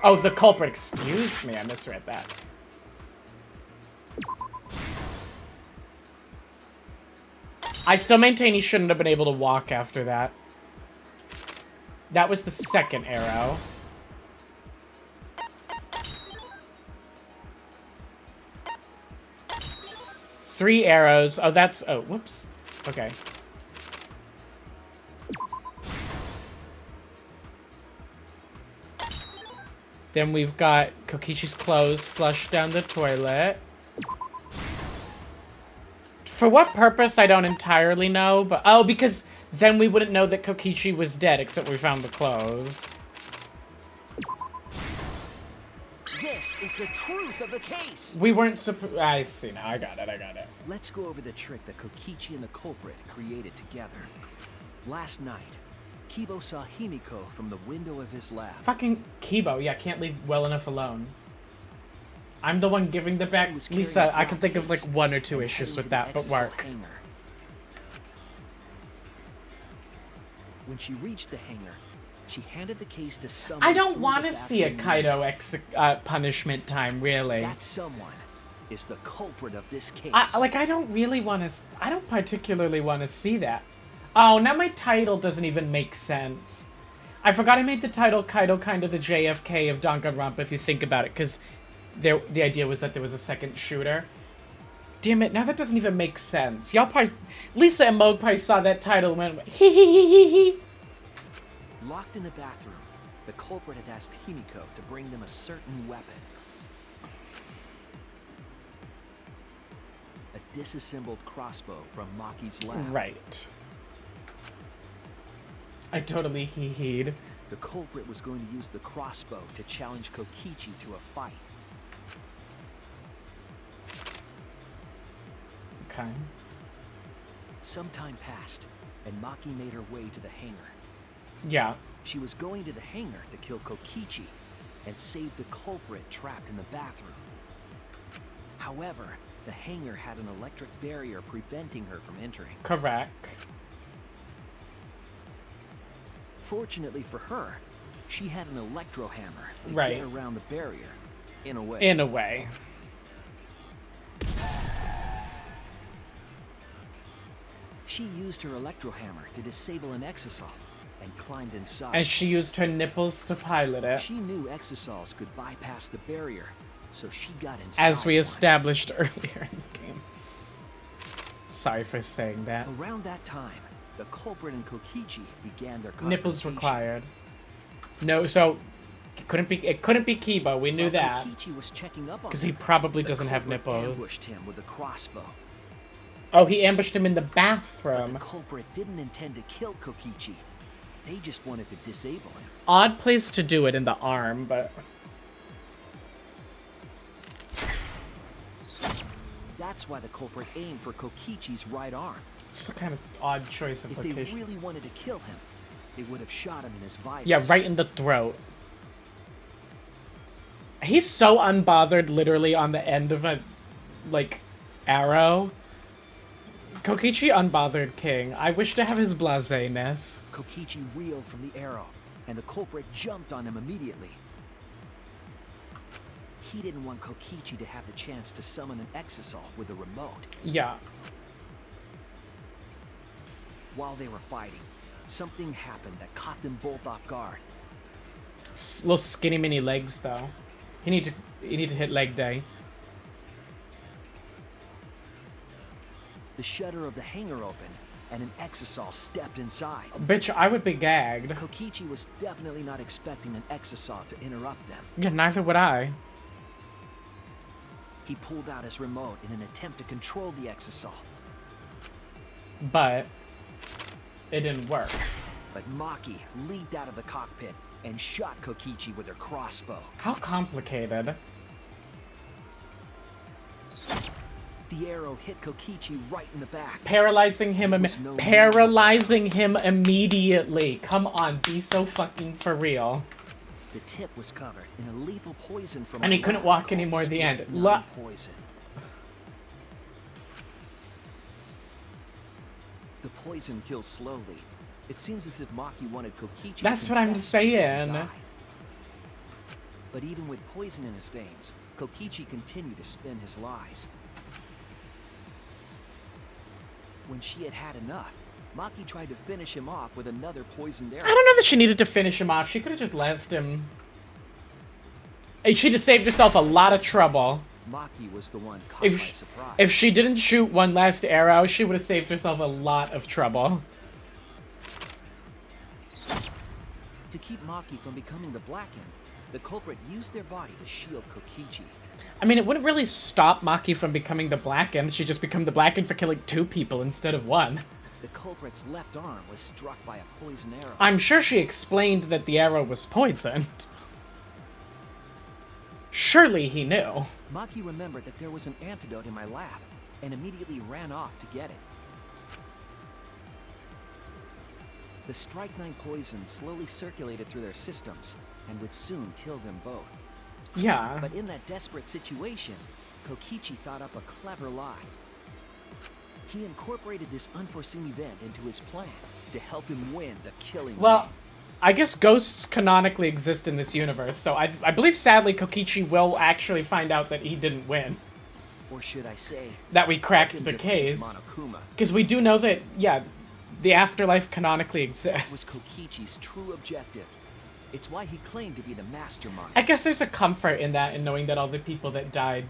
Oh, the culprit. Excuse me, I misread that. I still maintain he shouldn't have been able to walk after that. That was the second arrow. Three arrows. Oh, that's... Oh, whoops. Okay. Then we've got Kokichi's clothes flushed down the toilet. For what purpose, I don't entirely know, but... Oh, because then we wouldn't know that Kokichi was dead, except we found the clothes. This is the truth of the case. We weren't supposed... I see now. I got it. I got it. Let's go over the trick that Kokichi and the culprit created together. Last night, Kibo saw Himiko from the window of his lab. Fucking Kibo. Yeah, can't leave well enough alone. I'm the one giving the back... Lisa, I can think of like one or two issues with that, but work. When she reached the hangar, she handed the case to someone. I don't want to see a Kaito punishment time, really. That someone is the culprit of this case. I don't really want to... I don't particularly want to see that. Oh, now my title doesn't even make sense. I forgot I made the title Kaito kind of the JFK of Danganronpa, if you think about it, because the idea was that there was a second shooter. Damn it, now that doesn't even make sense. Y'all probably... Lisa and Moog probably saw that title and went, hee hee hee hee hee. Locked in the bathroom, the culprit had asked Himiko to bring them a certain weapon. A disassembled crossbow from Maki's lab. Right. I totally hee-heed. The culprit was going to use the crossbow to challenge Kokichi to a fight. Okay. Some time passed, and Maki made her way to the hangar. Yeah. She was going to the hangar to kill Kokichi and save the culprit trapped in the bathroom. However, the hangar had an electric barrier preventing her from entering. Correct. Fortunately for her, she had an electro hammer to Right. get around the barrier, in a way. In a way. She used her electro hammer to disable an exisal and climbed inside. And she used her nipples to pilot it. She knew exisals could bypass the barrier, so she got inside. As we one. established earlier in the game. Sorry for saying that. Around that time, the culprit and Kokichi began their Nipples confrontation. required. No, so it couldn't be Kiba. We knew While that Kokichi was checking up on because he her, probably the doesn't have culprit nipples. ambushed him with a crossbow. Oh, he ambushed him in the But bathroom. the culprit didn't intend to kill Kokichi. They just wanted to disable him. Odd place to do it in the arm, but That's why the culprit aimed for Kokichi's right arm. it's a kind of odd choice of If they location. really wanted to kill him, they would have shot him in his vitals. Yeah, right in the throat. He's so unbothered, literally on the end of a, like, arrow. Kokichi unbothered king. I wish to have his blaseness. Kokichi reeled from the arrow, and the culprit jumped on him immediately. He didn't want Kokichi to have the chance to summon an exisal with a remote. Yeah. While they were fighting, something happened that caught them both off guard. Little skinny mini legs though. You need to hit leg day. The shutter of the hangar opened, and an exisal stepped inside. Bitch, I would be gagged. Kokichi was definitely not expecting an exisal to interrupt them. Yeah, neither would I. He pulled out his remote in an attempt to control the exisal. But it didn't work. But Maki leaped out of the cockpit and shot Kokichi with her crossbow. How complicated. The arrow hit Kokichi right in the back. Paralyzing him immediately. Come on, be so fucking for real. The tip was covered in a lethal poison from And a he couldn't lab walk called anymore at the end. strychnine poison. The poison kills slowly. It seems as if Maki wanted Kokichi to That's what I'm confess before he saying. died. But even with poison in his veins, Kokichi continued to spin his lies. When she had had enough, Maki tried to finish him off with another poisoned arrow. I don't know that she needed to finish him off. She could have just left him. She'd have saved herself a lot of trouble. Maki was the one caught by surprise. If she didn't shoot one last arrow, she would have saved herself a lot of trouble. To keep Maki from becoming the Blackened, the culprit used their body to shield Kokichi. I mean, it wouldn't really stop Maki from becoming the Blackened. She'd just become the Blackened for killing 2 people instead of 1. The culprit's left arm was struck by a poison arrow. I'm sure she explained that the arrow was poisoned. Surely he knew. Maki remembered that there was an antidote in my lab, and immediately ran off to get it. The strychnine poison slowly circulated through their systems, and would soon kill them both. Yeah. But in that desperate situation, Kokichi thought up a clever lie. He incorporated this unforeseen event into his plan to help him win the killing Well, game. I guess ghosts canonically exist in this universe, so I believe sadly Kokichi will actually find out that he didn't win. Or should I say, That we cracked help the him defeat case. Monokuma. Because we do know that, yeah, the afterlife canonically That was exists. Kokichi's true objective. It's why he claimed to be the mastermind. I guess there's a comfort in that, in knowing that all the people that died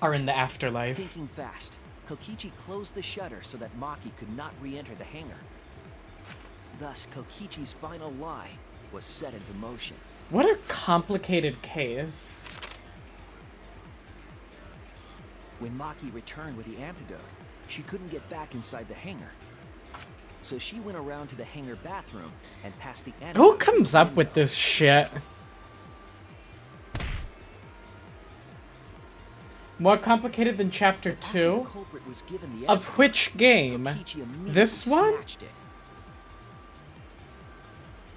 Are in the afterlife. Thinking fast, Kokichi closed the shutter so that Maki could not re-enter the hangar. Thus, Kokichi's final lie was set into motion. What a complicated case. When Maki returned with the antidote, she couldn't get back inside the hangar. So she went around to the hangar bathroom and passed the antidote. Who comes up with this shit? More complicated than Chapter 2? Of which game? This one?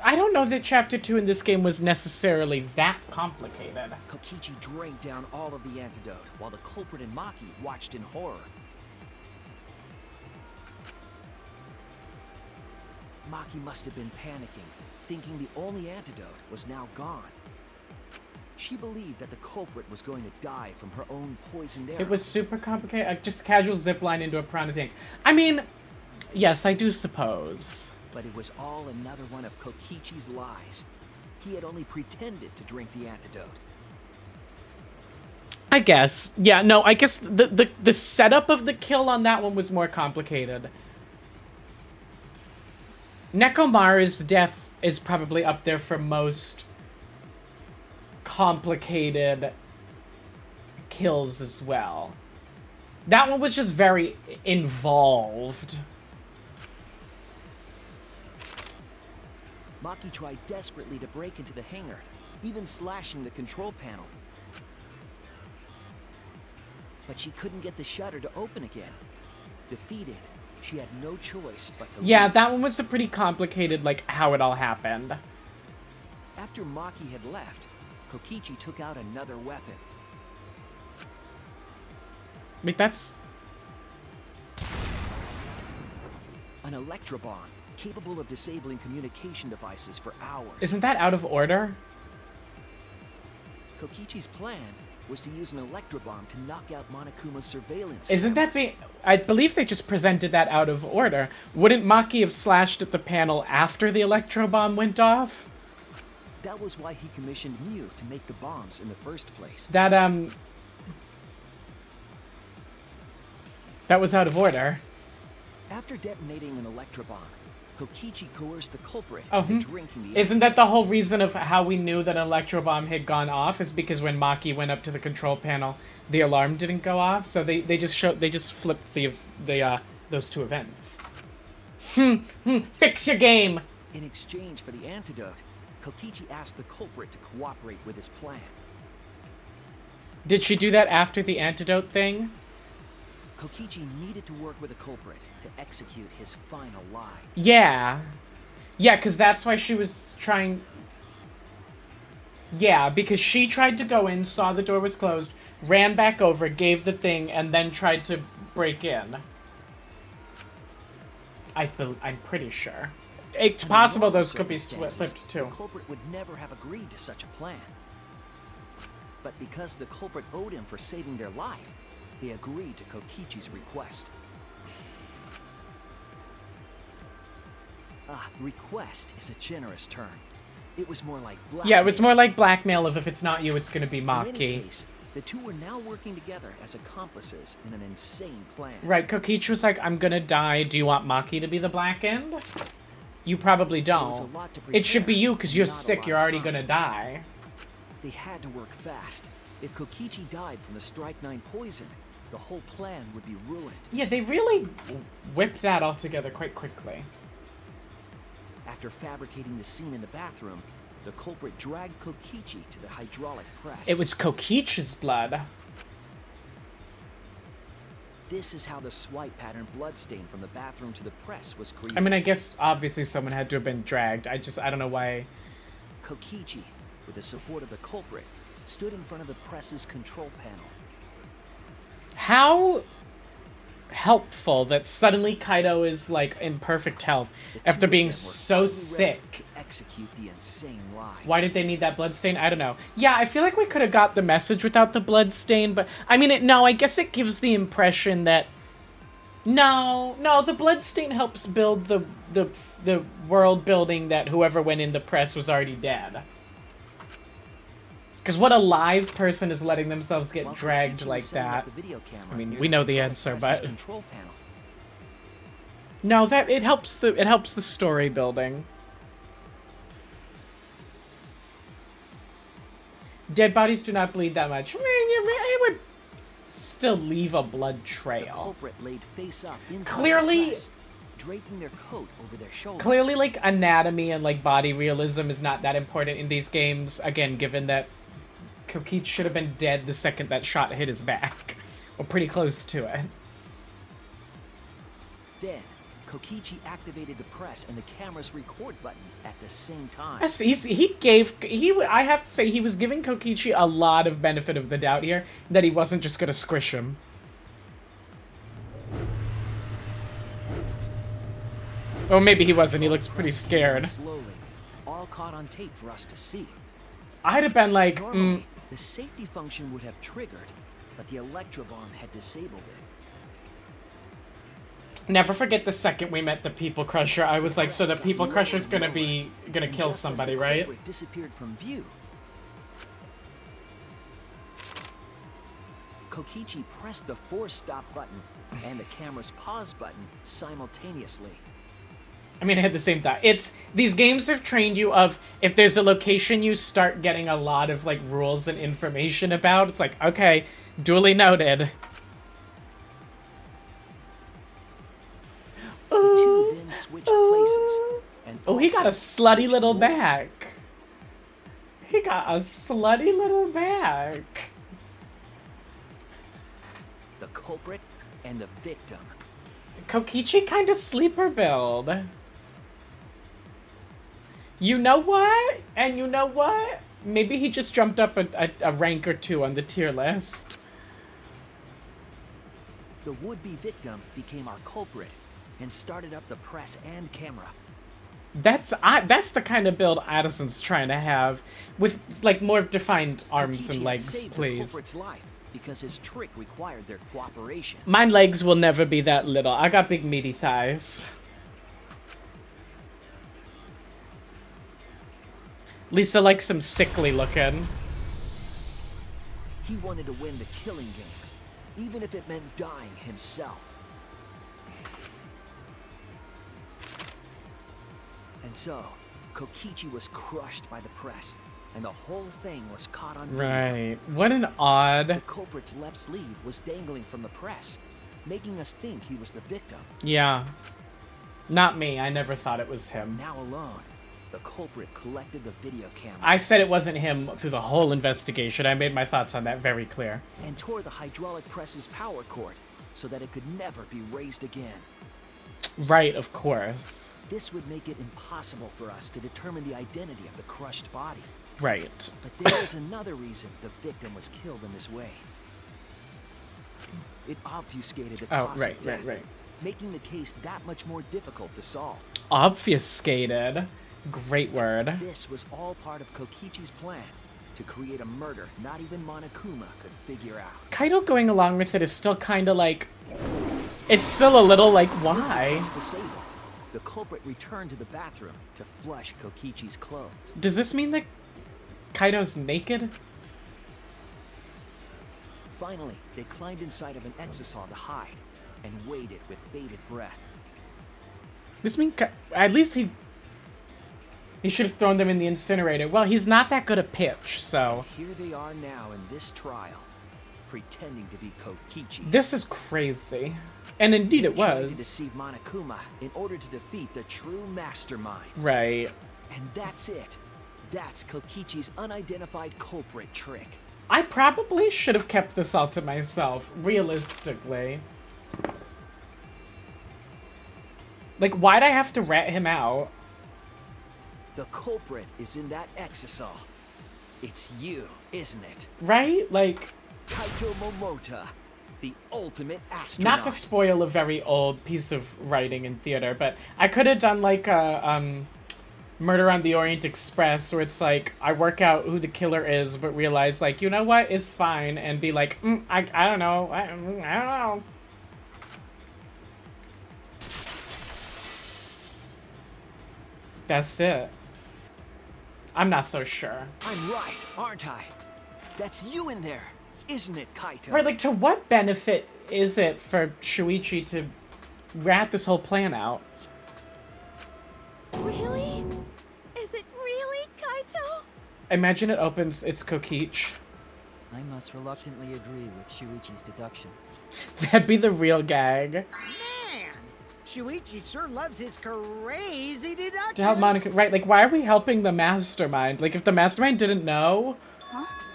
I don't know that Chapter 2 in this game was necessarily that complicated. Kokichi drank down all of the antidote, while the culprit and Maki watched in horror. Maki must have been panicking, thinking the only antidote was now gone. She believed that the culprit was going to die from her own poisoned arrow. It was super complicated. Just a casual zipline into a piranha tank. I mean, yes, I do suppose. But it was all another one of Kokichi's lies. He had only pretended to drink the antidote. I guess. Yeah, no, I guess the setup of the kill on that one was more complicated. Nekomaru's death is probably up there for most complicated kills as well. That one was just very involved. Maki tried desperately to break into the hangar, even slashing the control panel. But she couldn't get the shutter to open again. Defeated, she had no choice but to Yeah, leave. that one was a pretty complicated, like, how it all happened. After Maki had left, Kokichi took out another weapon. Wait, that's... An electrobomb, capable of disabling communication devices for hours. Isn't that out of order? Kokichi's plan was to use an electrobomb to knock out Monokuma's surveillance. Isn't that being... I believe they just presented that out of order. Wouldn't Maki have slashed at the panel after the electro bomb went off? That was why he commissioned Mew to make the bombs in the first place. That was out of order. After detonating an electrobomb, Kokichi coerced the culprit Oh, into drinking the Isn't that the whole reason of how we knew that an electro bomb had gone off? Is because when Maki went up to the control panel, the alarm didn't go off. So they just flipped those two events. Fix your game. In exchange for the antidote, Kokichi asked the culprit to cooperate with his plan. Did she do that after the antidote thing? Kokichi needed to work with the culprit to execute his final lie. Yeah. Yeah, because that's why she was trying... Yeah, because she tried to go in, saw the door was closed, ran back over, gave the thing, and then tried to break in. I'm pretty sure. It's possible those could be flipped too. The culprit would never have agreed to such a plan. But because the culprit owed him for saving their life, they agreed to Kokichi's request. Request is a generous term. It was more like blackmail. Yeah, it was more like blackmail of if it's not you, it's gonna be In any Maki. case, the two were now working together as accomplices in an insane plan. Right, Kokichi was like, I'm gonna die, do you want Maki to be the black end? You probably was a don't. lot to It should be prepare, you, because you're not a sick, lot you're of already time. gonna die. They had to work fast. If Kokichi died from the Strike 9 poison, the whole plan would be ruined. Yeah, they really whipped that all together quite quickly. After fabricating the scene in the bathroom, the culprit dragged Kokichi to the hydraulic press. It was Kokichi's blood. This is how the swipe pattern bloodstain from the bathroom to the press was created. I mean, I guess obviously someone had to have been dragged. I don't know why. Kokichi, with the support of the culprit, stood in front of the press's control panel. How helpful that suddenly Kaito is like in perfect health after being so sick. To execute the insane lie. Why did they need that bloodstain? I don't know. Yeah, I feel like we could have got the message without the bloodstain, but I mean, no, I guess it gives the impression that no, the bloodstain helps build the world building that whoever went in the press was already dead. Because what a live person is letting themselves get While dragged Kokichi like was setting up that. the video camera I mean, near we the know the hydraulic answer, press's but control panel. no, that it helps the story building. Dead bodies do not bleed that much. It would still leave a blood The trail. culprit laid face up inside Clearly- the press, draping their coat over their shoulders. Clearly, like, anatomy and, like, body realism is not that important in these games. Again, given that Kokichi should have been dead the second that shot hit his back. Or pretty close to it. Then, Kokichi activated the press and the camera's record button at the same time. Yes, I have to say, he was giving Kokichi a lot of benefit of the doubt here, that he wasn't just gonna squish him. Or maybe he wasn't, he looks pretty scared. Slowly, all caught on tape for us to see. I'd have been like, Normally, the safety function would have triggered, but the electrobomb had disabled it. Never forget the second we met the People Crusher, I was like, so the People Crusher's gonna kill somebody, right? It disappeared from view. Kokichi pressed the force stop button and the camera's pause button simultaneously. I mean, I had the same thought. These games have trained you of, if there's a location you start getting a lot of, like, rules and information about, it's like, okay, duly noted. The two then switched places. And Oh, he got a also slutty switched little roles. back. He got a slutty little back. The culprit and the victim. Kokichi kind of sleeper build. You know what? And you know what? Maybe he just jumped up a rank or two on the tier list. The would-be victim became our culprit and started up the press and camera. That's the kind of build Addison's trying to have, with like more defined arms Kokichi and had legs, saved the please. culprit's life because his trick required their cooperation. My legs will never be that little. I got big meaty thighs. Lisa likes some sickly looking. He wanted to win the killing game, even if it meant dying himself. And so, Kokichi was crushed by the press, and the whole thing was caught on video. Right. What an odd... The culprit's left sleeve was dangling from the press, making us think he was the victim. Yeah. Not me. I never thought it was him. Now alone, the culprit collected the video camera. I said it wasn't him through the whole investigation. I made my thoughts on that very clear. And tore the hydraulic press's power cord so that it could never be raised again. Right, of course. This would make it impossible for us to determine the identity of the crushed body. Right. But there is another reason the victim was killed in this way. It obfuscated the cause of death, right. making the case that much more difficult to solve. Obfuscated. Great word. This was all part of Kokichi's plan to create a murder not even Monokuma could figure out. Kaito going along with it is still kind of like... It's still a little like, why? Once disabled, the culprit returned to the bathroom to flush Kokichi's clothes. Does this mean that Kaito's naked? Finally, they climbed inside of an exisal to hide and waited with bated breath. This means at least he should have thrown them in the incinerator. Well, he's not that good a pitch, so... Here they are now in this trial, pretending to be Kokichi. This is crazy. And indeed it Trying to was. deceive Monokuma in order to defeat the true mastermind. Right. And that's it. That's Kokichi's unidentified culprit trick. I probably should have kept this all to myself, realistically. Like, why'd I have to rat him out? The culprit is in that exisal. It's you, isn't it? Right? Like... Kaito Momota, the ultimate astronaut. Not to spoil a very old piece of writing in theater, but I could have done like a Murder on the Orient Express, where it's like I work out who the killer is, but realize like, you know what, it's fine, and be like, I don't know, I don't know. That's it. I'm not so sure. I'm right, aren't I? That's you in there, isn't it, Kaito? Right, like, to what benefit is it for Shuichi to rat this whole plan out? Really? Is it really, Kaito? Imagine it opens its Kokichi. I must reluctantly agree with Shuichi's deduction. That'd be the real gag. Man, Shuichi sure loves his crazy deductions. To help Monica, right, like, why are we helping the mastermind? Like, if the mastermind didn't know,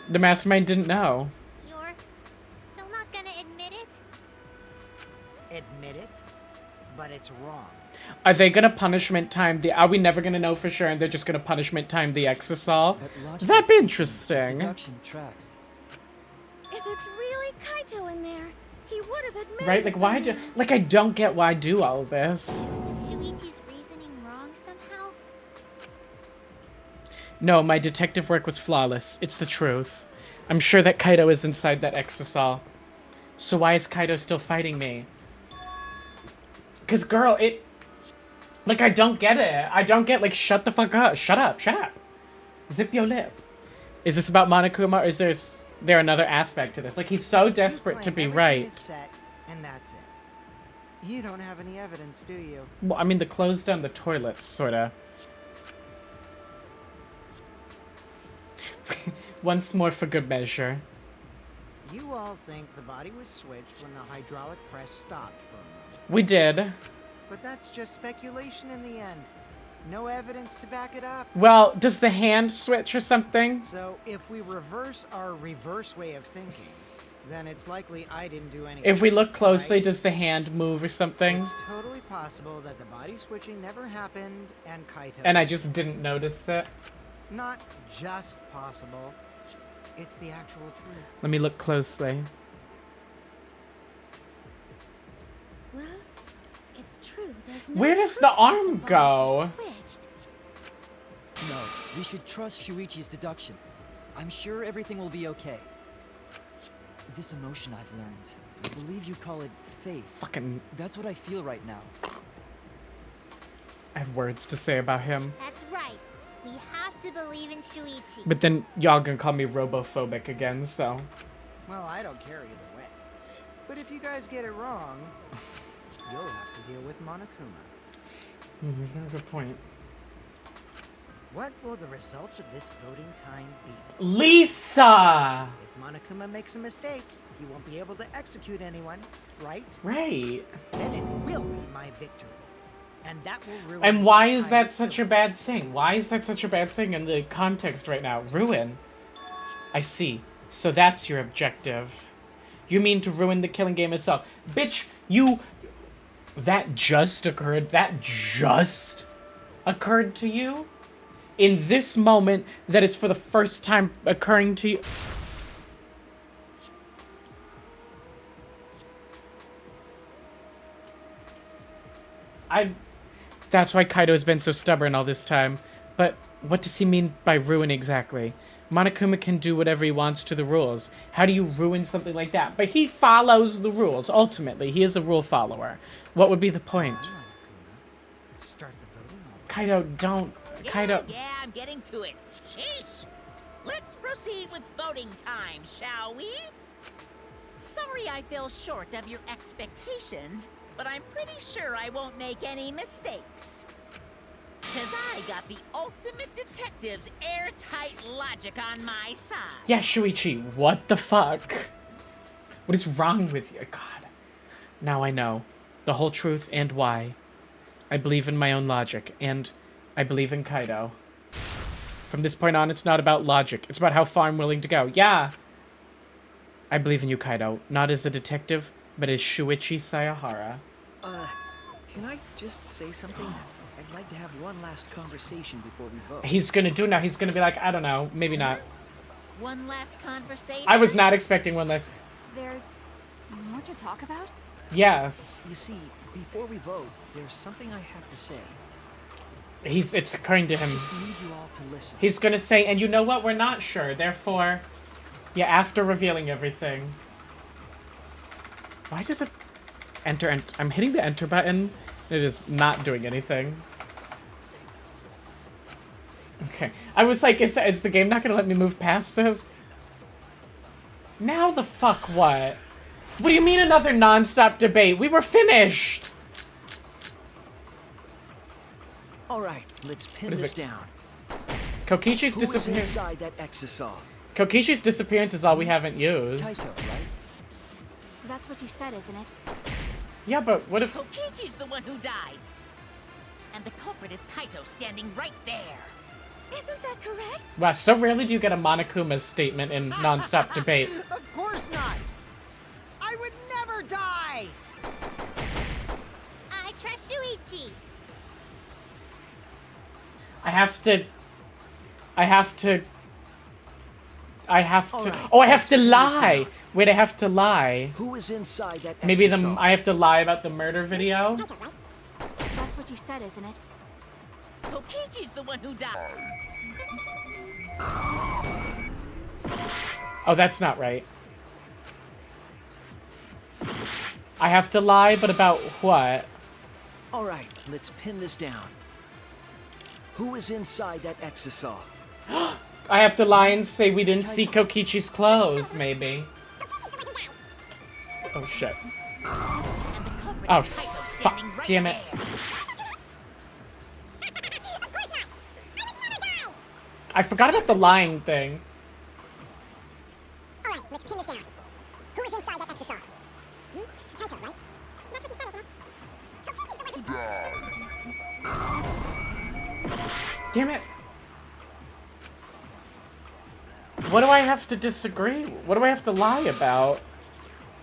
the mastermind didn't know. You're still not gonna admit it? Admit it, but it's wrong. Are they gonna punishment time the, are we never gonna know for sure and they're just gonna punishment time the Exisal? That'd be interesting. Deduction tracks. If it's really Kaito in there, he would have admitted. Right, like, why do, like, I don't get why I do all of this. Is Shuichi's reasoning wrong somehow? No, my detective work was flawless. It's the truth. I'm sure that Kaito is inside that Exisal. So why is Kaito still fighting me? Cause girl, it, like, I don't get it. I don't get, like, shut the fuck up. Shut up, shut up. Zip your lip. Is this about Monokuma, or is there another aspect to this? Like, he's so desperate to be right. Set, and that's it. You don't have any evidence, do you? Well, I mean, the closed down the toilets, sorta. Once more for good measure. You all think the body was switched when the hydraulic press stopped for a moment. We did. But that's just speculation in the end. No evidence to back it up. Well, does the hand switch or something? So if we reverse our reverse way of thinking, then it's likely I didn't do anything. If we look closely, right? does the hand move or something? It's totally possible that the body switching never happened and Kaito... And I just didn't notice it. Not just possible. It's the actual truth. Let me look closely. Well, it's true. There's no Where does proof the that arm bodies go? were switched. No, we should trust Shuichi's deduction. I'm sure everything will be okay. This emotion I've learned, I believe you call it faith. Fucking... That's what I feel right now. I have words to say about him. That's right. We have to believe in Shuichi. But then y'all gonna call me robophobic again, so... Well, I don't care either way. But if you guys get it wrong, you'll have to deal with Monokuma. Good point. What will the results of this voting time be? Lisa! If Monokuma makes a mistake, he won't be able to execute anyone, right? Right. Then it will be my victory. And that will ruin... And why is that such a bad thing? Why is that such a bad thing in the context right now? Ruin. I see. So that's your objective. You mean to ruin the killing game itself. Bitch, you... That just occurred? That just occurred to you? In this moment that is for the first time occurring to you? That's why Kaito has been so stubborn all this time. But what does he mean by ruin exactly? Monokuma can do whatever he wants to the rules. How do you ruin something like that? But he follows the rules, ultimately. He is a rule follower. What would be the point? Start the voting. Kaito, don't... Kaito... Yeah, I'm getting to it. Sheesh! Let's proceed with voting time, shall we? Sorry I fell short of your expectations, but I'm pretty sure I won't make any mistakes. 'Cause I got the ultimate detective's airtight logic on my side. Yeah, Shuichi, what the fuck? What is wrong with you? God. Now I know. The whole truth and why. I believe in my own logic, and I believe in Kaito. From this point on, it's not about logic. It's about how far I'm willing to go. Yeah! I believe in you, Kaito. Not as a detective, but as Shuichi Sayahara. Can I just say something? I'd like to have one last conversation before we vote. He's gonna do now. He's gonna be like, I don't know, maybe not. One last conversation? I was not expecting one last... There's more to talk about? Yes. You see, before we vote, there's something I have to say. It's occurring to him. I just need you all to listen. He's gonna say, and you know what? We're not sure. Therefore, yeah, after revealing everything. Why did the enter? I'm hitting the enter button. It is not doing anything. Okay. I was like, is the game not gonna let me move past this? Now the fuck what? What do you mean another non-stop debate? We were finished! Alright, let's pin What is this it? down. Kokichi's Who was disappearance. inside that exosaur? Kokishi's disappearance is all we haven't used. Kaito, right? That's what you said, isn't it? Yeah, but what if... Kokichi's the one who died. And the culprit is Kaito standing right there. Isn't that correct? Wow, so rarely do you get a Monokuma's statement in non-stop debate. Of course not! I would never die! I trust Shuichi. I have to... Oh, I have to lie! Wait, I have to lie. Who is inside that exosaur? Maybe I have to lie about the murder video? That's what you said, isn't it? Kokichi's the one who died. Oh, that's not right. I have to lie, but about what? Alright, let's pin this down. Who is inside that exosaur? I have to lie and say we didn't see Kokichi's clothes, maybe. Oh, shit. And the culprit Oh, is Kaito fuck. standing right Damn it. there. I forgot about the lying thing. Alright, let's pin this down. Who is inside that exosaur? Kaito, right? That's what you said, isn't it? Kokichi's the one who... Damn it. What do I have to disagree? What do I have to lie about?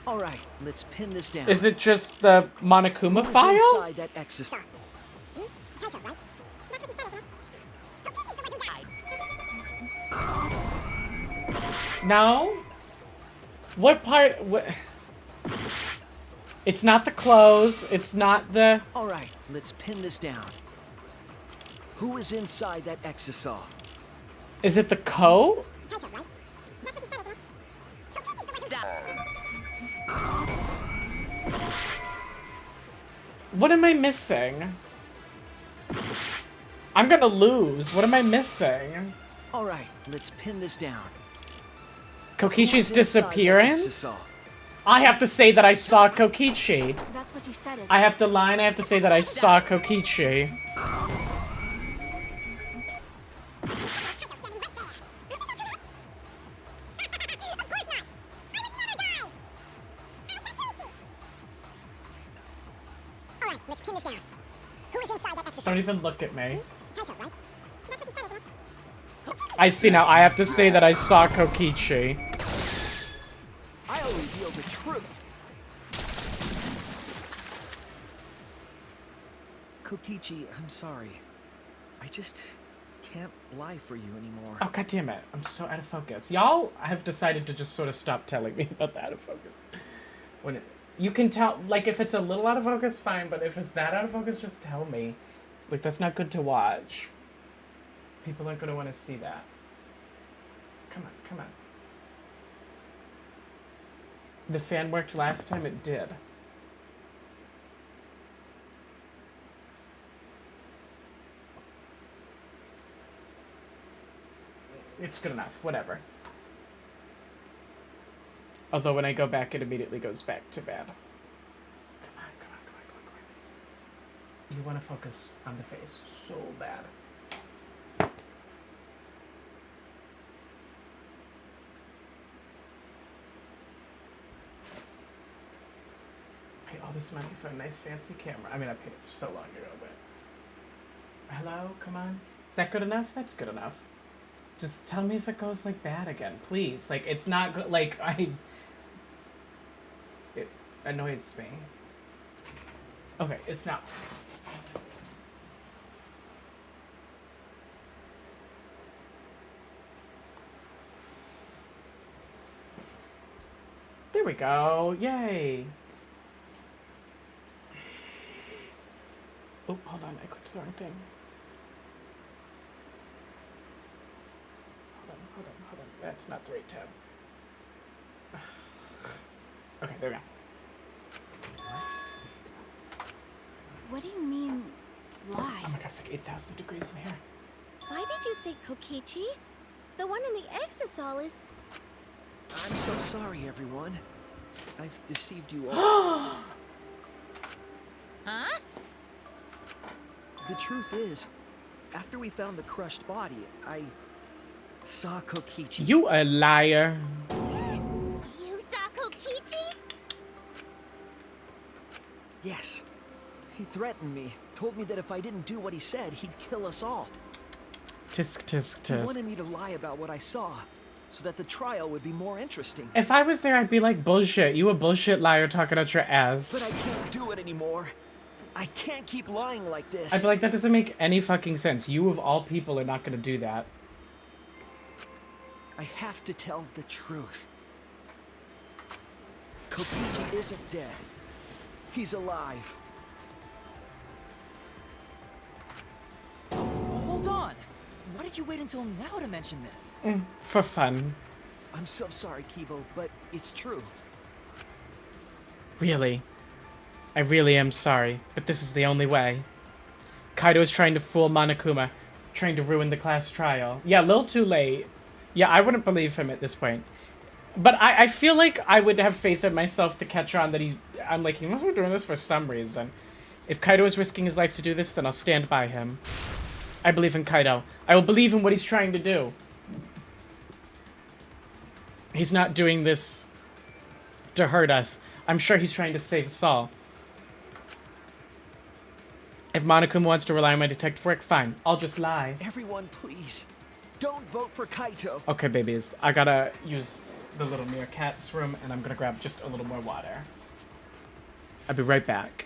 Alright, let's pin this down. Is it just the Monokuma Who is file? inside that exosaur? Kaito, right? That's what you said, isn't it? Kokichi's the one who died. No? What part? What? It's not the clothes. It's not the... Alright, let's pin this down. Who is inside that exosaur? Is it the coat? Kaito, right? That's what you said, isn't it? Kokichi's the one who Died. What am I missing? I'm gonna lose. What am I missing? Alright, let's pin this down. Kokichi's Who is inside that disappearance? exosaur? I have to say that I saw Kokichi. That's what you said, isn't I it? have to lie and I have to say that I saw Kokichi. Alright, let's pin this down. Who is inside that exosaur? Don't even look at me. Kaito, right? That's what you said, isn't it? I see now. I have to say that I saw Kokichi. I'll reveal the truth. Kokichi, I'm sorry. I just can't lie for you anymore. Oh, god damn it. I'm so out of focus. Y'all have decided to just sort of stop telling me about the out of focus. You can tell, like, if it's a little out of focus, fine, but if it's that out of focus, just tell me. Like, that's not good to watch. People aren't gonna want to see that. Come on, come on. The fan worked last time, it did. It's good enough, whatever. Although when I go back, it immediately goes back to bad. Come on, come on, come on, come on, come on. You want to focus on the face so bad. Pay all this money for a nice fancy camera. I mean, I paid it so long ago, but... Hello? Come on? Is that good enough? That's good enough. Just tell me if it goes, like, bad again, please. Like, it's not good, like, it annoys me. Okay, it's not. There we go, yay! Oh, hold on, I clicked the wrong thing. Hold on. That's not the right tab. Okay, there we go. What do you mean, lie? Oh my god, it's like 8,000 degrees in here. Why did you say Kokichi? The one in the exosol is... I'm so sorry, everyone. I've deceived you all. Huh? The truth is, after we found the crushed body, I saw Kokichi. You a liar. You saw Kokichi? Yes. He threatened me, told me that if I didn't do what he said, he'd kill us all. Tisk, tisk, He tisk. wanted me to lie about what I saw, so that the trial would be more interesting. If I was there, I'd be like, bullshit. You a bullshit liar talking out your ass. But I can't do it anymore. I can't keep lying like this. I'd be like, that doesn't make any fucking sense. You of all people are not gonna do that. I have to tell the truth. Kokichi isn't dead. He's alive. Hold on! Why did you wait until now to mention this? For fun. I'm so sorry, Kibo, but it's true. Really. I really am sorry, but this is the only way. Kaito is trying to fool Monokuma, trying to ruin the class trial. Yeah, a little too late. Yeah, I wouldn't believe him at this point. But I feel like I would have faith in myself to catch on that I'm like, he must be doing this for some reason. If Kaito is risking his life to do this, then I'll stand by him. I believe in Kaito. I will believe in what he's trying to do. He's not doing this to hurt us. I'm sure he's trying to save us all. If Monokuma wants to rely on my detective work, fine. I'll just lie. Everyone, please, don't vote for Kaito. Okay, babies. I gotta use the little meerkat's room, and I'm gonna grab just a little more water. I'll be right back.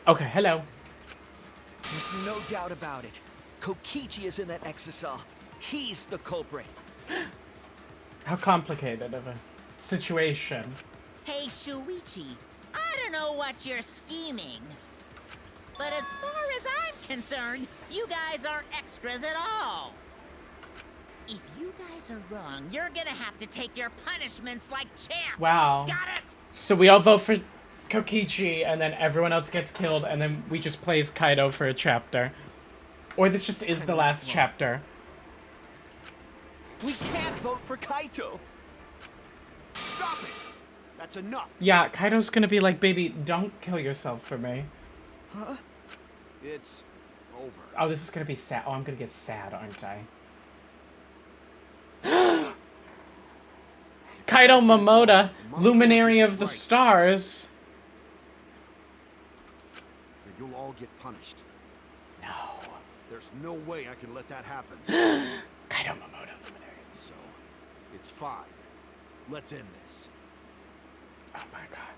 Okay, hello. There's no doubt about it. Kokichi is in that exocell. He's the culprit. How complicated of a situation. Hey, Shuichi, I don't know what you're scheming, but as far as I'm concerned, you guys aren't extras at all. If you guys are wrong, you're gonna have to take your punishments like champs. Wow. Got it? So we all vote for Kokichi, and then everyone else gets killed, and then we just play as Kaito for a chapter. Or this just is the last chapter. We can't vote for Kaito! Stop it! That's enough. Yeah, Kaito's gonna be like, baby, don't kill yourself for me. Huh? It's over. Oh, this is gonna be sad. Oh, I'm gonna get sad, aren't I? Kaito Momoda, Luminary of the Stars. Then you'll all get punished. No. There's no way I can let that happen. Kaito Momoda, Luminary. So, it's fine. Let's end this. Oh my god.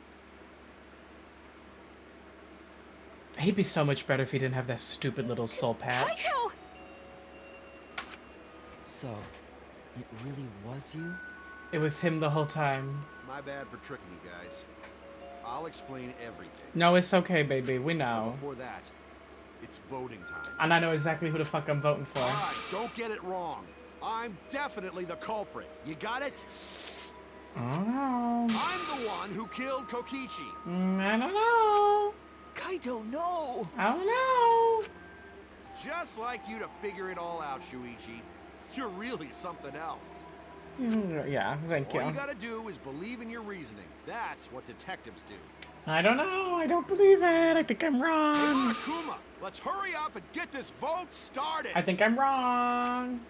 He'd be so much better if he didn't have that stupid little soul patch. Kaito! So, it really was you? It was him the whole time. My bad for tricking you guys. I'll explain everything. No, it's okay, baby. We know. Before that, it's voting time. And I know exactly who the fuck I'm voting for. Alright, don't get it wrong. I'm definitely the culprit. You got it? I don't know. I'm the one who killed Kokichi. I don't know. Kaito, no! I don't know. It's just like you to figure it all out, Shuichi. You're really something else. Yeah, thank you. All you gotta do is believe in your reasoning. That's what detectives do. I don't know. I don't believe it. I think I'm Hey, wrong. Akuma, let's hurry up and get this vote started. I think I'm wrong.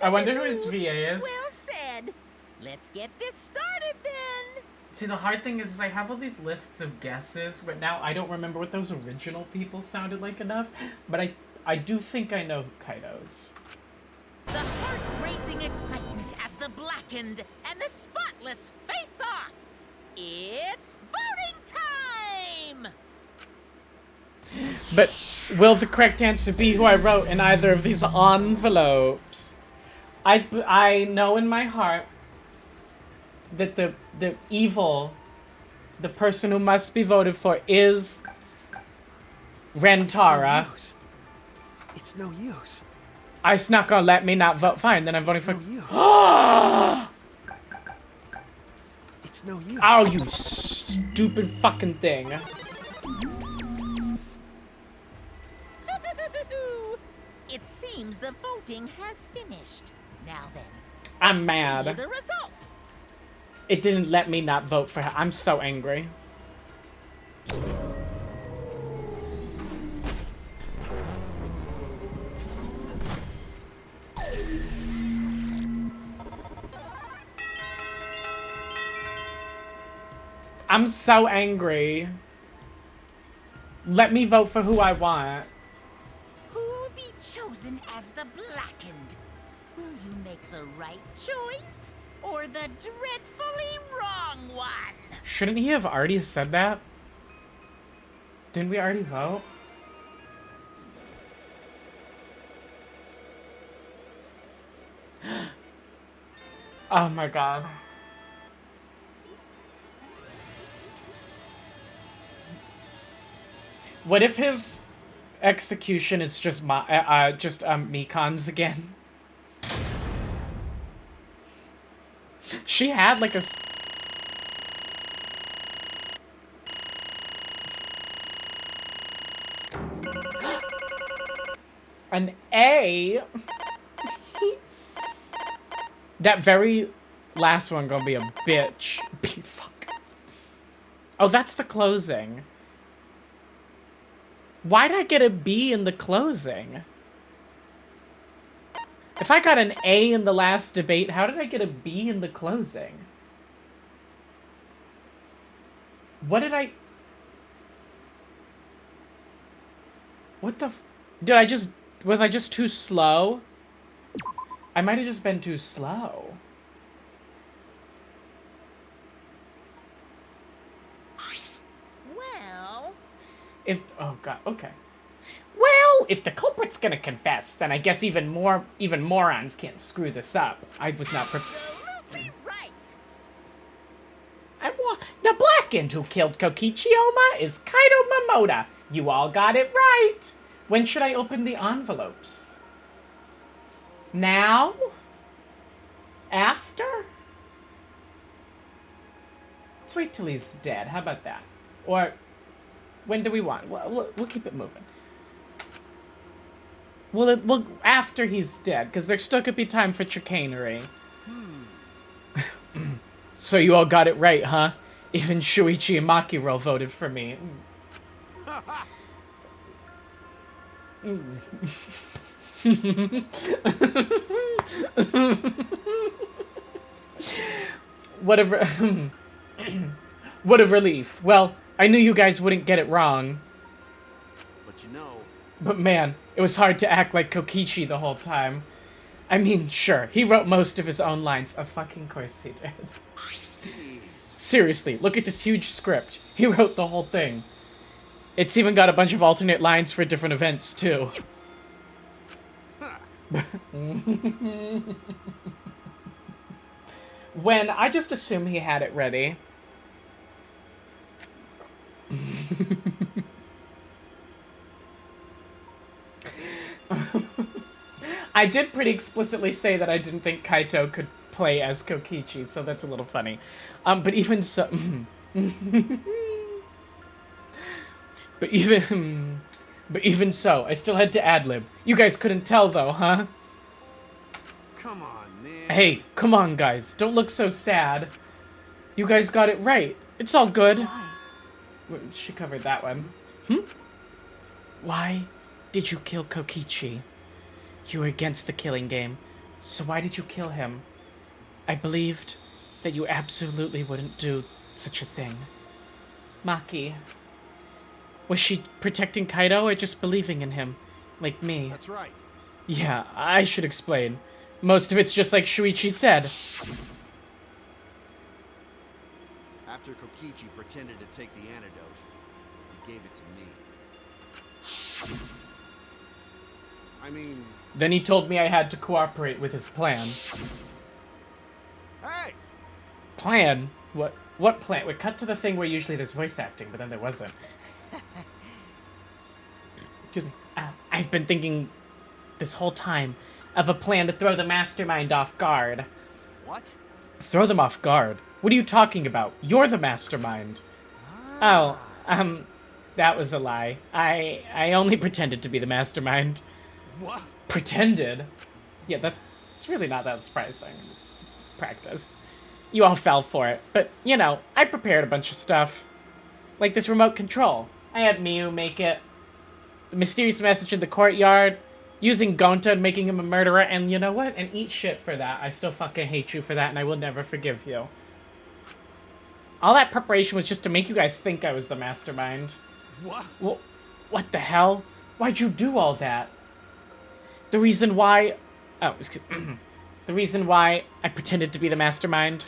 I wonder who his VA is. Well said. Let's get this started then. See, the hard thing is I have all these lists of guesses, but now I don't remember what those original people sounded like enough. But I do think I know Kaito's. The heart-racing excitement as the blackened and the spotless face off. It's voting time! But will the correct answer be who I wrote in either of these envelopes? I know in my heart that the evil, the person who must be voted for is Rentara. It's no use. It's not gonna let me not vote. Fine, then I'm voting for. It's no use. Oh, you stupid fucking thing. It seems the voting has finished. Now then, I'm see mad. the result. It didn't let me not vote for her. I'm so angry. I'm so angry. Let me vote for who I want. Who'll be chosen as the blackened? Will you make the right choice or the dreadfully wrong one? Shouldn't he have already said that? Didn't we already vote? Oh my god. What if his execution is just Mikan's again? She had like a an A. That very last one gonna be a bitch. Fuck. Oh, that's the closing. Why'd I get a B in the closing? If I got an A in the last debate, how did I get a B in the closing? What did I... What the... Did I just... Was I just too slow? I might have just been too slow. Well... If... Oh, God. Okay. Well... Well, if the culprit's gonna confess, then I guess even morons can't screw this up. I was not Absolutely right. The Blackened who killed Kokichioma is Kaito Momoda. You all got it right. When should I open the envelopes? Now? After? Let's wait till he's dead. How about that? Or when do we want? We'll keep it moving. Well, after he's dead, because there still could be time for chicanery. So you all got it right, huh? Even Shuichi and Makiro voted for me. Whatever. What a relief. Well, I knew you guys wouldn't get it wrong. But you know... But man, it was hard to act like Kokichi the whole time. I mean, sure, he wrote most of his own lines. Of fucking course he did. Seriously, look at this huge script. He wrote the whole thing. It's even got a bunch of alternate lines for different events, too. When I just assume he had it ready. I did pretty explicitly say that I didn't think Kaito could play as Kokichi, so that's a little funny. But even so... But even so, I still had to ad-lib. You guys couldn't tell, though, huh? Come on, man. Hey, come on, guys. Don't look so sad. You guys got it right. It's all good. She covered that one. Why did you kill Kokichi? You were against the killing game. So why did you kill him? I believed that you absolutely wouldn't do such a thing. Maki. Was she protecting Kaito or just believing in him? Like me? That's right. Yeah, I should explain. Most of it's just like Shuichi said. After Kokichi pretended to take the antidote, he gave it to me. I mean... Then he told me I had to cooperate with his plan. Hey! Plan? What plan? We cut to the thing where usually there's voice acting, but then there wasn't. Excuse me. I've been thinking this whole time of a plan to throw the mastermind off guard. What? Throw them off guard? What are you talking about? You're the mastermind. Oh, that was a lie. I only pretended to be the mastermind. What? Pretended? Yeah, that's really not that surprising. Practice. You all fell for it, but, you know, I prepared a bunch of stuff. Like this remote control. I had Miu make it. The mysterious message in the courtyard. Using Gonta and making him a murderer, and you know what? And eat shit for that. I still fucking hate you for that, and I will never forgive you. All that preparation was just to make you guys think I was the mastermind. What? Well, what the hell? Why'd you do all that? The reason why... Oh, excuse the reason why I pretended to be the mastermind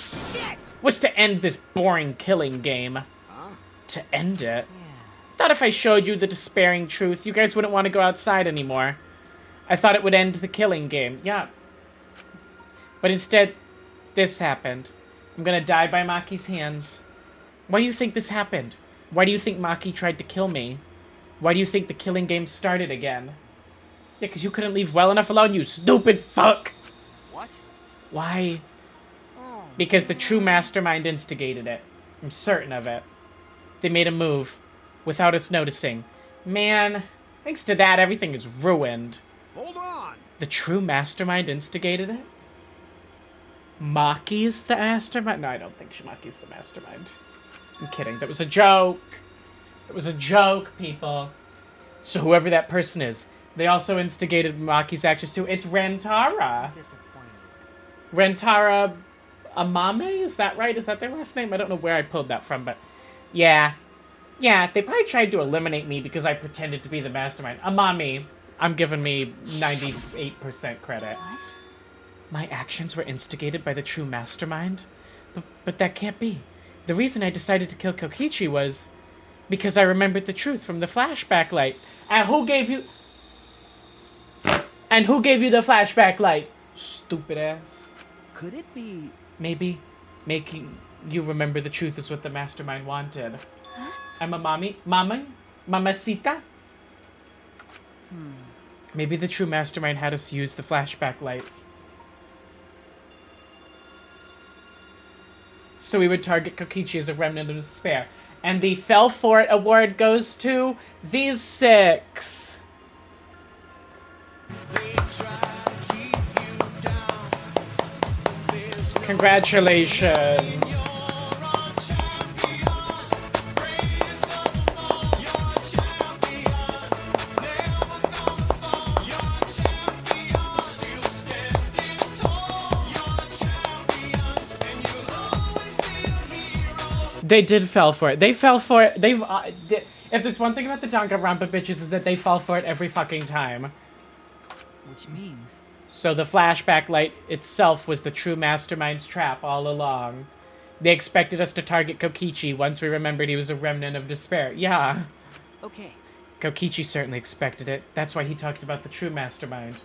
was to end this boring killing game. Huh? To end it? Thought if I showed you the despairing truth, you guys wouldn't want to go outside anymore. I thought it would end the killing game. Yeah. But instead, this happened. I'm gonna die by Maki's hands. Why do you think this happened? Why do you think Maki tried to kill me? Why do you think the killing game started again? Yeah, because you couldn't leave well enough alone, you stupid fuck! What? Why? Because the true mastermind instigated it. I'm certain of it. They made a move, without us noticing. Man, thanks to that, everything is ruined. Hold on! The true mastermind instigated it? Maki is the mastermind? No, I don't think Maki's the mastermind. I'm kidding. That was a joke. That was a joke, people. So whoever that person is, they also instigated Maki's actions too. It's Rentara. Rentara Amame? Is that right? Is that their last name? I don't know where I pulled that from, but yeah. Yeah, they probably tried to eliminate me because I pretended to be the mastermind. Amami. I'm giving me 98% credit. What? My actions were instigated by the true mastermind? But that can't be. The reason I decided to kill Kokichi was because I remembered the truth from the flashback light. And who gave you... And who gave you the flashback light? Stupid ass. Could it be... Maybe making you remember the truth is what the mastermind wanted. Huh? I'm a mamacita. Maybe the true mastermind had us use the flashback lights. So we would target Kokichi as a remnant of despair. And the Fell For It award goes to these 6. Congratulations. They did fell for it. They fell for it. They've if there's one thing about the Danganronpa bitches is that they fall for it every fucking time. Which means... So the flashback light itself was the true mastermind's trap all along. They expected us to target Kokichi once we remembered he was a remnant of despair. Yeah. Okay. Kokichi certainly expected it. That's why he talked about the true mastermind.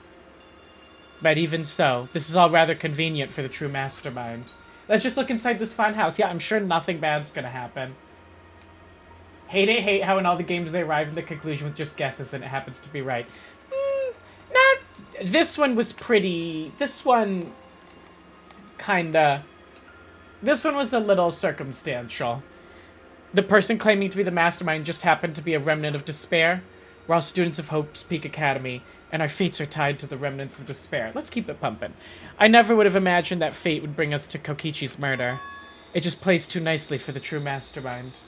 But even so, this is all rather convenient for the true mastermind. Let's just look inside this fun house. Yeah, I'm sure nothing bad's gonna happen. Hate how in all the games they arrive in the conclusion with just guesses and it happens to be right. Not... This one was pretty... This one... Kinda... This one was a little circumstantial. The person claiming to be the mastermind just happened to be a remnant of despair. We're all students of Hope's Peak Academy, and our fates are tied to the remnants of despair. Let's keep it pumping. I never would have imagined that fate would bring us to Kokichi's murder. It just plays too nicely for the true mastermind.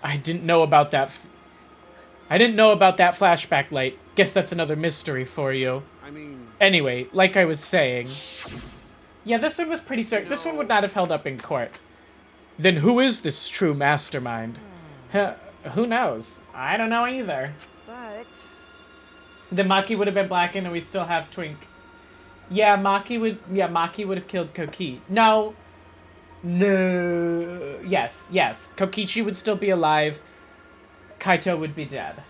I didn't know about that. I didn't know about that flashback light. Guess that's another mystery for you. I mean... Anyway, like I was saying... Yeah, this one was pretty certain. This one would not have held up in court. Then who is this true mastermind? Who knows? I don't know either. But... Then Maki would have been blackened and we still have Twink. Yeah, Maki would have killed Koki. No. Yes. Kokichi would still be alive. Kaito would be dead.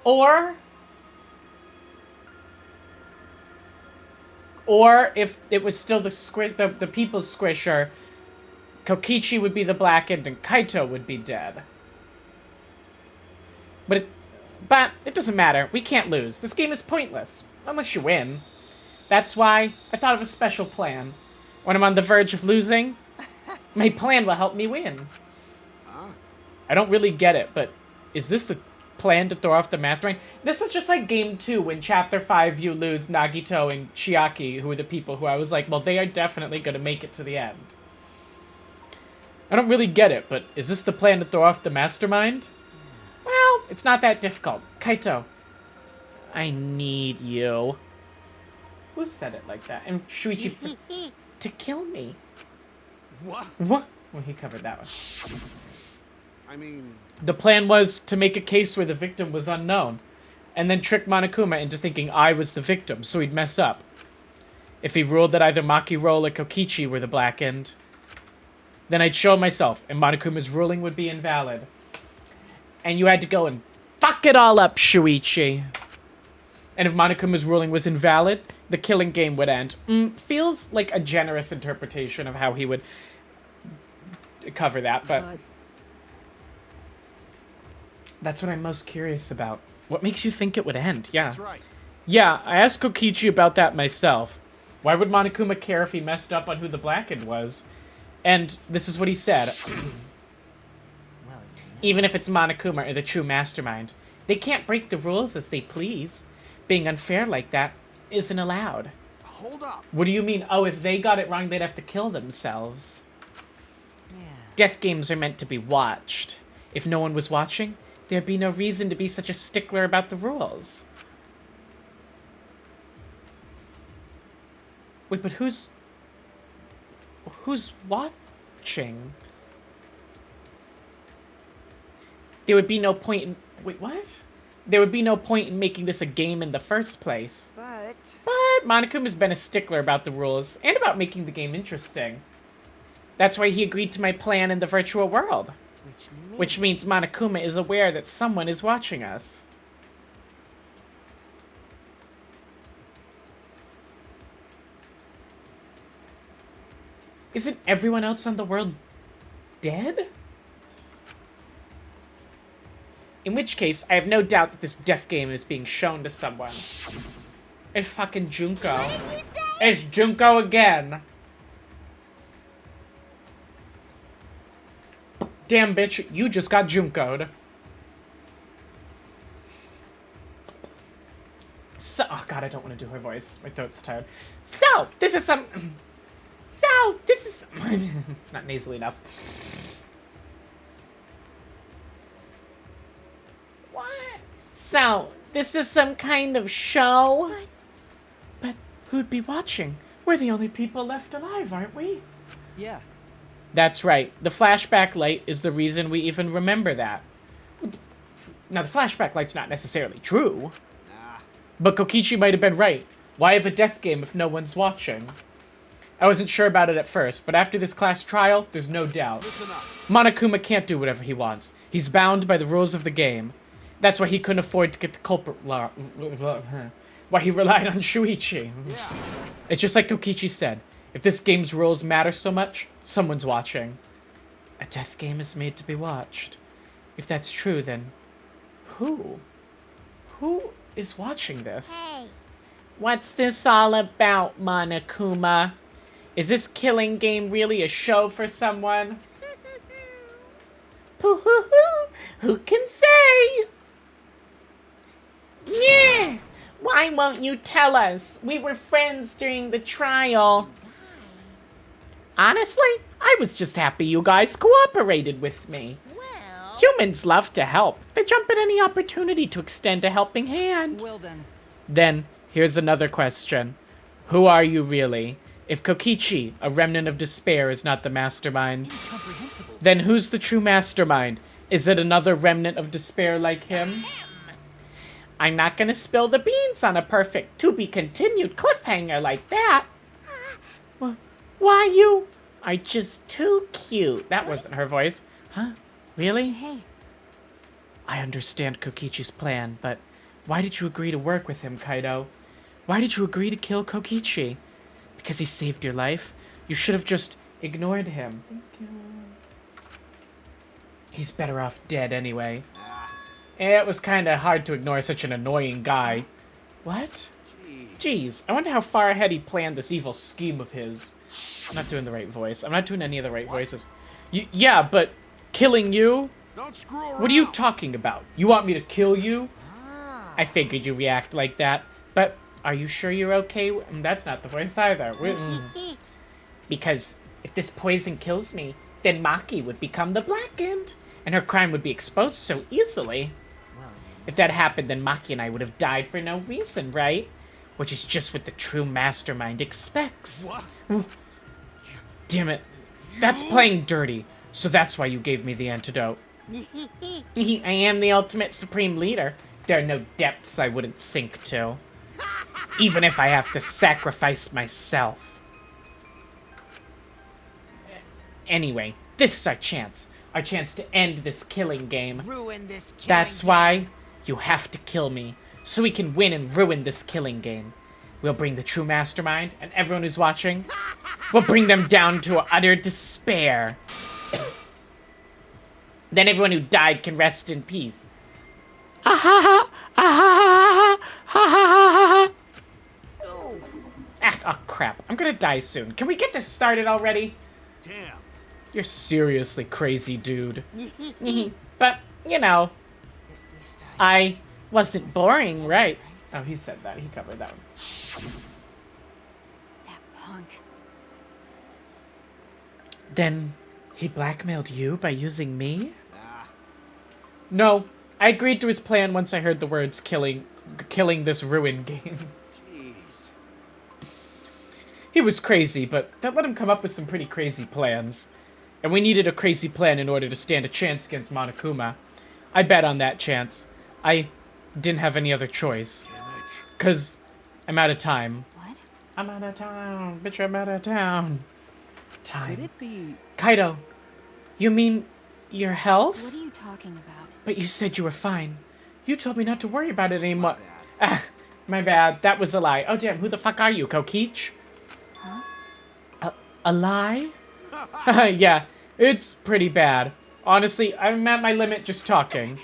Or if it was still the people's squisher, Kokichi would be the blackened and Kaito would be dead. But it doesn't matter. We can't lose. This game is pointless. Unless you win. That's why I thought of a special plan. When I'm on the verge of losing, my plan will help me win. I don't really get it, but is this the plan to throw off the mastermind? This is just like game 2 when chapter 5 you lose Nagito and Chiaki, who are the people who I was like, well, they are definitely going to make it to the end. I don't really get it, but is this the plan to throw off the mastermind? Well, it's not that difficult. Kaito, I need you. Who said it like that? And Shuichi to kill me. What? What? Well, he covered that one. I mean... The plan was to make a case where the victim was unknown, and then trick Monokuma into thinking I was the victim, so he'd mess up. If he ruled that either Maki Roll or Kokichi were the blackened, then I'd show myself, and Monokuma's ruling would be invalid. And you had to go and fuck it all up, Shuichi. And if Monokuma's ruling was invalid, the killing game would end. Feels like a generous interpretation of how he would cover that, but... That's what I'm most curious about. What makes you think it would end? Yeah. That's right. Yeah, I asked Kokichi about that myself. Why would Monokuma care if he messed up on who the blackened was? And this is what he said. Even if it's Monokuma or the true mastermind, they can't break the rules as they please. Being unfair like that isn't allowed. Hold up. What do you mean? Oh, if they got it wrong, they'd have to kill themselves. Death games are meant to be watched. If no one was watching, there'd be no reason to be such a stickler about the rules. Wait, but who's watching? There would be no point in... Wait, what? There would be no point in making this a game in the first place. But Monokuma's been a stickler about the rules, and about making the game interesting. That's why he agreed to my plan in the virtual world. Which means Monokuma is aware that someone is watching us. Isn't everyone else on the world dead? In which case, I have no doubt that this death game is being shown to someone. It's fucking Junko. What did you say? It's Junko again. Damn, bitch, you just got Junko'd. So, oh god, I don't want to do her voice. My throat's tired. So, this is some... So, this is... It's not nasally enough. What? So, this is some kind of show? But... But who'd be watching? We're the only people left alive, aren't we? Yeah. That's right. The flashback light is the reason we even remember that. Now, the flashback light's not necessarily true. But Kokichi might have been right. Why have a death game if no one's watching? I wasn't sure about it at first, but after this class trial, there's no doubt. Monokuma can't do whatever he wants. He's bound by the rules of the game. That's why he couldn't afford to get the culprit... Why he relied on Shuichi. It's just like Kokichi said. If this game's rules matter so much, someone's watching. A death game is made to be watched. If that's true, then... Who? Who is watching this? Hey. What's this all about, Monokuma? Is this killing game really a show for someone? Who can say? Yeah! Why won't you tell us? We were friends during the trial. Honestly, I was just happy you guys cooperated with me. Well... Humans love to help. They jump at any opportunity to extend a helping hand. Well then. Then, here's another question. Who are you really? If Kokichi, a remnant of despair, is not the mastermind, Incomprehensible. then who's the true mastermind? Is it another remnant of despair like him? I'm not gonna spill the beans on a perfect to-be-continued cliffhanger like that. Why, you are just too cute. That wasn't her voice. Huh? Really? Hey. I understand Kokichi's plan, but why did you agree to work with him, Kaito? Why did you agree to kill Kokichi? Because he saved your life? You should have just ignored him. Thank you. He's better off dead anyway. It was kinda hard to ignore such an annoying guy. What? Jeez, I wonder how far ahead he planned this evil scheme of his. I'm not doing the right voice. I'm not doing any of the right voices. Yeah, but killing you? Don't screw around. What are you talking about? You want me to kill you? I figured you react like that. But are you sure you're okay? That's not the voice either. Because if this poison kills me, then Maki would become the Blackened, and her crime would be exposed so easily. If that happened, then Maki and I would have died for no reason, right? Which is just what the true mastermind expects. What? Damn it. That's playing dirty. So that's why you gave me the antidote. I am the ultimate supreme leader. There are no depths I wouldn't sink to. Even if I have to sacrifice myself. Anyway, this is our chance. Our chance to end this killing game. Ruin this killing That's why you have to kill me, so we can win and ruin this killing game. We'll bring the true mastermind, and everyone who's watching, we'll bring them down to utter despair. Then everyone who died can rest in peace. Ah, oh crap, I'm gonna die soon. Can we get this started already? Damn. You're seriously crazy, dude. But, you know, I wasn't boring, right? Oh, he said that. He covered that one. That punk. Then he blackmailed you by using me? No, I agreed to his plan once I heard the words killing this ruin game. Jeez. He was crazy, but that let him come up with some pretty crazy plans. And we needed a crazy plan in order to stand a chance against Monokuma. I bet on that chance. I didn't have any other choice. Damn it. 'Cause I'm out of time. What? I'm out of town. Bitch, I'm out of town. Time. Could it be... Kaito, you mean your health? What are you talking about? But you said you were fine. You told me not to worry about it anymore. Ah, my bad. That was a lie. Oh, damn. Who the fuck are you, Kokich? Huh? A lie? Yeah, it's pretty bad. Honestly, I'm at my limit just talking.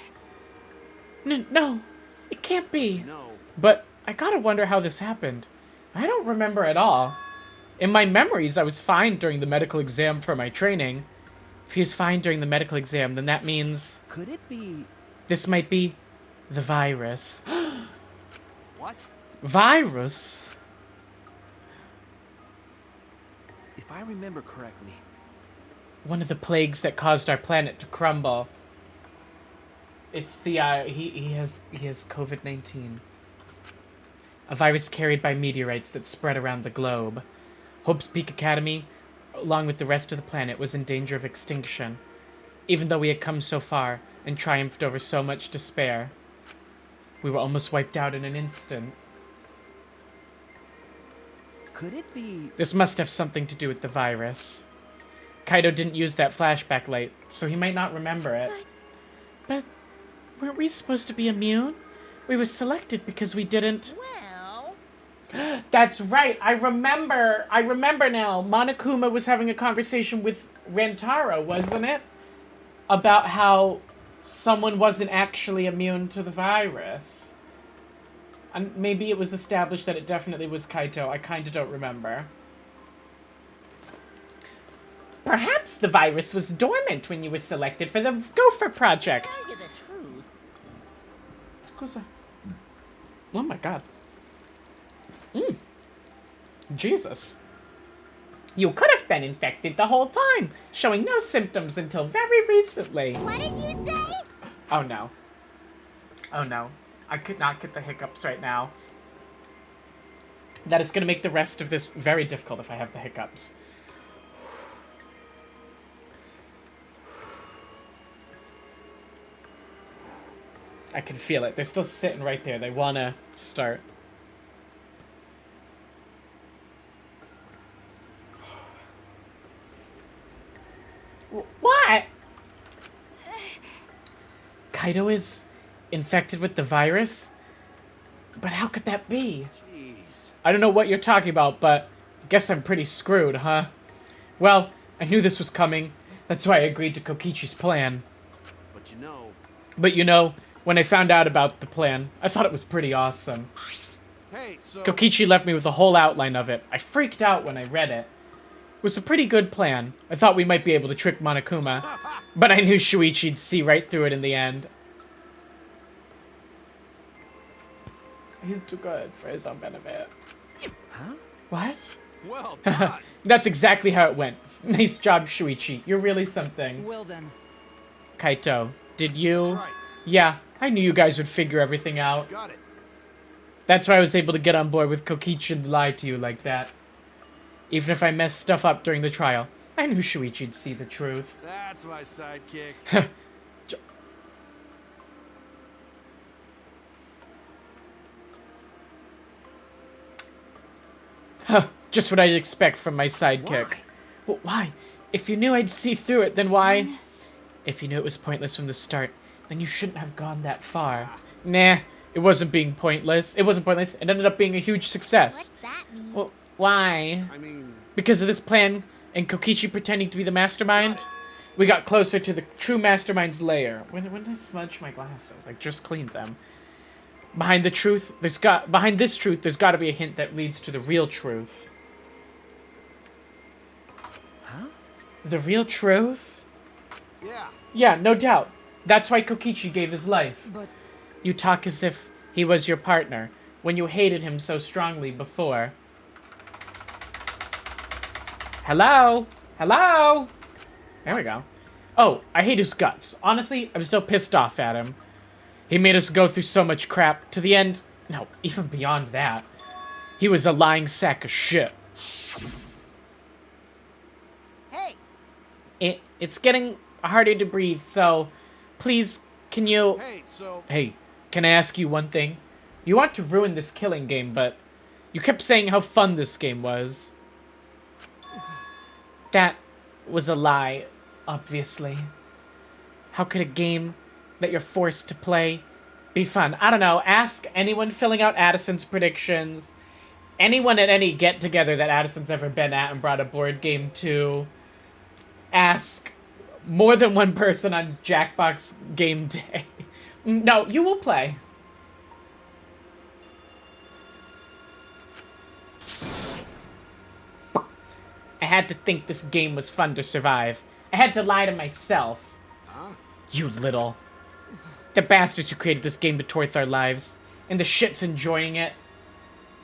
No, it can't be. But I gotta wonder how this happened. I don't remember at all. In my memories, I was fine during the medical exam for my training. If he was fine during the medical exam, then that means... Could it be... This might be the virus. What? Virus? If I remember correctly... One of the plagues that caused our planet to crumble. It's the, he has COVID-19. A virus carried by meteorites that spread around the globe. Hope's Peak Academy, along with the rest of the planet, was in danger of extinction. Even though we had come so far and triumphed over so much despair, we were almost wiped out in an instant. Could it be... This must have something to do with the virus. Kaito didn't use that flashback light, so he might not remember it. But weren't we supposed to be immune? We were selected because we didn't... Well... That's right, I remember now. Monokuma was having a conversation with Rantaro, wasn't it? About how someone wasn't actually immune to the virus. And maybe it was established that it definitely was Kaito. I kinda don't remember. Perhaps the virus was dormant when you were selected for the Gopher Project. To tell you the truth... Scusa. Oh my god. Jesus. You could have been infected the whole time, showing no symptoms until very recently. What did you say? Oh no. Oh no. I could not get the hiccups right now. That is going to make the rest of this very difficult if I have the hiccups. I can feel it. They're still sitting right there. They want to start. What? Kaito is infected with the virus? But how could that be? Jeez. I don't know what you're talking about, but I guess I'm pretty screwed, huh? Well, I knew this was coming. That's why I agreed to Kokichi's plan. But you know, when I found out about the plan, I thought it was pretty awesome. Hey, so... Kokichi left me with a whole outline of it. I freaked out when I read it. It was a pretty good plan. I thought we might be able to trick Monokuma, but I knew Shuichi'd see right through it in the end. He's too good for his own benefit. Huh? What? Well done. That's exactly how it went. Nice job, Shuichi. You're really something. Well then. Kaito, did you? That's right. Yeah, I knew you guys would figure everything out. Got it. That's why I was able to get on board with Kokichi and lie to you like that. Even if I messed stuff up during the trial, I knew Shuichi'd see the truth. That's my sidekick. Just what I'd expect from my sidekick. Why? Well, why? If you knew I'd see through it, then why? If you knew it was pointless from the start, then you shouldn't have gone that far. Nah, it wasn't being pointless. It wasn't pointless. It ended up being a huge success. What's that mean? Well, why? I mean... Because of this plan and Kokichi pretending to be the mastermind, we got closer to the true mastermind's lair. When did I smudge my glasses? I just cleaned them. Behind this truth, there's got to be a hint that leads to the real truth. Huh? The real truth? Yeah. Yeah, no doubt. That's why Kokichi gave his life. But You talk as if he was your partner, when you hated him so strongly before. Hello? Hello? There we go. Oh, I hate his guts. Honestly, I'm still pissed off at him. He made us go through so much crap. To the end, no, even beyond that. He was a lying sack of shit. Hey! It's getting harder to breathe, so please, can you... Hey, so... Hey, can I ask you one thing? You want to ruin this killing game, but you kept saying how fun this game was. That was a lie, obviously. How could a game that you're forced to play be fun? I don't know, ask anyone filling out Addison's predictions, anyone at any get-together that Addison's ever been at and brought a board game to. ask more than one person on Jackbox game day. No, you will play. I had to think this game was fun to survive. I had to lie to myself. Huh? You little. The bastards who created this game to torture our lives. And the shits enjoying it.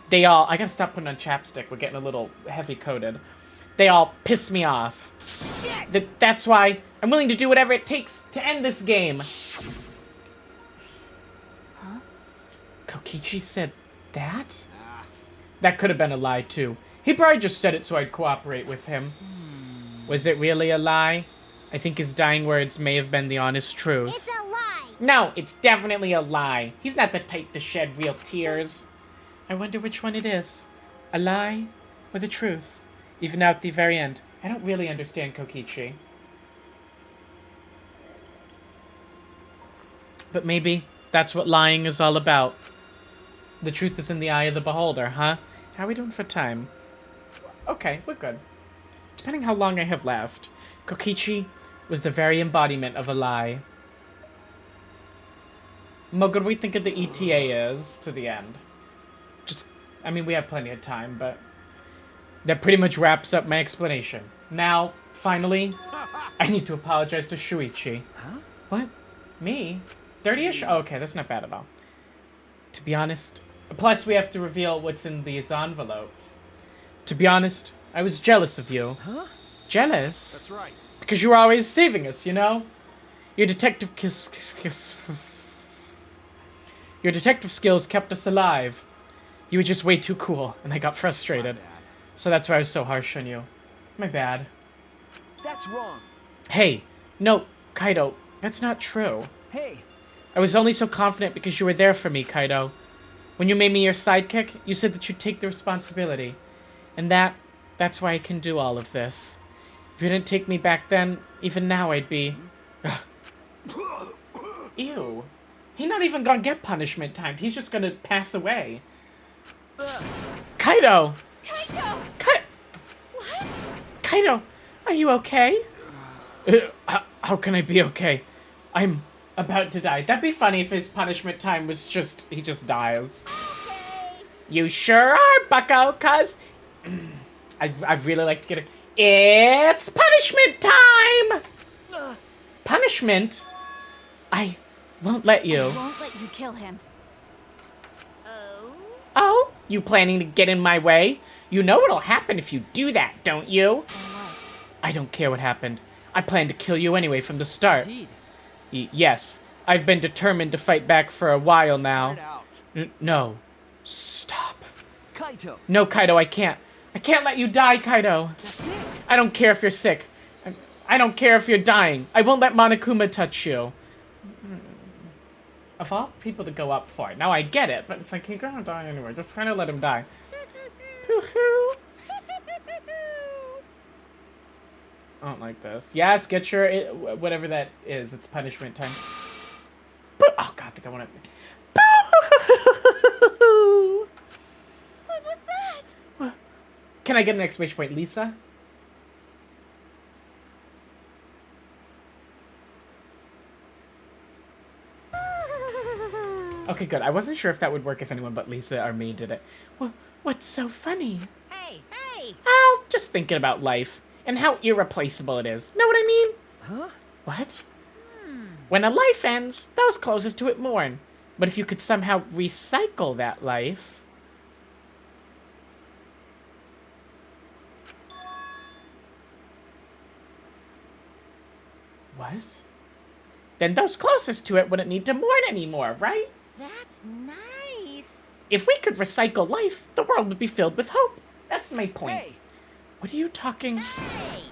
They all... I gotta stop putting on chapstick. We're getting a little heavy-coated. They all piss me off. That's why I'm willing to do whatever it takes to end this game. Huh? Kokichi said that? That could have been a lie, too. He probably just said it so I'd cooperate with him. Was it really a lie? I think his dying words may have been the honest truth. It's a lie! No, it's definitely a lie. He's not the type to shed real tears. I wonder which one it is. A lie or the truth? Even out the very end. I don't really understand Kokichi. But maybe that's what lying is all about. The truth is in the eye of the beholder, huh? How are we doing for time? Okay, we're good. Depending how long I have left, Kokichi was the very embodiment of a lie. What do we think of the ETA is to the end? Just, I mean, we have plenty of time, but that pretty much wraps up my explanation. Now, finally, I need to apologize to Shuichi. Huh? What? Me? Dirty-ish? Oh, okay, that's not bad at all. To be honest, plus we have to reveal what's in these envelopes. To be honest, I was jealous of you. Huh? Jealous? That's right. Because you were always saving us, you know? Your detective skills kept us alive. You were just way too cool, and I got frustrated. So that's why I was so harsh on you. My bad. That's wrong. Hey, no, Kaito, that's not true. Hey. I was only so confident because you were there for me, Kaito. When you made me your sidekick, you said that you'd take the responsibility. And that's why I can do all of this. If you didn't take me back then, even now I'd be... Ew. He's not even gonna get punishment time. He's just gonna pass away. Kaito! Kaito! What? Kaito, are you okay? How can I be okay? I'm about to die. That'd be funny if his punishment time was just... he just dies. Okay. You sure are, bucko, cuz... I'd really like to get it. It's punishment time! Punishment? I won't let you. I won't let you kill him. Oh? Oh? You planning to get in my way? You know what'll happen if you do that, don't you? So what? I don't care what happened. I plan to kill you anyway from the start. Indeed. Yes. I've been determined to fight back for a while now. Out. No. Stop. Kaito. No, Kaito, I can't. I can't let you die, Kaito. That's it. I don't care if you're sick. I don't care if you're dying. I won't let Monokuma touch you. Of all people to go up for it. Now I get it, but it's like, you're gonna die anyway. Just kind of let him die. Hoo-hoo. I don't like this. Yes, get your... whatever that is. It's punishment time. Oh, God, I think I want to... What was that? What? Can I get an exclamation point, Lisa? Okay, good. I wasn't sure if that would work if anyone but Lisa or me did it. What's so funny? Hey, hey! Oh, just thinking about life and how irreplaceable it is. Know what I mean? Huh? What? When a life ends, those closest to it mourn. But if you could somehow recycle that life... What? Then those closest to it wouldn't need to mourn anymore, right? That's nice. If we could recycle life, the world would be filled with hope. That's my point. Hey. What are you talking... Hey!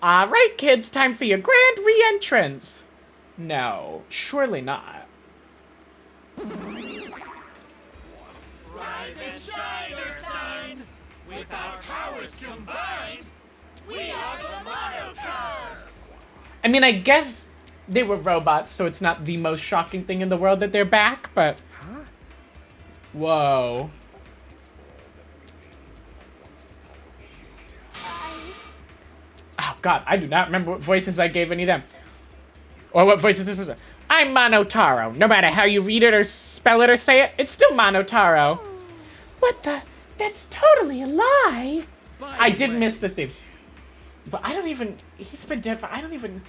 Alright, kids, time for your grand re-entrance. No, surely not. Rise and shine, your sun. With our powers combined, we are the Monocubs. I mean, I guess they were robots, so it's not the most shocking thing in the world that they're back, but... Huh? Whoa. I God, I do not remember what voices I gave any of them. Or what voices this was. I'm Monotaro. No matter how you read it or spell it or say it, it's still Monotaro. What the? That's totally a lie. I did miss the theme. But I don't even... He's been dead for... I don't even...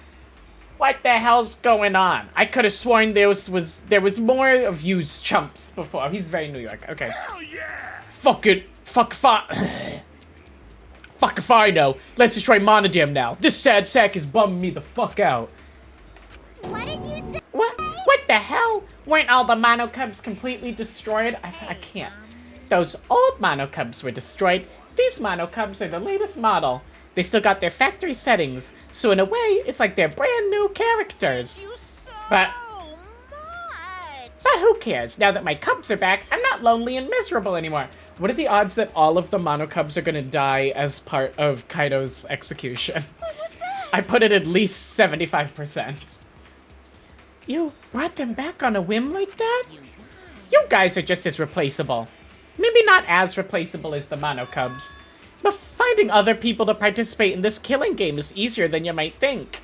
What the hell's going on? I could have sworn there was more of you's chumps before. He's very New York. Okay. Hell yeah! Fuck it. Fuck if I know. Let's destroy Monodam now. This sad sack is bumming me the fuck out. What did you say? What the hell? Weren't all the Mono Cubs completely destroyed? I can't. Those old Mono Cubs were destroyed. These Mono Cubs are the latest model. They still got their factory settings, so in a way, it's like they're brand new characters. But who cares? Now that my Cubs are back, I'm not lonely and miserable anymore. What are the odds that all of the Mono Cubs are gonna die as part of Kaito's execution? What was that? I put it at least 75%. You brought them back on a whim like that? You guys are just as replaceable. Maybe not as replaceable as the Mono Cubs, but finding other people to participate in this killing game is easier than you might think.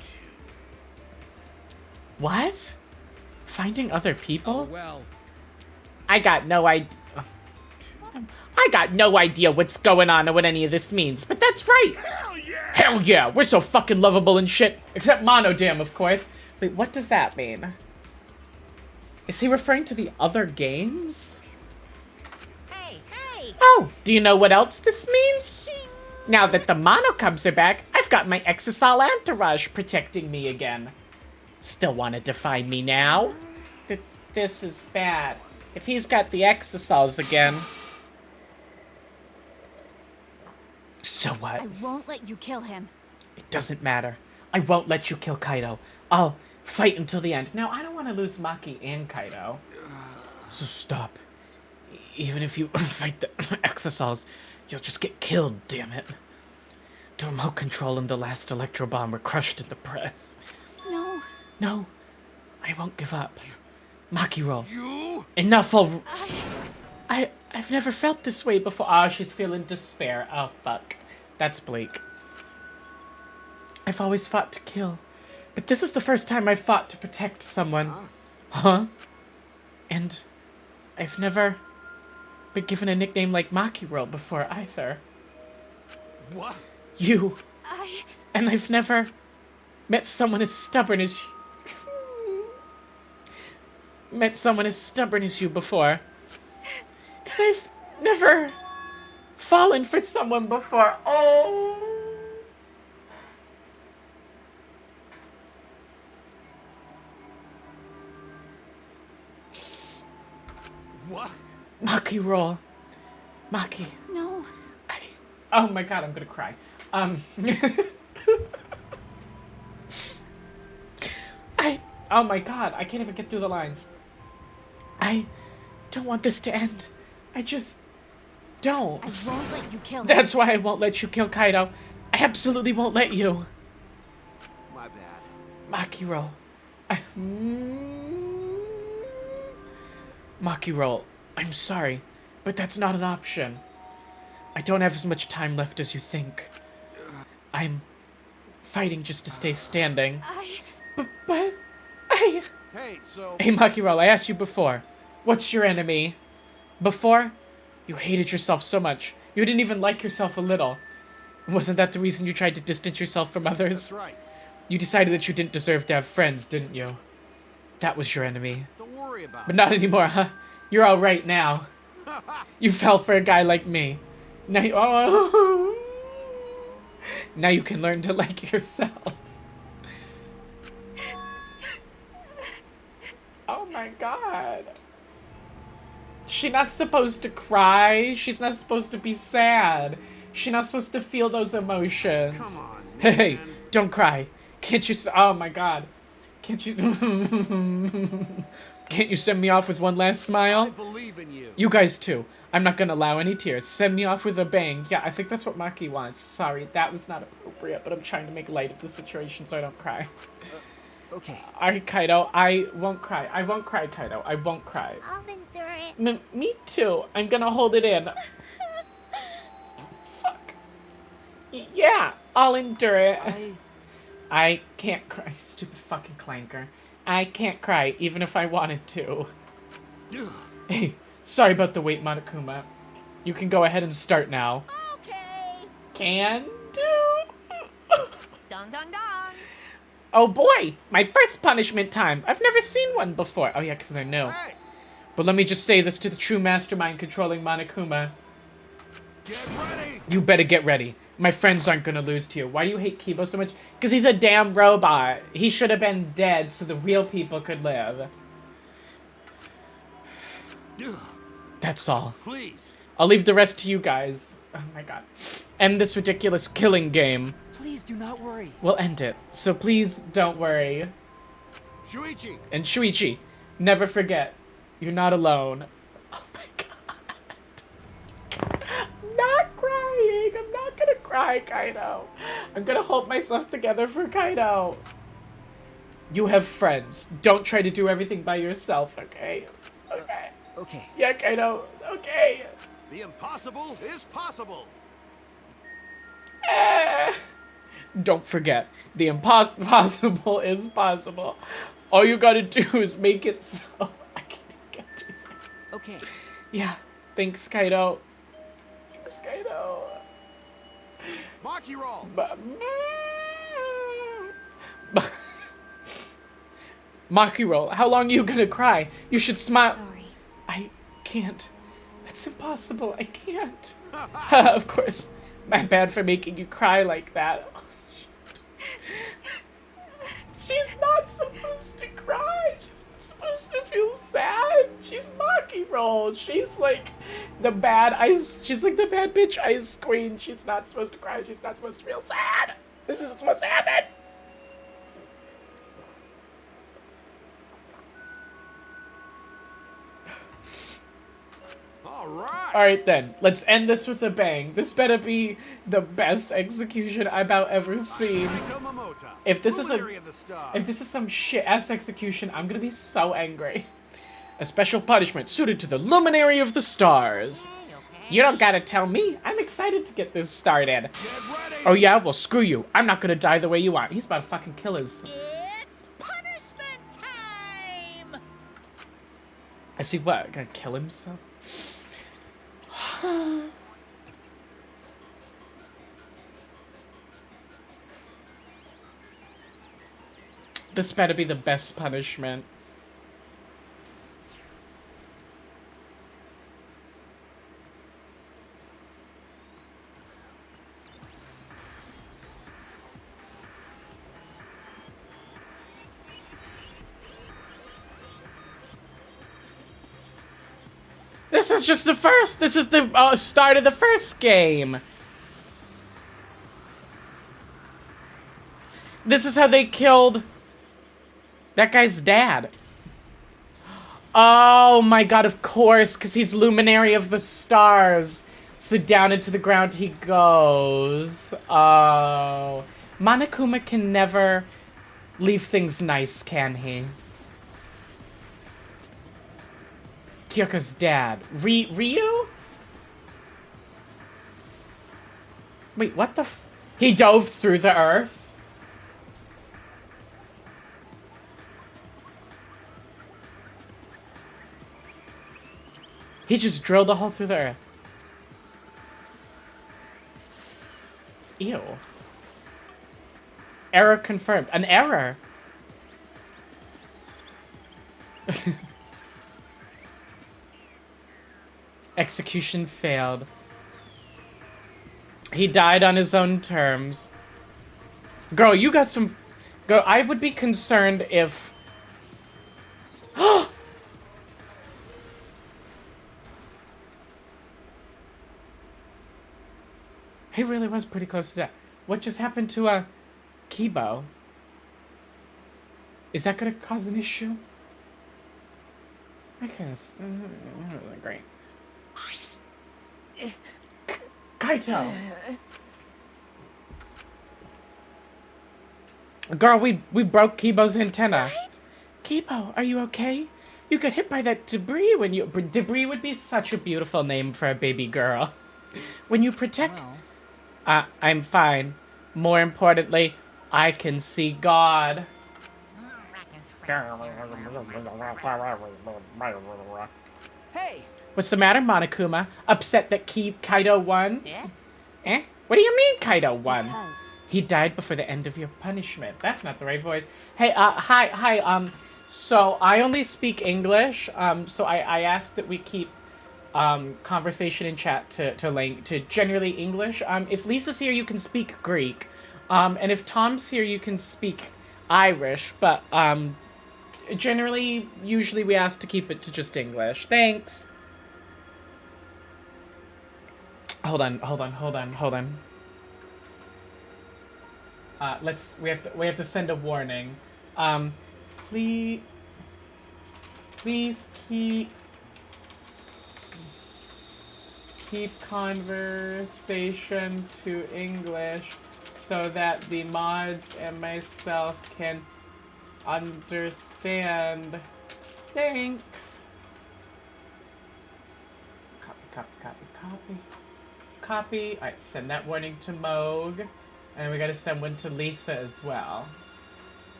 What? Finding other people? Oh, well. I got no idea what's going on or what any of this means, but that's right. Hell yeah! Hell yeah! We're so fucking lovable and shit. Except Monodam, of course. Wait, what does that mean? Is he referring to the other games? Hey, hey! Oh, do you know what else this means? Now that the Mono Cubs are back, I've got my Exisal entourage protecting me again. Still want to defy me now? This is bad. If he's got the Exisals again... So what? I won't let you kill him. It doesn't matter. I won't let you kill Kaito. I'll fight until the end. Now, I don't want to lose Maki and Kaito. So stop. Even if you fight the Exisals, you'll just get killed, damn it. The remote control and the last electro bomb were crushed in the press. No. No, I won't give up. Maki roll. Enough of... I've never felt this way before. Oh, she's feeling despair. Oh, fuck. That's bleak. I've always fought to kill. But this is the first time I've fought to protect someone. Huh? And I've never been given a nickname like Maki Roll before either. What? You. And I've never met someone as stubborn as you before. And I've never fallen for someone before. Oh. What? Maki roll. Maki. No. Oh my god, I'm gonna cry. Oh my god, I can't even get through the lines. I don't want this to end. I just don't. I won't let you kill him. That's why I won't let you kill Kaito. I absolutely won't let you. My bad. Maki roll. Maki roll. I'm sorry, but that's not an option. I don't have as much time left as you think. I'm fighting just to stay standing. But Hey, so... Hey, Maki roll, I asked you before. What's your enemy? Before, you hated yourself so much. You didn't even like yourself a little. Wasn't that the reason you tried to distance yourself from others? That's right. You decided that you didn't deserve to have friends, didn't you? That was your enemy. Don't worry about But not anymore, huh? You're all right now. You fell for a guy like me. Now you... Oh. Now you can learn to like yourself. Oh my god. She's not supposed to cry. She's not supposed to be sad. She's not supposed to feel those emotions. Come on, Hey, man. don't cry. Can't you... Oh my god. Can't you... Can't you send me off with one last smile? I believe in you. You guys too. I'm not gonna allow any tears. Send me off with a bang. Yeah, I think that's what Maki wants. Sorry, that was not appropriate, but I'm trying to make light of the situation so I don't cry. Okay. Alright, Kaito, I won't cry. I won't cry, Kaito. I won't cry. I'll endure it. Me too. I'm gonna hold it in. Fuck. Yeah. I'll endure it. I can't cry. Stupid fucking clanker. I can't cry, even if I wanted to. Hey, sorry about the wait, Monokuma. You can go ahead and start now. Okay. Can do. Dun dun dun. Oh boy, my first punishment time. I've never seen one before. Oh yeah, because they're new. Hey, But let me just say this to the true mastermind controlling Monokuma. get ready. You better get ready. My friends aren't gonna lose to you. Why do you hate Kibo so much? Because he's a damn robot. He should have been dead so the real people could live. That's all. Please. I'll leave the rest to you guys. Oh my god. End this ridiculous killing game. Please do not worry. We'll end it. So please don't worry. Shuichi. And Shuichi, never forget, you're not alone. Oh my god. I'm not crying. I'm not gonna cry, Kaito. I'm gonna hold myself together for Kaito. You have friends. Don't try to do everything by yourself, okay? Okay. Okay. Yeah, Kaito. Okay. The impossible is possible. Don't forget, the impossible is possible. All you gotta do is make it so. I can't get through that. Okay. Yeah, thanks, Kaito. Thanks, Kaito. Maki roll. Maki roll. How long are you gonna cry? You should smile. Sorry. I can't. That's impossible. I can't. Of course. My bad for making you cry like that. Oh, shit. She's not supposed to cry. She's not supposed to feel sad. She's Maki roll. She's like the bad ice. She's like the bad bitch ice queen. She's not supposed to cry. She's not supposed to feel sad. This is supposed to happen. Alright then, let's end this with a bang. This better be the best execution I've about ever seen. If this is some shit ass execution, I'm gonna be so angry. A special punishment suited to the Luminary of the Stars. You don't gotta tell me. I'm excited to get this started. Oh yeah? Well, screw you. I'm not gonna die the way you want. He's about to fucking kill us. It's punishment time. I see what? Gonna kill himself? This better be the best punishment. This is just the first. This is the start of the first game. This is how they killed that guy's dad. Oh my god, of course, because he's Luminary of the Stars. So down into the ground he goes. Oh. Monokuma can never leave things nice, can he? Kyoko's dad. Ryu? Wait, what the f- He dove through the earth? He just drilled a hole through the earth. Ew. Error confirmed. An error? Execution failed. He died on his own terms. Girl, you got some... Girl, I would be concerned if... He really was pretty close to death. What just happened to, Kibo? Is that gonna cause an issue? I guess. Great. Kaito! Girl, we broke Kibo's antenna. What? Kibo, are you okay? You got hit by that debris when you... Debris would be such a beautiful name for a baby girl. When you protect... Well. I'm fine. More importantly, I can see God. Hey! What's the matter, Monokuma? Upset that Kaito won? Eh? What do you mean Kaito won? Because He died before the end of your punishment. That's not the right voice. Hey, hi, so I only speak English, so I asked that we keep, conversation in chat to generally English. If Lisa's here, you can speak Greek. And if Tom's here, you can speak Irish, but, generally, usually we ask to keep it to just English. Thanks. Hold on. We have to send a warning. Please keep conversation to English so that the mods and myself can understand. Thanks. Copy. Alright, send that warning to Moog. And we gotta send one to Lisa as well.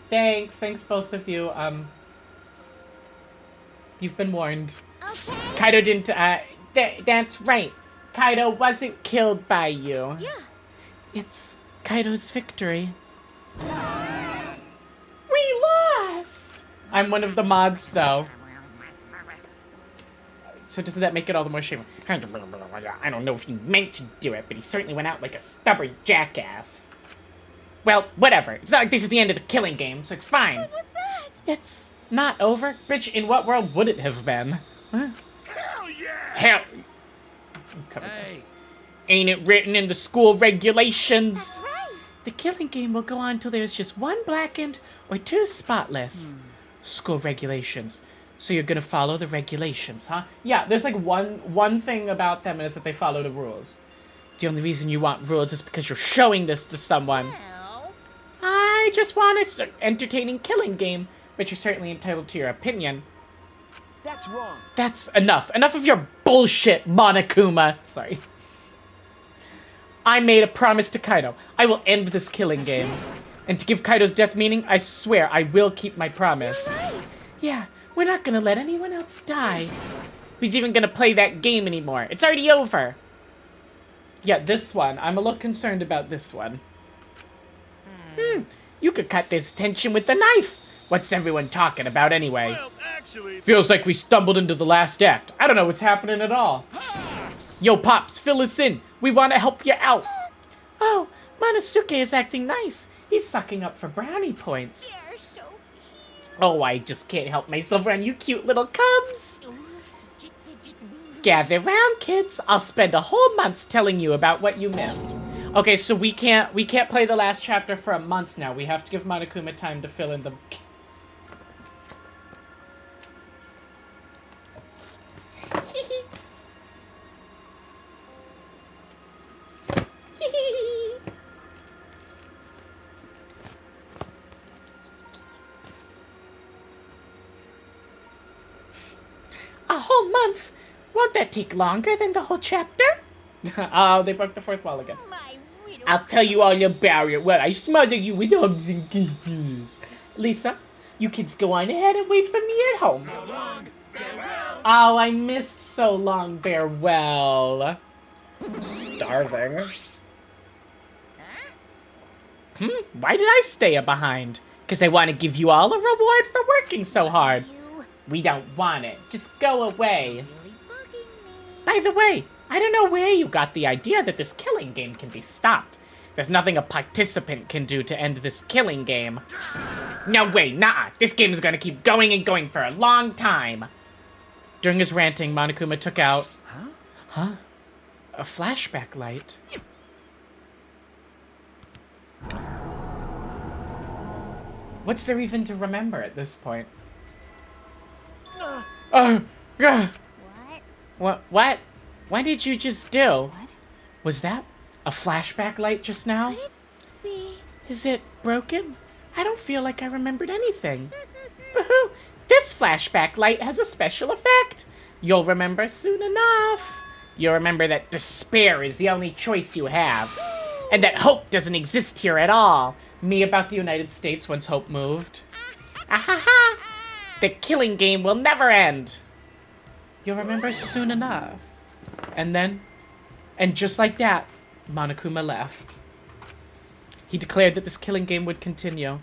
Thanks both of you. You've been warned. Okay. Kaito didn't, that's right. Kaito wasn't killed by you. Yeah. It's Kaito's victory. We lost! I'm one of the mods, though. So doesn't that make it all the more shameful? I don't know if he meant to do it, but he certainly went out like a stubborn jackass. Well, whatever. It's not like this is the end of the killing game, so it's fine. What was that? It's not over. Bitch, in what world would it have been? Huh? Hell yeah! Hell... Hey. Ain't it written in the school regulations? That's right. The killing game will go on till there's just one blackened or two spotless. School regulations. So you're gonna follow the regulations, huh? Yeah, there's like one thing about them is that they follow the rules. The only reason you want rules is because you're showing this to someone. Well, I just want an entertaining killing game, but you're certainly entitled to your opinion. That's wrong. That's enough. Enough of your bullshit, Monokuma. Sorry. I made a promise to Kaito. I will end this killing game. And to give Kaito's death meaning, I swear I will keep my promise. You're right. Yeah, we're not gonna let anyone else die. Who's even gonna play that game anymore? It's already over. Yeah, this one. I'm a little concerned about this one. You could cut this tension with the knife. What's everyone talking about anyway? Well, actually... Feels like we stumbled into the last act. I don't know what's happening at all. Pops! Yo, Pops, fill us in. We want to help you out. Oh, Monosuke is acting nice. He's sucking up for brownie points. You're so cute. Oh, I just can't help myself around you cute little cubs. Gather round, kids. I'll spend a whole month telling you about what you missed. Okay, so we can't play the last chapter for a month now. We have to give Monokuma time to fill in the kids. A whole month? Won't that take longer than the whole chapter? Oh, they broke the fourth wall again. I'll tell you all about it when I smother you with hugs and kisses. Lisa, you kids go on ahead and wait for me at home. So long, farewell! Oh, I missed So Long, Farewell. I'm starving. Why did I stay behind? Because I want to give you all a reward for working so hard. We don't want it. Just go away. By the way, I don't know where you got the idea that this killing game can be stopped. There's nothing a participant can do to end this killing game. No way, nah. This game is gonna keep going and going for a long time. During his ranting, Monokuma took out... Huh? A flashback light. What's there even to remember at this point? What? What did you just do? What? Was that a flashback light just now? Could it be? Is it broken? I don't feel like I remembered anything. Woohoo! This flashback light has a special effect. You'll remember soon enough. You'll remember that despair is the only choice you have. and that hope doesn't exist here at all. Me about the United States once hope moved. Ahaha! The killing game will never end. You'll remember soon enough. And then, and just like that, Monokuma left. He declared that this killing game would continue.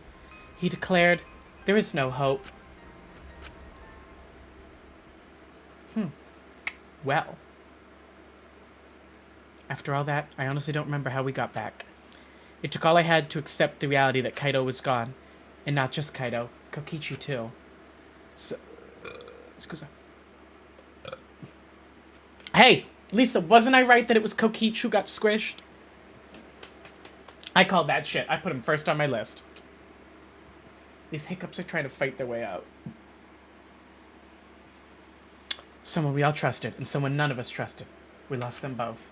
He declared there is no hope. Well. After all that, I honestly don't remember how we got back. It took all I had to accept the reality that Kaito was gone. And not just Kaito, Kokichi too. So, scusa. Hey, Lisa, wasn't I right that it was Kokichi who got squished? I called that shit. I put him first on my list. These hiccups are trying to fight their way out. Someone we all trusted, and someone none of us trusted. We lost them both.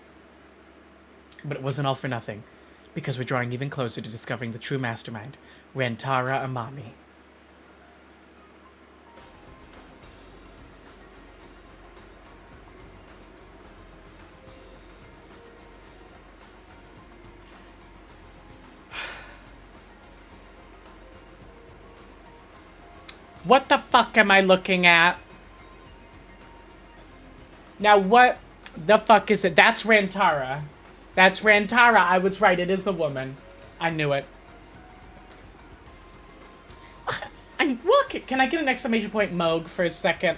But it wasn't all for nothing, because we're drawing even closer to discovering the true mastermind, Rantara Amami. What the fuck am I looking at? Now what the fuck is it? That's Rantara. That's Rantara. I was right. It is a woman. I knew it. I'm walking. Can I get an exclamation point Moog for a second?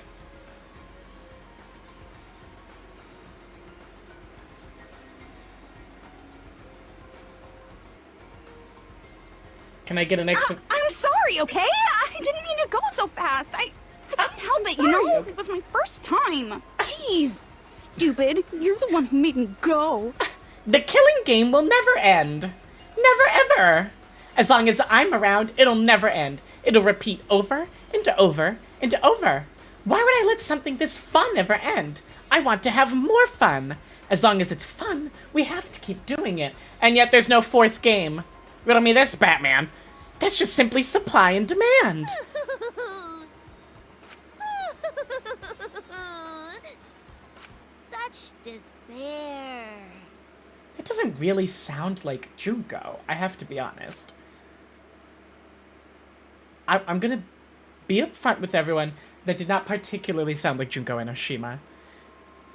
Can I get an extra... I'm sorry, okay? I didn't mean to go so fast. I couldn't help it, you know? It was my first time. Jeez, stupid. You're the one who made me go. The killing game will never end. Never ever. As long as I'm around, it'll never end. It'll repeat over and over and over. Why would I let something this fun ever end? I want to have more fun. As long as it's fun, we have to keep doing it. And yet there's no fourth game. Riddle me this, Batman. That's just simply supply and demand. Such despair. It doesn't really sound like Junko, I have to be honest. I'm gonna be upfront with everyone. That did not particularly sound like Junko Enoshima.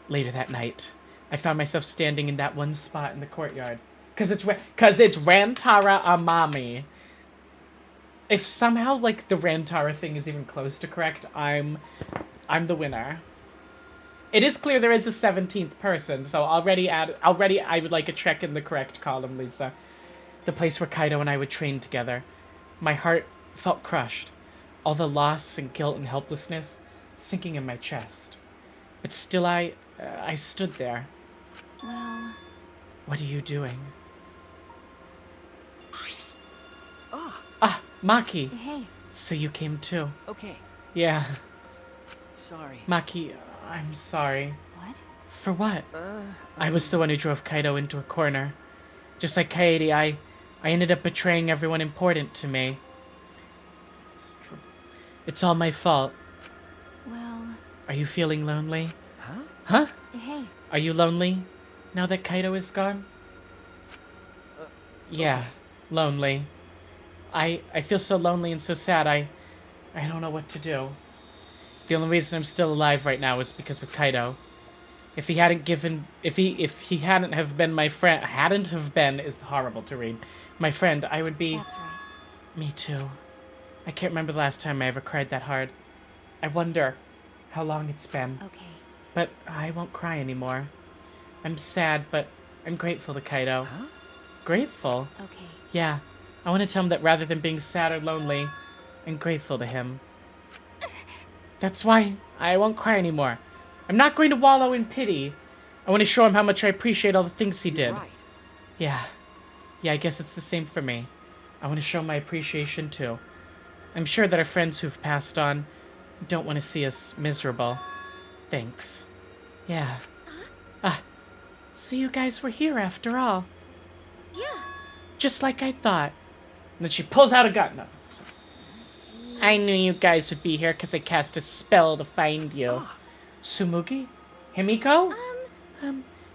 Later that night, I found myself standing in that one spot in the courtyard. Cause it's Rantara Amami. If somehow like the Rantara thing is even close to correct, I'm the winner. It is clear there is a 17th person, so already I would like a check in the correct column, Lisa. The place where Kaito and I would train together. My heart felt crushed, all the loss and guilt and helplessness sinking in my chest. But still I stood there. Well... What are you doing? Ah, Maki. Hey. So you came too. Okay. Yeah. Sorry. Maki, I'm sorry. What? For what? I was the one who drove Kaito into a corner. Just like Kaede, I ended up betraying everyone important to me. It's true. It's all my fault. Well... Are you feeling lonely? Huh? Huh? Hey. Are you lonely now that Kaito is gone? Yeah, okay. Lonely. I feel so lonely and so sad. I don't know what to do. The only reason I'm still alive right now is because of Kaito. If he hadn't have been my friend, hadn't have been is horrible to read. My friend, I would be. That's right. Me too. I can't remember the last time I ever cried that hard. I wonder how long it's been. Okay. But I won't cry anymore. I'm sad, but I'm grateful to Kaito. Huh? Grateful? Okay. Yeah. I want to tell him that rather than being sad or lonely, I'm grateful to him. That's why I won't cry anymore. I'm not going to wallow in pity. I want to show him how much I appreciate all the things he did. Right. Yeah. Yeah, I guess it's the same for me. I want to show my appreciation too. I'm sure that our friends who've passed on don't want to see us miserable. Thanks. Yeah. So you guys were here after all. Yeah. Just like I thought. And then she pulls out a gun. No. I knew you guys would be here because I cast a spell to find you. Tsumugi? Himiko?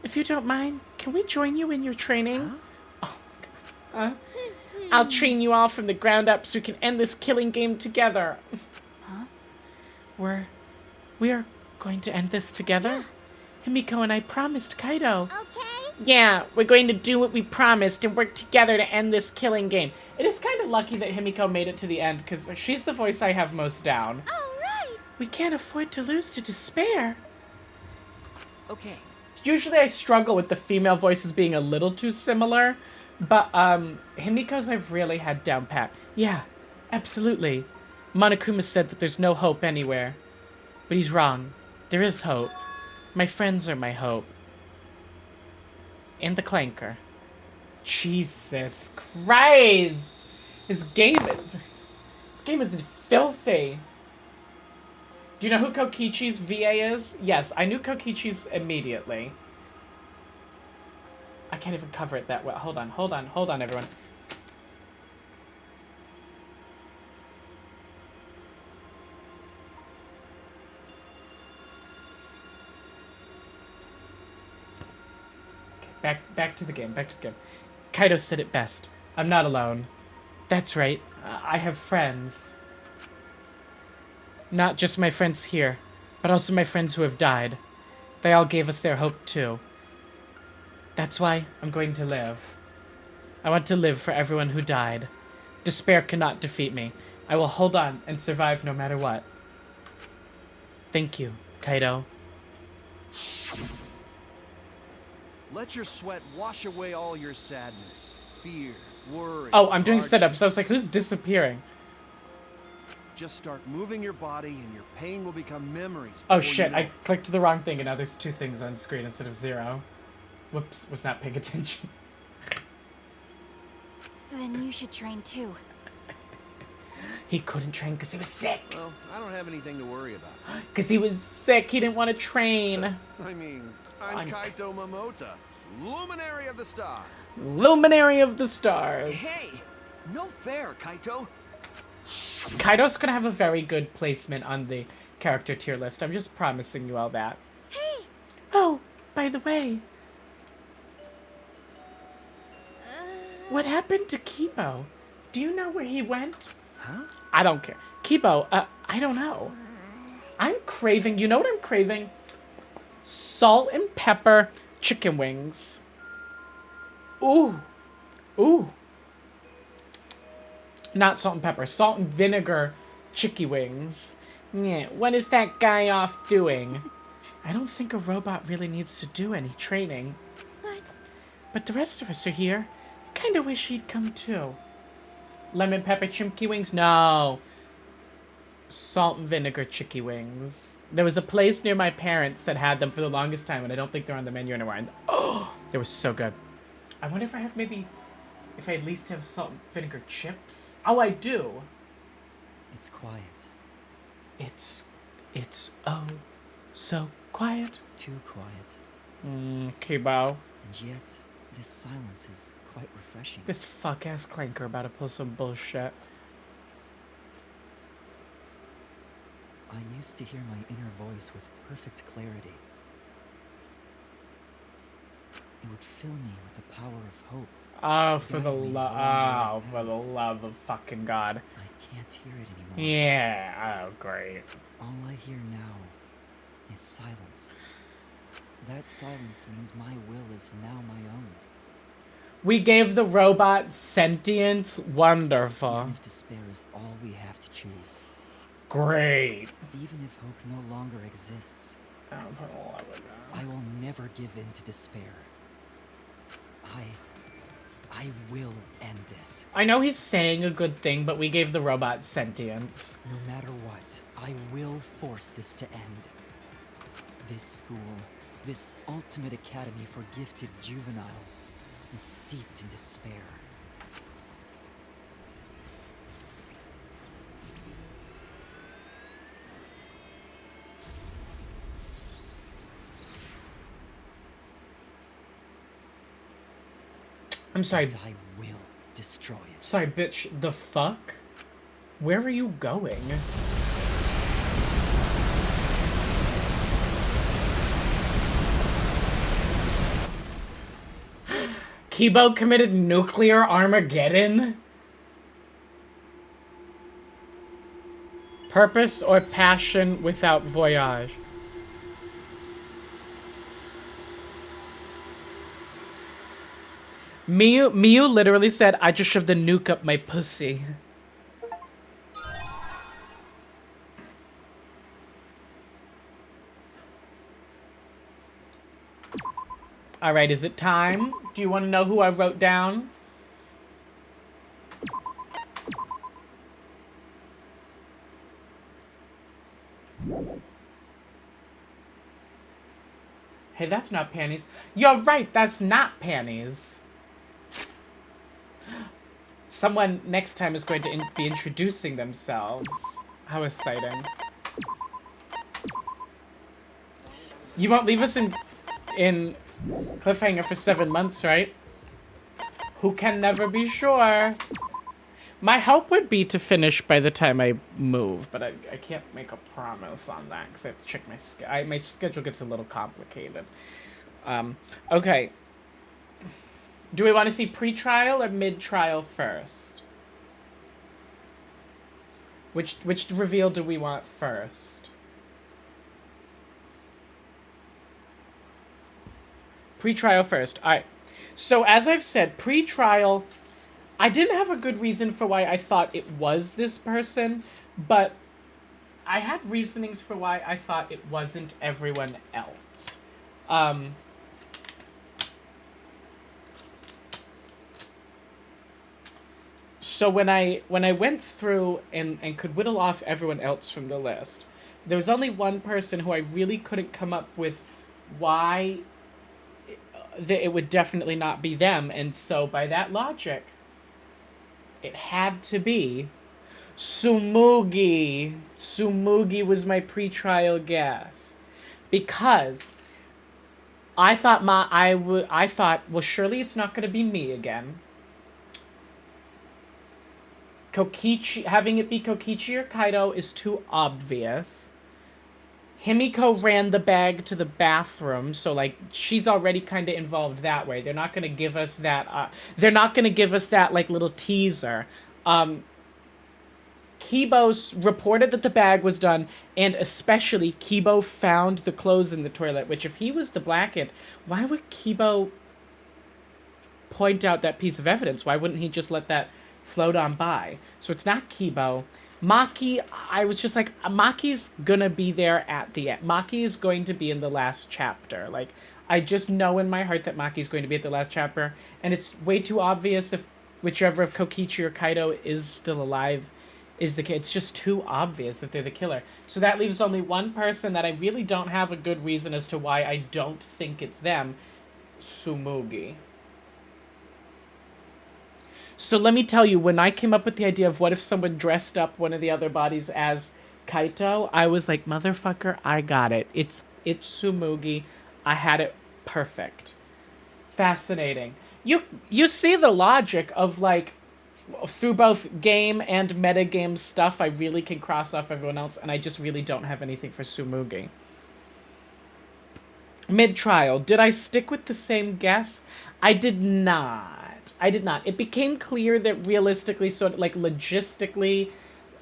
If you don't mind, can we join you in your training? Huh? Oh, I'll train you all from the ground up so we can end this killing game together. Huh? We are going to end this together? Himiko and I promised Kaito. Okay. Yeah, we're going to do what we promised and work together to end this killing game. It is kind of lucky that Himiko made it to the end, because she's the voice I have most down. All right. We can't afford to lose to despair. Okay. Usually I struggle with the female voices being a little too similar, but Himiko's I've really had down pat. Yeah, absolutely. Monokuma said that there's no hope anywhere. But he's wrong. There is hope. My friends are my hope. And the Clanker. Jesus Christ! This game is filthy. Do you know who Kokichi's VA is? Yes, I knew Kokichi's immediately. I can't even cover it that well. Hold on, everyone. Back to the game. Kaito said it best. I'm not alone. That's right. I have friends. Not just my friends here, but also my friends who have died. They all gave us their hope too. That's why I'm going to live. I want to live for everyone who died. Despair cannot defeat me. I will hold on and survive no matter what. Thank you, Kaito. Let your sweat wash away all your sadness, fear, worry. Oh, I'm doing hardship. setups. I was like, who's disappearing? Just start moving your body and your pain will become memories. Oh before shit, you know I it. clicked the wrong thing and now there's 2 things on screen instead of 0. Whoops, was not paying attention. Then you should train too. He couldn't train because he was sick. Well, I don't have anything to worry about. Because he was sick, he didn't want to train. I mean, I'm Kaito Momota, luminary of the stars. Luminary of the stars. Hey, no fair, Kaito. Kaito's gonna have a very good placement on the character tier list. I'm just promising you all that. Hey. Oh, by the way. What happened to Kibo? Do you know where he went? Huh? I don't care. Kibo, I don't know. I'm craving, you know what I'm craving? Salt and pepper chicken wings. Ooh. Ooh. Not salt and pepper. Salt and vinegar chicky wings. Yeah, what is that guy off doing? I don't think a robot really needs to do any training. What? But the rest of us are here. I kinda wish he'd come too. Lemon pepper chimkey wings? No. Salt and vinegar chicky wings. There was a place near my parents that had them for the longest time, and I don't think they're on the menu anymore. And oh, they were so good. I wonder if I have if I at least have salt and vinegar chips. Oh, I do. It's quiet. It's oh so quiet. Too quiet. Kibo. And yet, this silence is quite refreshing. This fuck-ass Clanker about to pull some bullshit. I used to hear my inner voice with perfect clarity. It would fill me with the power of hope. Oh, for the Guide me love, along the oh, for the love of fucking God. I can't hear it anymore. Yeah, oh, great. All I hear now is silence. That silence means my will is now my own. We gave the robot sentience. Wonderful. Even if despair is all we have to choose. Great. Even if hope no longer exists, Oh, for the love of God. I will never give in to despair. I will end this. I know he's saying a good thing, but we gave the robot sentience. No matter what, I will force this to end. This school, this ultimate academy for gifted juveniles, is steeped in despair. I'm sorry. And I will destroy it. Sorry, bitch. The fuck? Where are you going? Kibo committed nuclear Armageddon? Purpose or passion without voyage? Miyu literally said, I just shoved the nuke up my pussy. Alright, is it time? Do you want to know who I wrote down? Hey, that's not panties. You're right, that's not panties. Someone next time is going to be introducing themselves. How exciting. You won't leave us in cliffhanger for 7 months, right? Who can never be sure. My hope would be to finish by the time I move, but I can't make a promise on that because I have to check my schedule. My schedule gets a little complicated. Okay. Do we want to see pre-trial or mid-trial first? Which reveal do we want first? Pre-trial first. Alright. So as I've said, pre-trial, I didn't have a good reason for why I thought it was this person, but I had reasonings for why I thought it wasn't everyone else. So when I went through and could whittle off everyone else from the list, there was only one person who I really couldn't come up with why it would definitely not be them, and so by that logic, it had to be Tsumugi. Tsumugi was my pre-trial guess. Because I thought well, surely it's not going to be me again. Kokichi, having it be Kokichi or Kaito is too obvious. Himiko ran the bag to the bathroom, so, like, she's already kind of involved that way. They're not going to give us that, like, little teaser. Kibo reported that the bag was done, and especially Kibo found the clothes in the toilet, which if he was the Blackant, why would Kibo point out that piece of evidence? Why wouldn't he just let that float on by? So it's not Kibo. Maki, I was just like, Maki's gonna be there at the end. Maki is going to be in the last chapter. Like, I just know in my heart that Maki's going to be at the last chapter, and it's way too obvious if whichever of Kokichi or Kaito is still alive is the kid. It's just too obvious that they're the killer. So that leaves only one person that I really don't have a good reason as to why I don't think it's them. Tsumugi. So let me tell you, when I came up with the idea of what if someone dressed up one of the other bodies as Kaito, I was like, motherfucker, I got it. It's Tsumugi. I had it perfect. Fascinating. You see the logic of, like, through both game and metagame stuff, I really can cross off everyone else, and I just really don't have anything for Tsumugi. Mid-trial, did I stick with the same guess? I did not. It became clear that realistically, sort of, like, logistically,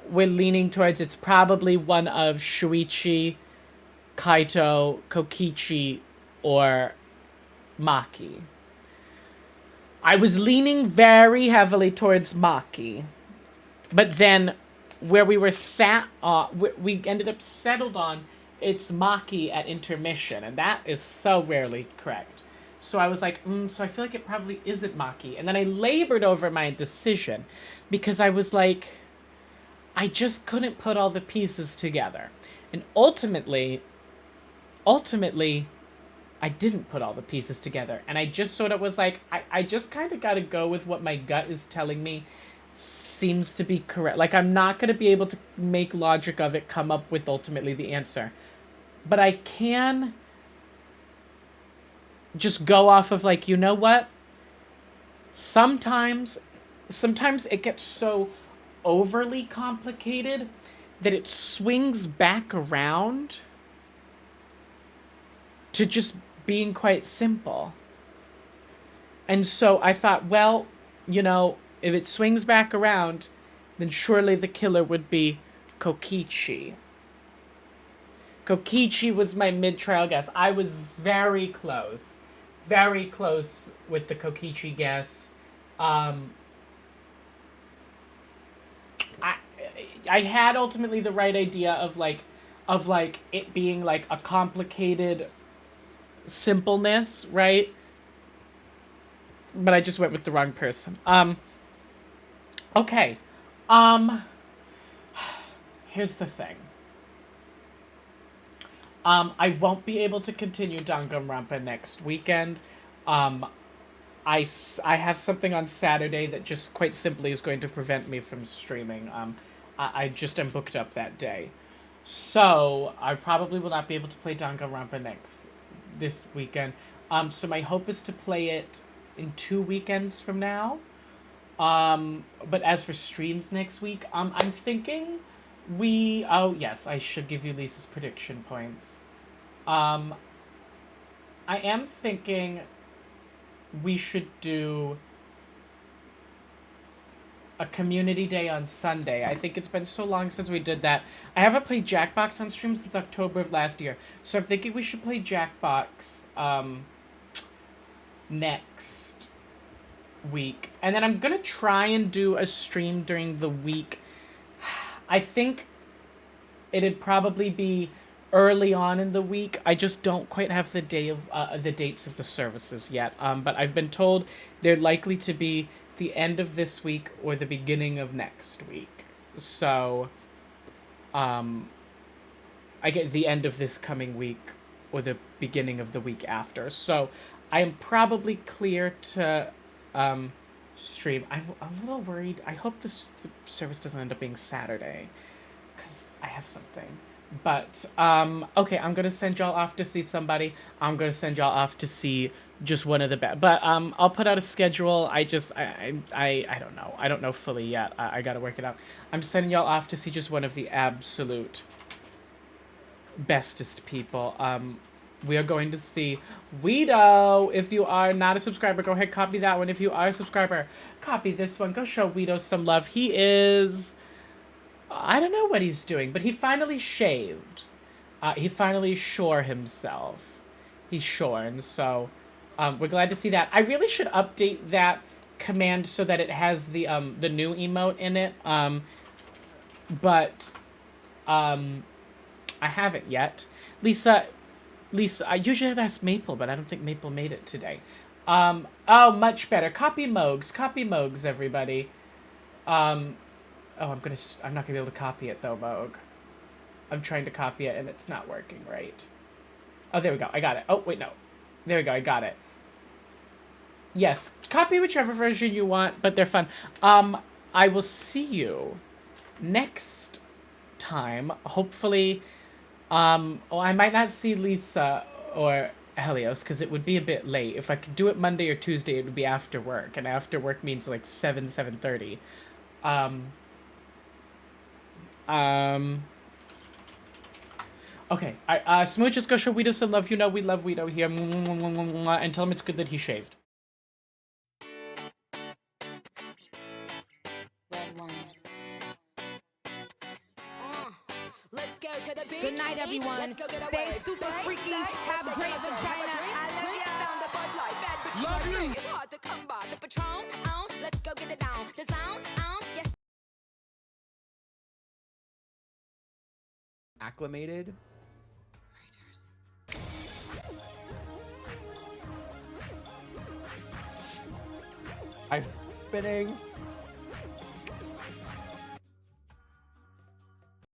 we're leaning towards it's probably one of Shuichi, Kaito, Kokichi, or Maki. I was leaning very heavily towards Maki, but then where we were we ended up settled on it's Maki at intermission, and that is so rarely correct. So I was like, so I feel like it probably isn't Maki. And then I labored over my decision because I was like, I just couldn't put all the pieces together. And ultimately, I didn't put all the pieces together. And I just sort of was like, I just kind of got to go with what my gut is telling me seems to be correct. Like, I'm not going to be able to make logic of it come up with ultimately the answer. But I can just go off of, like, you know what? Sometimes it gets so overly complicated that it swings back around to just being quite simple. And so I thought, well, you know, if it swings back around, then surely the killer would be Kokichi. Kokichi was my mid-trial guess. I was very close with the Kokichi guess. I had ultimately the right idea of like it being like a complicated simpleness, right? But I just went with the wrong person. Okay. Here's the thing. I won't be able to continue Danganronpa next weekend. I have something on Saturday that just quite simply is going to prevent me from streaming. I just am booked up that day. So, I probably will not be able to play Danganronpa this weekend. So my hope is to play it in 2 weekends from now. But as for streams next week, I'm thinking oh yes, I should give you Lisa's prediction points. I am thinking we should do a community day on Sunday. I think it's been so long since we did that. I haven't played Jackbox on stream since October of last year. So I'm thinking we should play Jackbox next week. And then I'm gonna try and do a stream during the week. I think it'd probably be early on in the week. I just don't quite have the dates of the services yet. But I've been told they're likely to be the end of this week or the beginning of next week. So, I get the end of this coming week or the beginning of the week after. So, I am probably clear to stream. I'm a little worried. I hope the service doesn't end up being Saturday, because I have something. But, okay, I'm going to send y'all off to see somebody. I'm going to send y'all off to see just one of the best. But, I'll put out a schedule. I don't know. I don't know fully yet. I got to work it out. I'm sending y'all off to see just one of the absolute bestest people. We are going to see Weedo. If you are not a subscriber, go ahead, copy that one. If you are a subscriber, copy this one. Go show Weedo some love. He is... I don't know what he's doing, but he finally shaved. He finally shore himself. He's shorn, so we're glad to see that. I really should update that command so that it has the new emote in it. But I haven't yet. Lisa, I usually have to ask Maple, but I don't think Maple made it today. Oh, much better. Copy Mogs, everybody. Oh, I'm not gonna be able to copy it though, Moog. I'm trying to copy it and it's not working right. Oh, there we go. I got it. Oh, wait, no. There we go. I got it. Yes, copy whichever version you want, but they're fun. I will see you next time. Hopefully, I might not see Lisa or Helios because it would be a bit late. If I could do it Monday or Tuesday, it would be after work, and after work means like 7:30. Okay, Smooch, just go show Weedo some love. You know we love Weedo here. And tell him it's good that he shaved. Let's go to the beach. Good night, everyone. Stay super freaky. Have great vagina. I love you. It's hard to come by the Patron. Let's go get it down. The sound. Yes. Acclimated. I'm spinning.